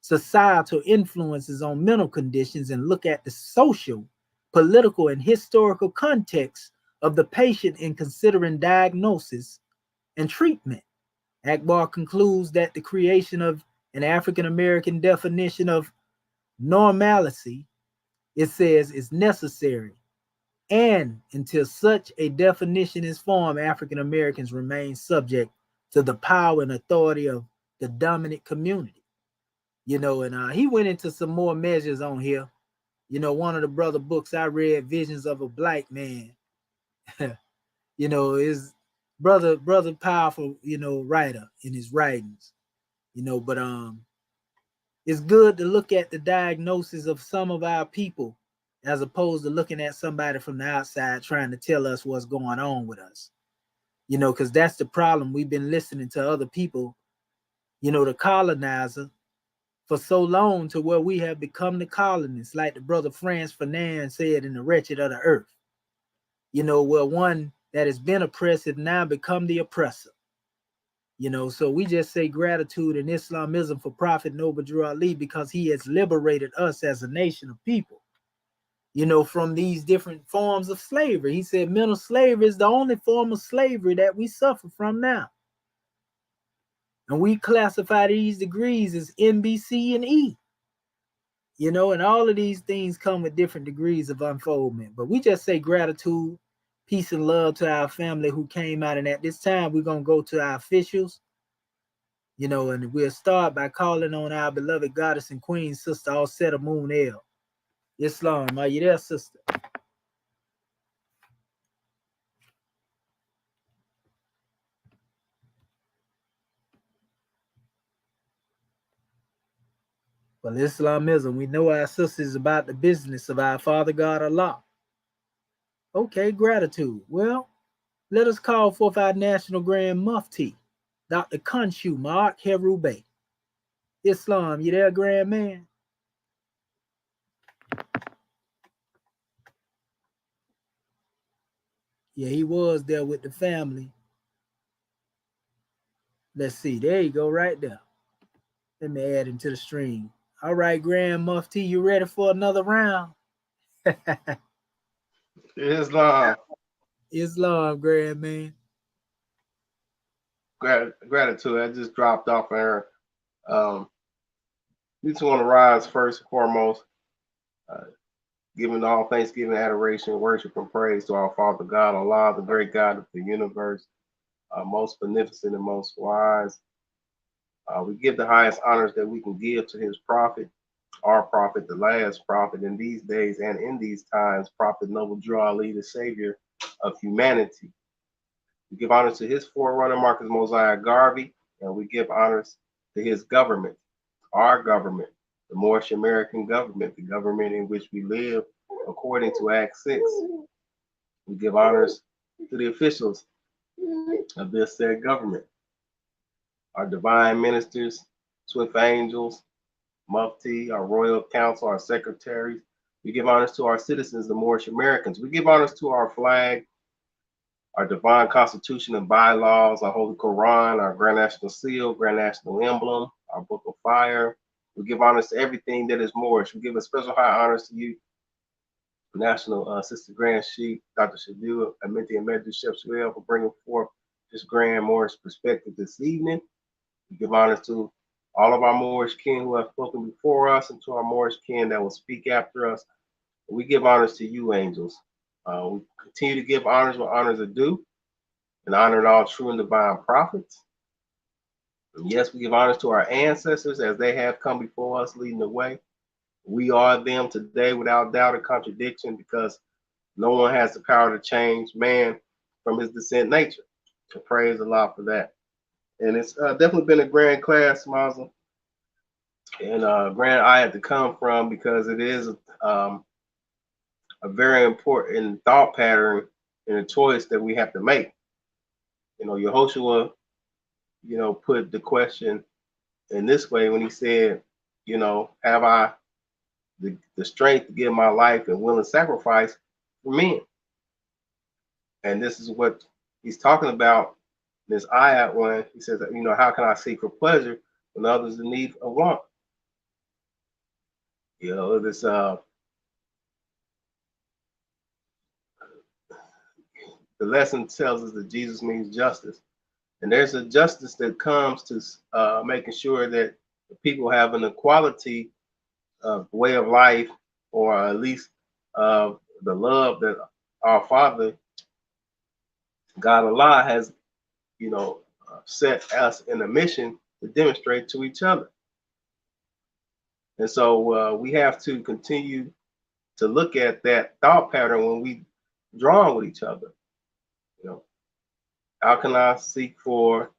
societal influences on mental conditions and look at the social, political, and historical context of the patient in considering diagnosis and treatment. Akbar concludes that the creation of an African American definition of Normalcy, it says, is necessary. And until such a definition is formed, African Americans remain subject to the power and authority of the dominant community. And he went into some more measures on here. One of the brother books I read, Visions of a Black Man, is brother powerful, writer in his writings. But it's good to look at the diagnosis of some of our people as opposed to looking at somebody from the outside trying to tell us what's going on with us. Because that's the problem. We've been listening to other people, the colonizer, for so long, to where we have become the colonists, like the brother Franz Fanon said in The Wretched of the Earth. Where one that has been oppressed has now become the oppressor. So we just say gratitude in Islamism for Prophet Noble Drew Ali, because he has liberated us as a nation of people, from these different forms of slavery. He said mental slavery is the only form of slavery that we suffer from now. And we classify these degrees as N, B, C, and E. And all of these things come with different degrees of unfoldment. But we just say gratitude, peace, and love to our family who came out. And at this time, we're going to go to our officials, and we'll start by calling on our beloved goddess and queen, Sister Alseta Moon El. Islam, are you there, sister? Well, Islamism, we know our sister is about the business of our Father God Allah. Okay, gratitude. Well, let us call forth our National Grand Mufti, Dr. Khonshu Mark Herube. Islam, you there, Grand Man? Yeah, he was there with the family. Let's see. There you go, right there. Let me add him to the stream. All right, Grand Mufti, you ready for another round? Islam. Islam, Grand Man. Gratitude. I just dropped off there. We just want to rise first and foremost, giving all thanksgiving, adoration, worship, and praise to our Father God, Allah, the great God of the universe, most beneficent and most wise. We give the highest honors that we can give to his prophet, our prophet, the last prophet in these days and in these times, Prophet Noble Drew Ali, the savior of humanity. We give honors to his forerunner, Marcus Mosiah Garvey, and we give honors to his government, our government, the Moorish American government, the government in which we live according to Act 6. We give honors to the officials of this said government, our divine ministers, swift angels, Mufti, our royal council, our secretaries. We give honors to our citizens, the Moorish Americans. We give honors to our flag, our divine constitution and bylaws, our holy Quran, our grand national seal, grand national emblem, our book of fire. We give honors to everything that is Moorish. We give a special high honors to you, National Sister Grand Sheik, Dr. Shadu Amenti and Medju Shepsuel, for bringing forth this grand Moorish perspective this evening. We give honors to all of our Moorish kin who have spoken before us, and to our Moorish kin that will speak after us. We give honors to you, angels. We continue to give honors where honors are due, and honor all true and divine prophets. And yes, we give honors to our ancestors as they have come before us, leading the way. We are them today without doubt or contradiction, because no one has the power to change man from his descent nature. So praise Allah for that. And it's definitely been a grand class, Muslim, and grand I had to come from, because it is a very important thought pattern and a choice that we have to make. Yehoshua, put the question in this way when he said, have I the strength to give my life and willing sacrifice for men? And this is what he's talking about in this ayat when he says, how can I seek for pleasure when others in need of want? This the lesson tells us that Jesus means justice. And there's a justice that comes to making sure that the people have an equality way of life, or at least the love that our Father God Allah has, set us in a mission to demonstrate to each other. And so we have to continue to look at that thought pattern when we draw with each other. How can I seek for?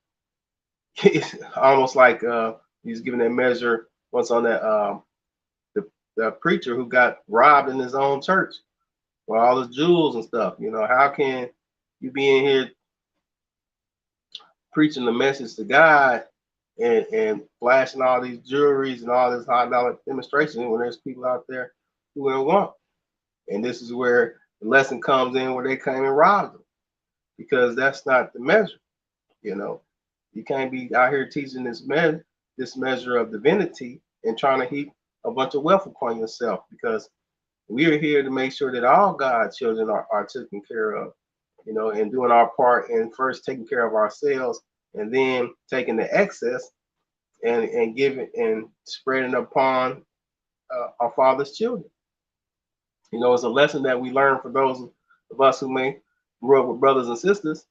It's almost like he's giving that measure once on that the preacher who got robbed in his own church for all his jewels and stuff. How can you be in here preaching the message to God and flashing all these jewelries and all this high dollar demonstration when there's people out there who don't want? And this is where the lesson comes in, where they came and robbed them, because that's not the measure. You can't be out here teaching this measure of divinity and trying to heap a bunch of wealth upon yourself, because we are here to make sure that all God's children are taken care of, and doing our part in first taking care of ourselves, and then taking the excess and giving and spreading upon our Father's children. It's a lesson that we learn for those of us who may grow up with brothers and sisters.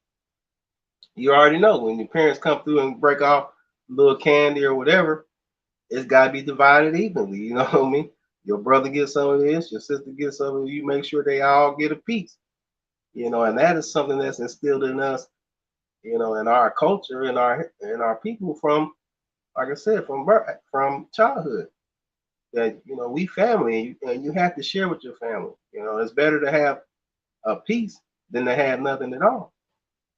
You already know when your parents come through and break off a little candy or whatever, it's got to be divided evenly. You know what I mean? Your brother gets some of this, your sister gets some of it. You make sure they all get a piece. And that is something that's instilled in us, in our culture and our people from, like I said, from childhood. That we family, and you have to share with your family. It's better to have a piece than to have nothing at all.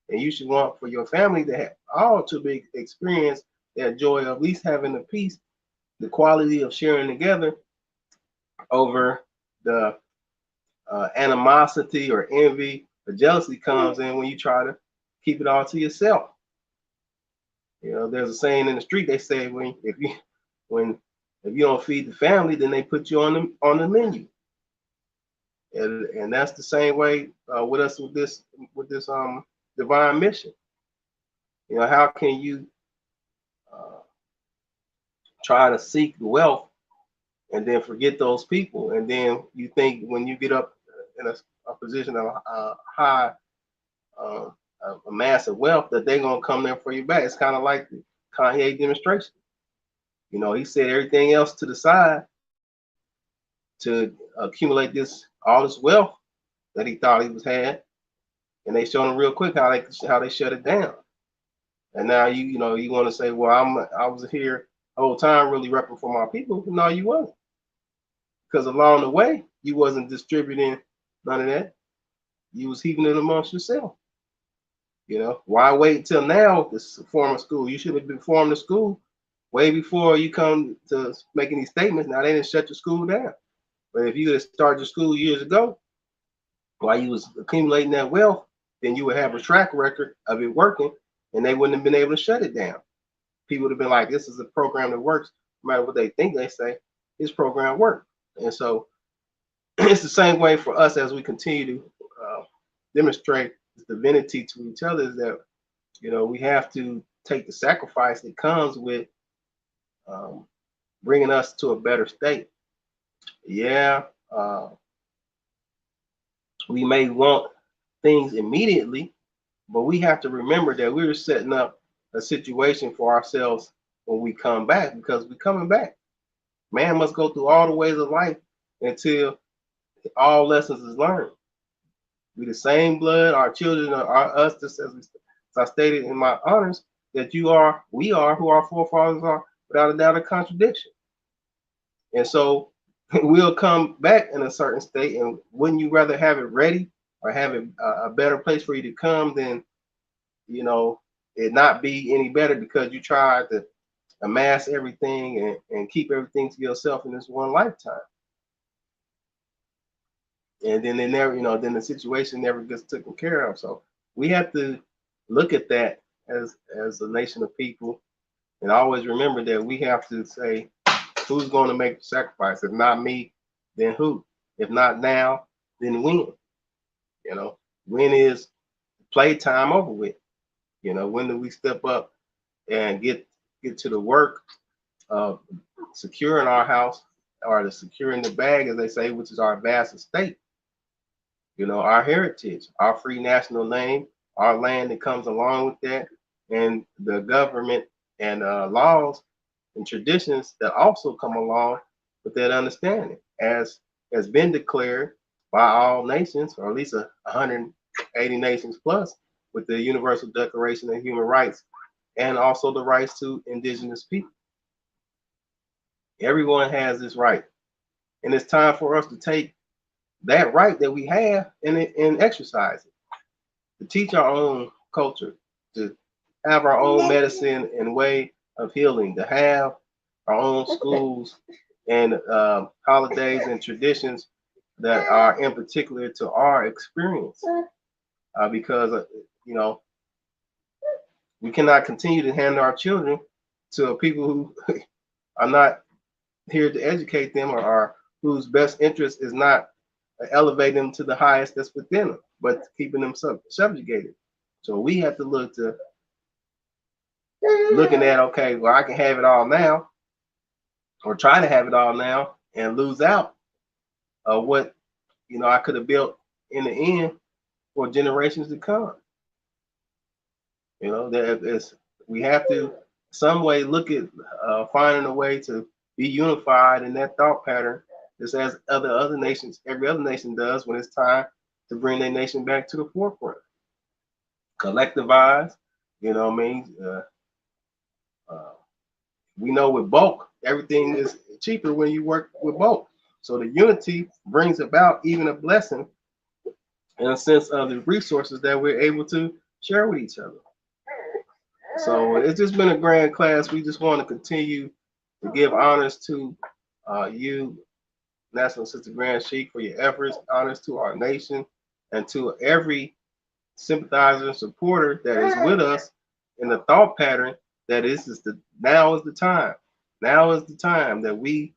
And you should want for your family to have all to be experience that joy of at least having a piece, the quality of sharing together, over the animosity or envy or jealousy comes in when you try to keep it all to yourself. There's a saying in the street, they say if you don't feed the family, then they put you on the menu. And that's the same way with us with this divine mission. How can you try to seek wealth and then forget those people, and then you think when you get up in a position of high a massive wealth that they're gonna come there for you back? It's kind of like the Kanye demonstration. He said everything else to the side to accumulate all this wealth that he thought he had, and they showed him real quick how they shut it down. And now you want to say, well, I was here the whole time really repping for my people. No, you wasn't, because along the way you wasn't distributing none of that. You was heaping it amongst yourself. Why wait till now to form a school? You should have been forming a school way before you come to making these statements. Now they didn't shut your school down, but if you had started your school years ago, while you was accumulating that wealth, then you would have a track record of it working, and they wouldn't have been able to shut it down. People would have been like, this is a program that works. No matter what they think, they say this program worked. And so it's the same way for us as we continue to demonstrate this divinity to each other, is that we have to take the sacrifice that comes with bringing us to a better state. We may want things immediately, but we have to remember that we're setting up a situation for ourselves when we come back, because we're coming back. Man must go through all the ways of life until all lessons is learned. We the same blood, our children are us, just as I stated in my honors, that we are who our forefathers are, without a doubt of contradiction. And so we'll come back in a certain state, and wouldn't you rather have it ready or have it a better place for you to come than it not be any better because you tried to amass everything and keep everything to yourself in this one lifetime? And then then the situation never gets taken care of. So we have to look at that as a nation of people, and always remember that we have to say, who's going to make the sacrifice? If not me, then who? If not now, then when? When is playtime over with? When do we step up and get to the work of securing our house or the securing the bag, as they say, which is our vast estate. You know, our heritage, our free national name, our land that comes along with that, and the government and laws and traditions that also come along with that understanding, as has been declared by all nations, or at least 180 nations plus, with the Universal Declaration of Human Rights, and also the rights to indigenous people. Everyone has this right, and it's time for us to take that right that we have and exercise it, to teach our own culture, to have our own medicine and way of healing, to have our own schools and holidays and traditions that are in particular to our experience, because you know, we cannot continue to hand our children to people who are not here to educate them, or whose best interest is not elevating them to the highest that's within them, but keeping them subjugated. So we have to look to looking at, okay, well, I can have it all now, or try to have it all now, and lose out of what, you know, I could have built in the end for generations to come. You know, we have to some way look at finding a way to be unified in that thought pattern, just as other nations, every other nation does when it's time to bring their nation back to the forefront. Collectivize, you know what I mean? We know with bulk, everything is cheaper when you work with bulk. So the unity brings about even a blessing in a sense of the resources that we're able to share with each other. So it's just been a grand class. We just want to continue to give honors to you, National Assistant Grand Sheik, for your efforts, honors to our nation, and to every sympathizer and supporter that is with us in the thought pattern that now is the time. Now is the time that we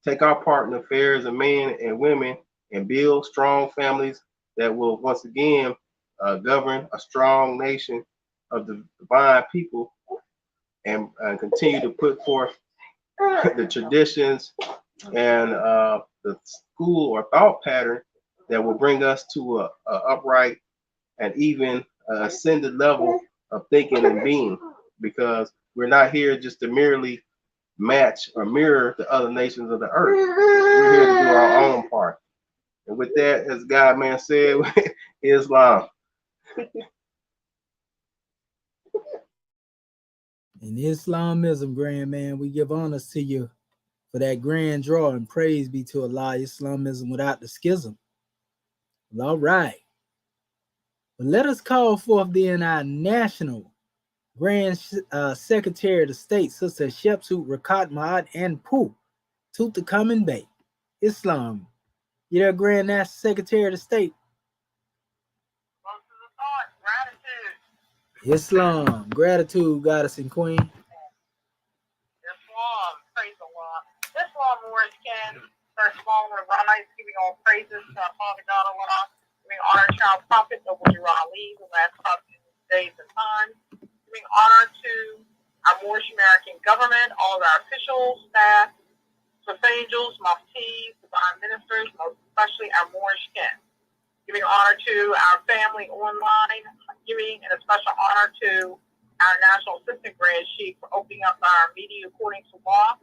take our part in the affairs of men and women and build strong families that will once again govern a strong nation of the divine people, and continue to put forth the traditions and the school or thought pattern that will bring us to a upright and even ascended level of thinking and being, because we're not here just to merely match or mirror the other nations of the earth. We're here to do our own part. And with that, as God man said, Islam. In Islamism, grand man, we give honors to you for that grand draw, and praise be to Allah, Islamism without the schism. Well, all right. But let us call forth then our national Grand Secretary of the State, Sister Shepsut Rakat Ma'at and Pooh, Tutankhamun Bey, Islam. You there, Grand National Secretary of the State? Islam, gratitude, goddess and queen. Islam, praise Allah. Islam, Moorish can. First of all, we're rise, giving all praises to our Father God Allah, giving honor to our Prophet, Noble Ali, the last prophet in these days and times, giving honor to our Moorish American government, all of our officials, staff, Swift angels, muftis, divine ministers, most especially our Moorish kin. Giving honor to our family online, giving a special honor to our National Assistant Grand Sheik for opening up our media according to law,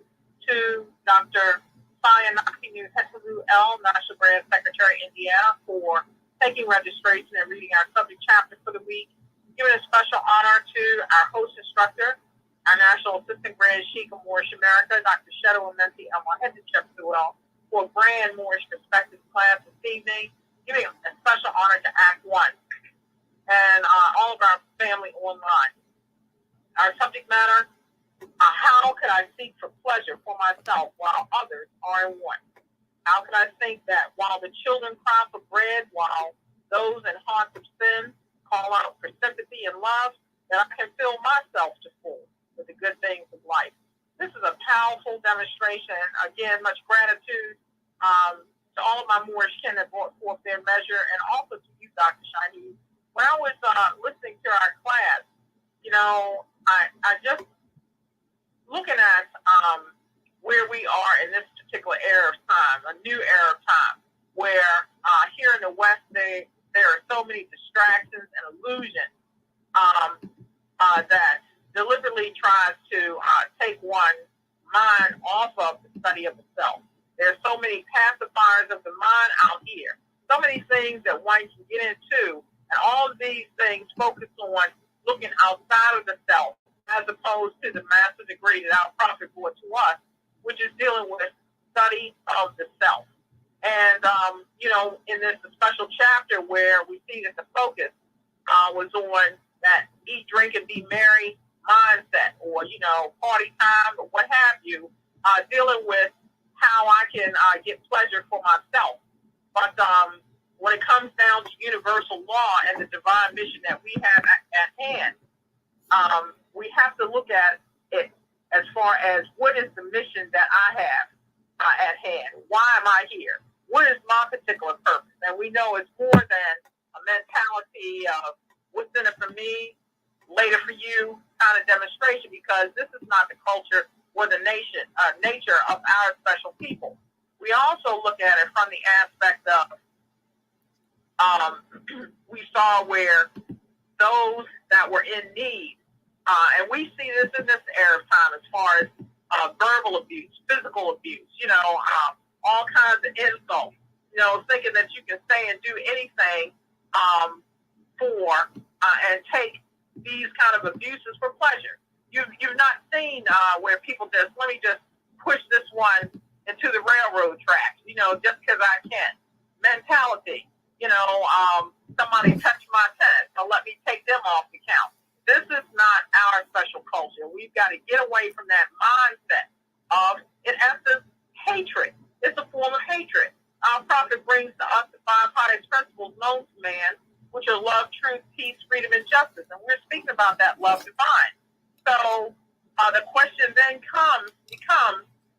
to Dr. Sayanakimu Hetulu L, National Grand Secretary, Indiana, for taking registration and reading our subject chapter for the week, giving a special honor to our host instructor, our National Assistant Grand Sheik of Moorish America, Dr. Shedo Amenti El Mohemed Chepsuel, for a brand Moorish Perspectives class this evening, giving a special honor to Act 1 and all of our family online. Our subject matter, how could I seek for pleasure for myself while others are in want? How can I think that while the children cry for bread, while those in haunts of sin call out for sympathy and love, that I can fill myself to full with the good things of life? This is a powerful demonstration. Again, much gratitude to all of my Moorish kin that brought forth their measure, and also to you, Dr. Shahid. When I was listening to our class, you know, I just looking at where we are in this particular era of time, a new era of time, where here in the West, there are so many distractions and illusions that deliberately tries to take one's mind off of the study of the self. There's so many pacifiers of the mind out here, so many things that one can get into, and all of these things focus on looking outside of the self, as opposed to the master degree that our prophet brought to us, which is dealing with study of the self. And, in this special chapter where we see that the focus was on that eat, drink, and be merry mindset, or, party time, or what have you, dealing with how I can get pleasure for myself. But when it comes down to universal law and the divine mission that we have at hand, we have to look at it as far as what is the mission that I have at hand. Why am I here? What is my particular purpose? And we know it's more than a mentality of what's in it for me, later for you kind of demonstration, because this is not the culture or the nature of our special people. We also look at it from the aspect of we saw where those that were in need, and we see this in this era of time as far as verbal abuse, physical abuse, all kinds of insults, thinking that you can say and do anything and take these kind of abuses for pleasure. You've not seen where people let me just push this one into the railroad tracks, just because I can. Mentality, somebody touched my tennis, so let me take them off the count. This is not our special culture. We've got to get away from that mindset of, in essence, hatred. It's a form of hatred. Our prophet brings to us the 5 highest principles known to man, which are love, truth, peace, freedom, and justice. And we're speaking about that love divine. So the question then becomes,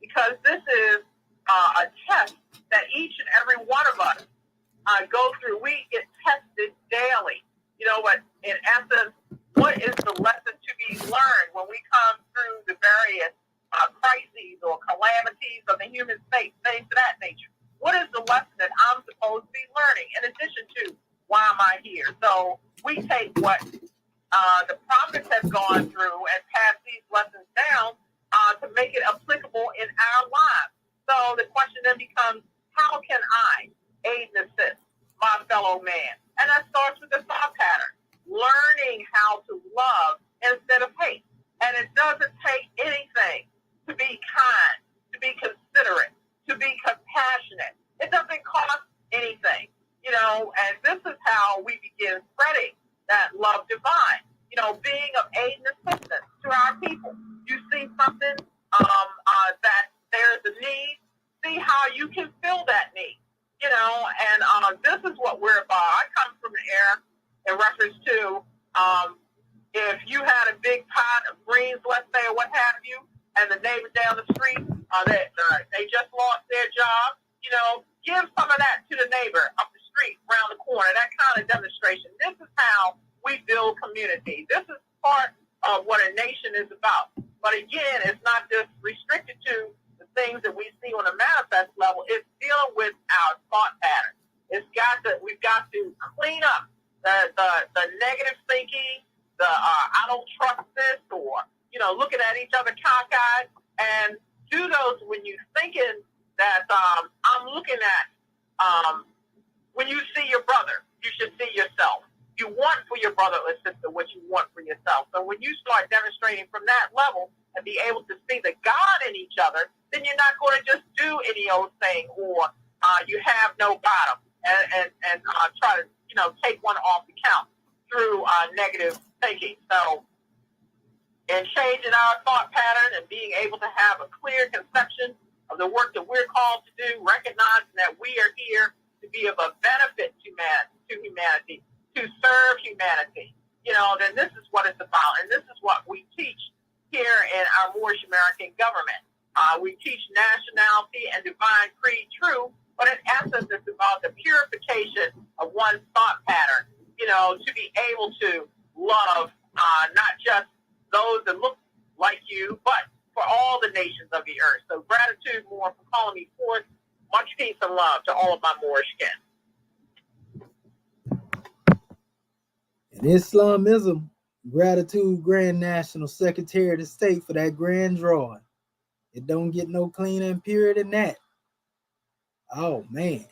because this is a test that each and every one of us go through, we get tested daily. But in essence, what is the lesson to be learned when we come through the various crises or calamities of the human state, things of that nature? What is the lesson that I'm supposed to be learning in addition to why am I here? So we take what the prophets have gone through and pass these lessons down to make it applicable in our lives. So the question then becomes, how can I aid and assist my fellow man? And that starts with the thought pattern, learning how to love instead of hate. And it doesn't take anything to be kind, to be considerate, to be compassionate. It doesn't cost anything, and this is how we begin spreading that love divine, being of aid and assistance to our people. You see something that there's a need, see how you can fill that need, and this is what we're about. I come from an era in reference to if you had a big pot of greens, let's say, or what have you, and the neighbor down the street, they just lost their job, give some of that to the neighbor up the street, around the corner, that kind of demonstration. This is how we build community. This is part of what a nation is about. But again, it's not just restricted to the things that we see on a manifest level. It's dealing with our thought pattern. We've got to clean up the negative thinking, the I don't trust this, or looking at each other cockeyed, and do those when you're thinking that I'm looking at when you see your brother, you should see yourself. You want for your brother or sister what you want for yourself. So when you start demonstrating from that level and be able to see the God in each other, then you're not going to just do any old thing, or you have no bottom and try to take one off the count through negative thinking. So in changing our thought pattern and being able to have a clear conception of the work that we're called to do, recognizing that we are here to be of a benefit to humanity, to serve humanity, then this is what it's about. And this is what we teach here in our Moorish American government. We teach nationality and divine creed true, but in essence, it's about the purification of one's thought pattern, to be able to love not just those that look like you, but for all the nations of the earth. So gratitude, more, for calling me forth Much peace and love to all of my Moorish kin. And Islamism, gratitude, Grand National Secretary of State, for that grand drawing. It don't get no cleaner and purer than that. Oh, man.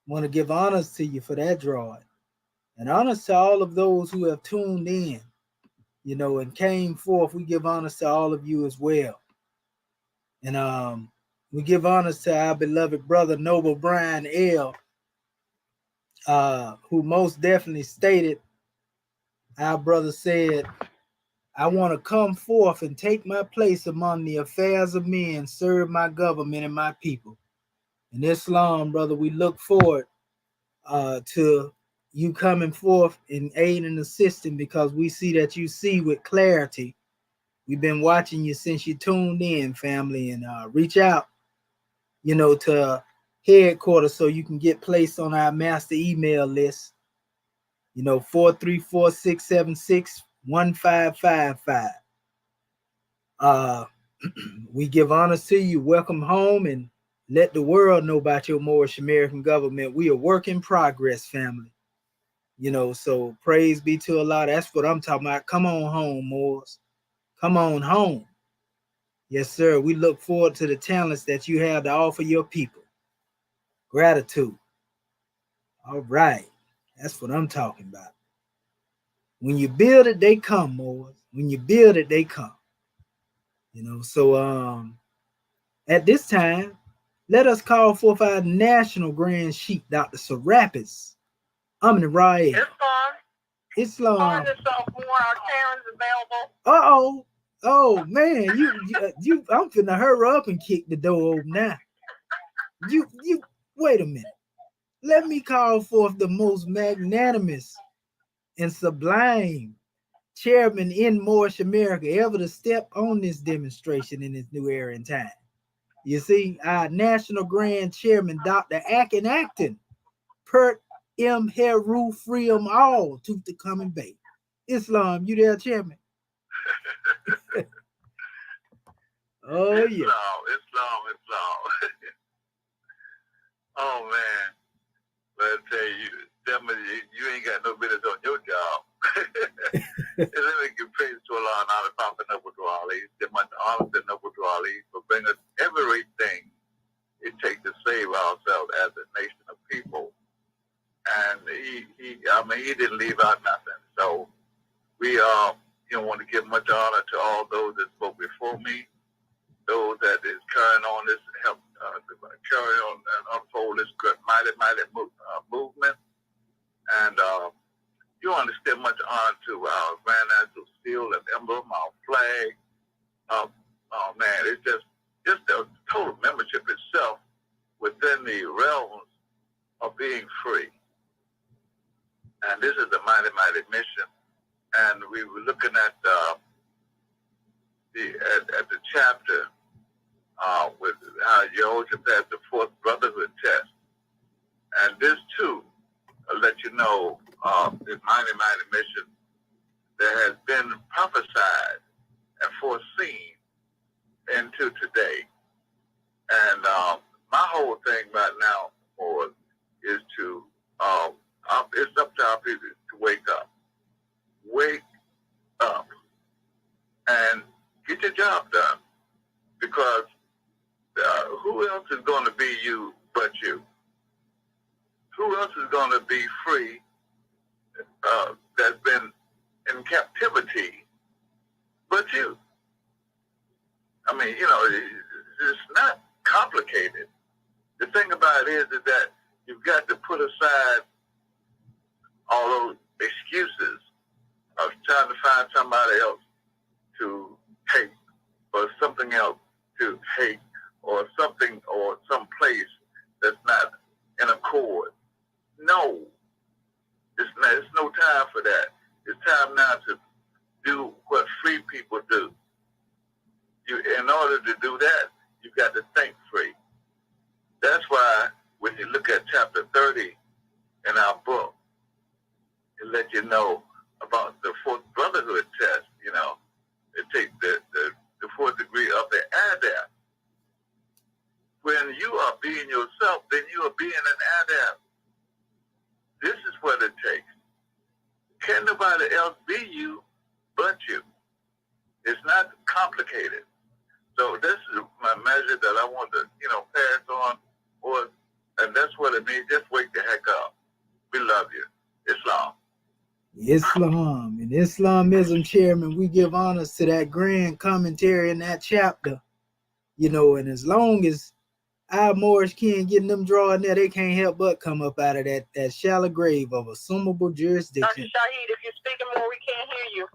Want to give honors to you for that drawing. And honors to all of those who have tuned in, and came forth. We give honors to all of you as well. And we give honors to our beloved brother, Noble Brian L., who most definitely stated, our brother said, I want to come forth and take my place among the affairs of men, serve my government and my people. In Islam, brother, we look forward to you coming forth and aid and assisting, because we see that you see with clarity. We've been watching you since you tuned in, family, and reach out, to headquarters so you can get placed on our master email list. 434-676-1555. We give honors to you. Welcome home, and let the world know about your Moorish American government. We are work in progress, family. So praise be to Allah. That's what I'm talking about. Come on home, Moors. Come on home. Yes, sir. We look forward to the talents that you have to offer your people. Gratitude. All right. That's what I'm talking about. When you build it, they come, Moors. When you build it, they come. So at this time, let us call forth our national Grand Sheik, Dr. Serapis Amin Raed. Islam. Calling yourself more. Our Karen's available. Oh man, you I'm finna hurry up and kick the door open now. You wait a minute. Let me call forth the most magnanimous and sublime chairman in Moorish America ever to step on this demonstration in this new era and time. You see, our National Grand Chairman, Dr. Akin Acton, Pert M. Heru Freedom All, Tooth to Coming Bay. Islam, you there, Chairman? Oh, yeah. Islam. Oh, man. But I tell you, you ain't got no business on your job. And then we give praise to Allah and honor Prophet Noble Ali, honor to Noble Ali for bringing us everything it takes to save ourselves as a nation of people. And he didn't leave out nothing. So we want to give much honor to all those that spoke before me, those that is carrying on this, help carry on and unfold this mighty movement. And you understand much honor to our Grand National Seal and emblem, our flag. Oh man, it's just the total membership itself within the realms of being free. And this is a mighty mission. And we were looking at the chapter with how Jehoshaphat, the fourth brotherhood test. And this too, I'll let you know, this mighty mission that has been prophesied and foreseen into today. And my whole thing right now, Lord, is to it's up to our people to wake up. Wake up and get your job done, because who else is going to be you but you? Who else is going to be free that's been in captivity but you? I mean, it's not complicated. The thing about it is that you've got to put aside all those excuses of trying to find somebody else to hate, or something else to hate, or something or some place that's not in accord. No, it's no time for that. It's time now to do what free people do. In order to do that, you've got to think free. That's why when you look at chapter 30 in our book, it lets you know about the fourth brotherhood test. It takes the fourth degree of the Adab, when you are being yourself, then you are being an adept. This is what it takes. Can't nobody else be you but you. It's not complicated. So this is my measure that I want to, pass on. And that's what it means. Just wake the heck up. We love you. Islam. Islam. And Islamism, Chairman, we give honors to that grand commentary in that chapter. And as long as our Moorish kin getting them drawing there, they can't help but come up out of that shallow grave of assumable jurisdiction. Dr. Shaheed, if you're speaking more, we can't hear you.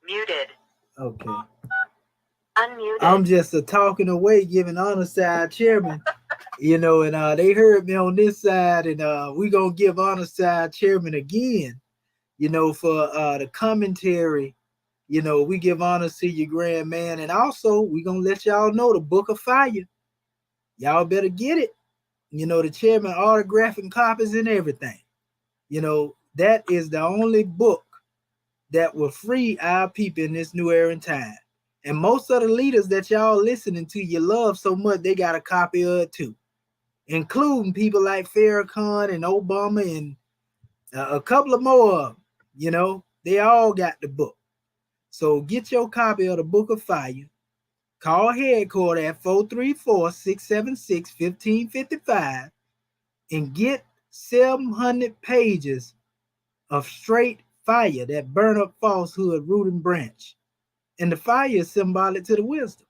Muted. Okay. Unmuted. I'm just talking away, giving honors to our chairman, and they heard me on this side, and we gonna give honors to our chairman again, for the commentary. We give honors to your grand man, and also we gonna let y'all know the Book of Fire. Y'all better get it. The chairman autographing copies and everything. That is the only book that will free our people in this new era and time. And most of the leaders that y'all listening to, you love so much, they got a copy of it too, including people like Farrakhan and Obama and a couple of more of them. They all got the book. So get your copy of the Book of Fire. Call headquarters at 434-676-1555 and get 700 pages of straight fire that burn up falsehood, root and branch. And the fire is symbolic to the wisdom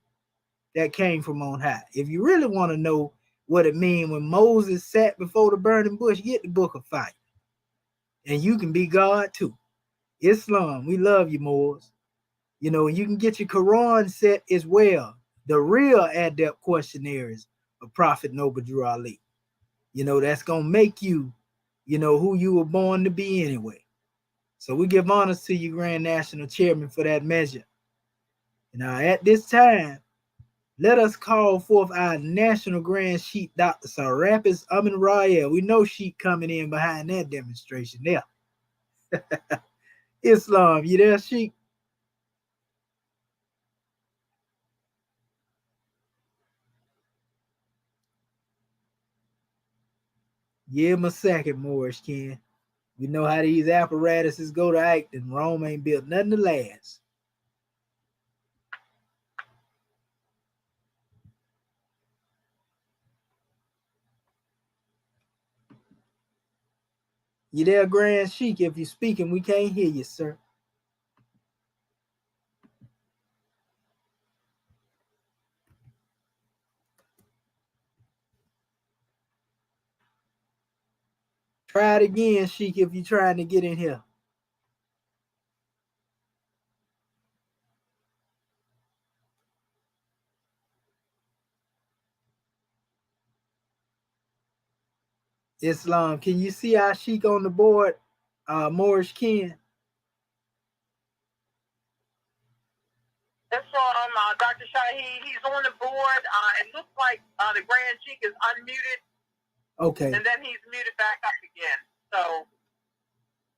that came from on high. If you really want to know what it means when Moses sat before the burning bush, get the Book of Fire. And you can be God too. Islam, we love you, Moors. You can get your Quran set as well. The real adept questionnaires of Prophet Noble Drew Ali. That's going to make you, who you were born to be anyway. So we give honors to you, Grand National Chairman, for that measure. Now, at this time, let us call forth our National Grand Sheik, Dr. Serapis Amin Rael. We know Sheik coming in behind that demonstration there. Islam, you there, Sheik? Give him a second, Moorish kin. We know how these apparatuses go to acting. Rome ain't built nothing to last. You there, Grand Sheik? If you're speaking, we can't hear you, sir. Try it again, Sheik, if you're trying to get in here. Islam, can you see our Sheik on the board, Moorish kin? That's Dr. Shaheed. He's on the board. It looks like the Grand Sheik is unmuted. Okay. And then he's muted back up again. So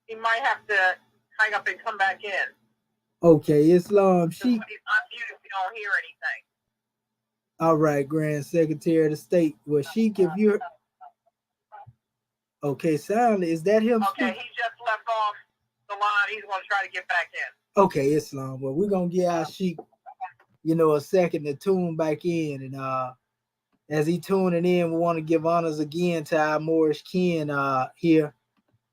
he might have to hang up and come back in. Okay, Islam, Sheik. When he's unmuted, we don't hear anything. All right, Grand Secretary of the State. Well, Sheik, if you're... Okay, sound, is that him? Okay, he just left off the line. He's going to try to get back in. Okay, Islam. Well, we're going to give our Sheik, a second to tune back in. And as he tuning in, we want to give honors again to our Moorish kin here,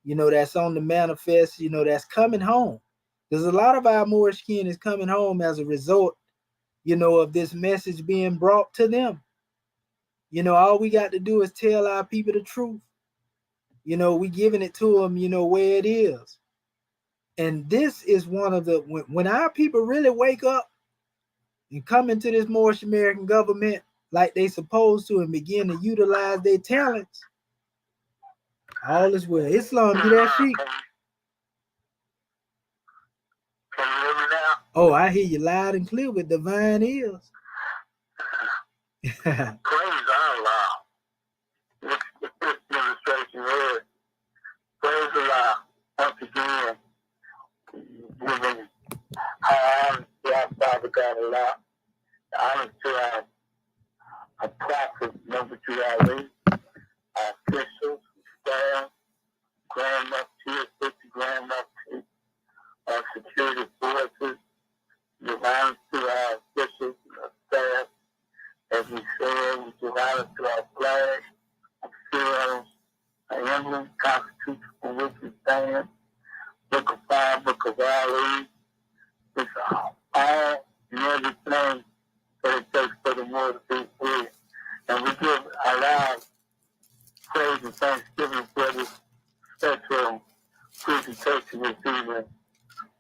that's on the manifest, that's coming home. Because a lot of our Moorish kin is coming home as a result, of this message being brought to them. All we got to do is tell our people the truth. We giving it to them, where it is. And this is one of the, when our people really wake up and come into this Moorish American government like they supposed to and begin to utilize their talents, all is well. Islam, you there, Sheik? Can you hear me now? Oh, I hear you loud and clear with divine ears. Praise Allah. This demonstration here. Praise Allah. Once again, giving high honor to our Father God Allah. The honor Brother Julie, our officials, staff, Grand Mufti, 50 Grand Mufti, our security forces, give honor to our officials and our staff. As we said, we give honor to our flag, our seals, our emblem, Constitution for which we stand, Book of Fire, Book of Ali. It's all and everything that it takes for the world to be free. And we give our lives praise and thanksgiving for this special presentation this evening.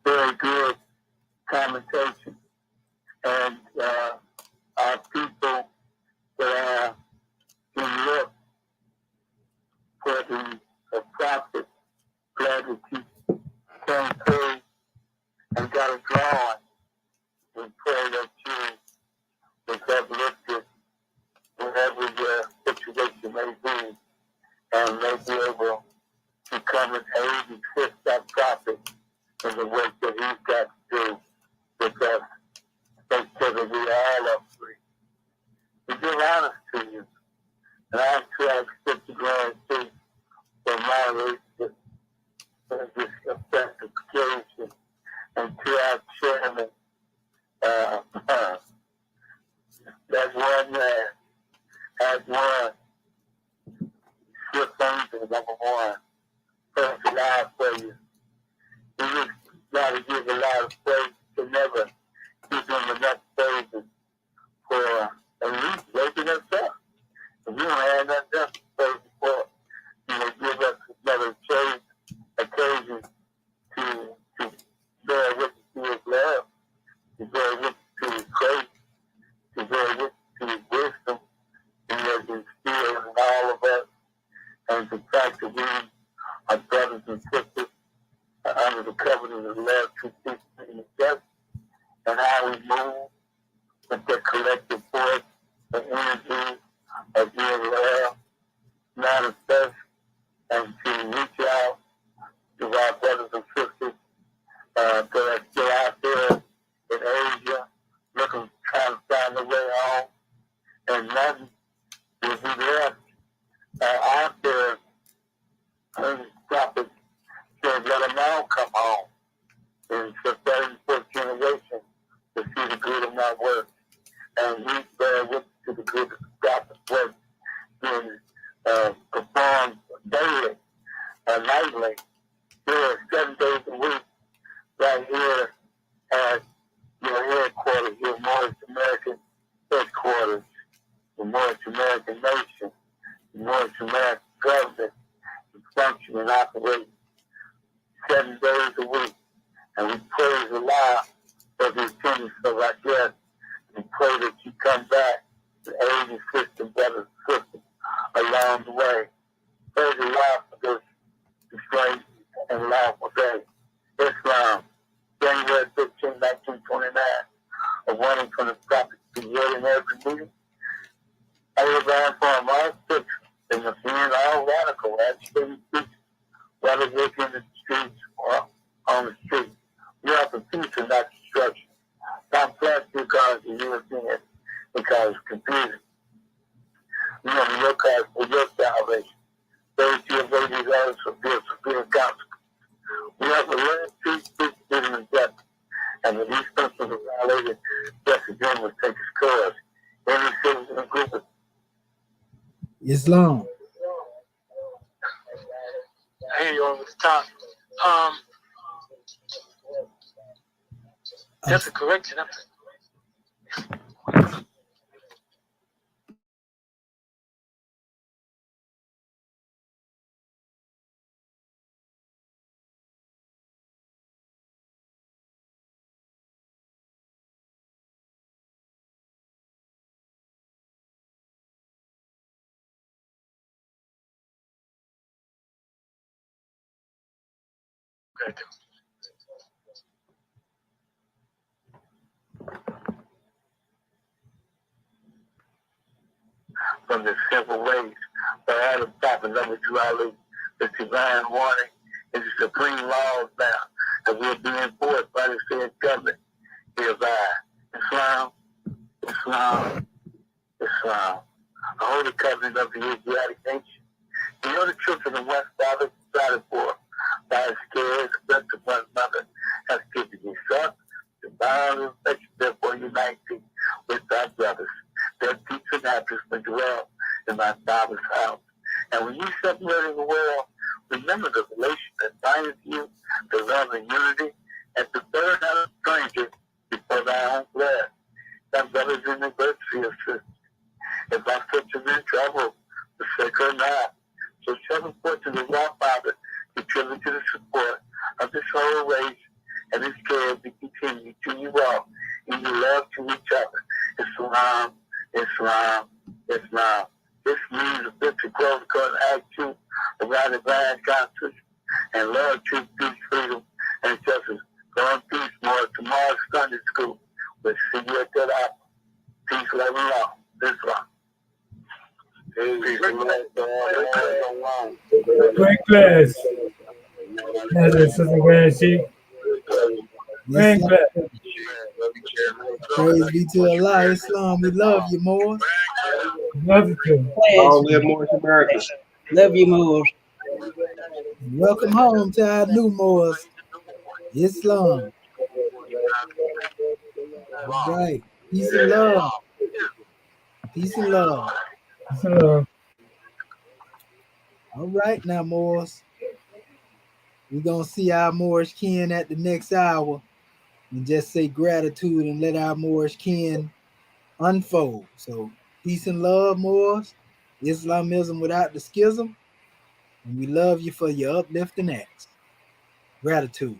Very good commentation. And our people that are in look for the prophet, glad that you came through and got it going. We pray that you will have lifted whatever your situation may be and may be able to come and aid and assist that prophet in the work that he's got to do with us. Make sure that we all are free. We give honor to you. And I ask you to accept the grand seat for my race this effective occasion. And to our chairman, that's one man, has one swift angel, number one, first alive for you. We just got to give a lot of praise to never give them enough praises for at least waking us up. If you don't have nothing else to praise for, you know, give us another occasion to bear witness to his love, to bear witness to his grace, to bear witness to his wisdom, and he has instilled in all of us, and the fact that we are brothers and sisters under the covenant of love, truth, and justice, and how we move with the collective force, the energy of being love, manifest, and to reach out to our brothers and sisters that are still out there in Asia, looking, trying to find their way home, and nothing will be left out there. And prophets said, let them all come home. And it's the 34th generation to see the good of my work. And we bear witness to the good of the prophet's work being performed daily, nightly, here 7 days a week, right here at your headquarters, your Moorish American headquarters, the Moorish American nation, the Moorish American government, function and operate 7 days a week. And we praise Allah for the attendance of our guests. We pray that you come back to aid and assist the brothers and sisters along the way. Praise Allah for this great and lawful day. Islam, January 15, 1929, a warning from the prophet to yet in every meeting. Abraham from all six and the being all radical, agitating speech, whether they in the streets or on the street. We are for peace and not destruction. Not plastic because the Europeans, because it's confusing. We are on your cause for your salvation. Those who obey these orders for severe consequences. We have to learn truth, speak, freedom, and justice. And when these principles are violated, justice then will take its course. Every citizen and group of Islam. I hear you over the top. That's a correction. Okay. from the simple ways. But I had to stop and number 2 Ali, the divine warning is the supreme laws now, and we're being enforced by the same government hereby. Islam, Islam, Islam. the Holy Covenant of the Asiatic nation. You know the children of West Father decided for by his cares, best of one another, has given you son. The bond of affection, therefore unite thee with thy brothers. Their peace and happiness may dwell in thy Father's house. And when you separate in the world, remember the relation that binds you, the love and unity, and the third out of stranger before thy own blood. Thy brothers in the adversity of sisters. If thy sisters in trouble, forsake her not. So seven fortunes of our Father contribute to the support of this whole race, and his care be continued to you all in your love to each other. Islam, Islam, Islam. This means a victory close according to Act 2 of our divine constitution and love, truth, peace, freedom, and justice. Go in peace, more tomorrow's Sunday school. We'll see you at that apple. Peace, love, and law. Islam. Great class. That's Assistant Grand Chief. Great Yes, class. sir. Praise be to Allah. Islam, we love you, Moors. Love you too. Long live Moorish America. Love you more. Welcome home to our new Moors. Islam. All right. Peace and love. Peace and love. So, All right now, Moors. We're going to see our Moorish kin at the next hour and just say gratitude and let our Moorish kin unfold. So, peace and love, Moors. Islamism without the schism. And we love you for your uplifting acts. Gratitude.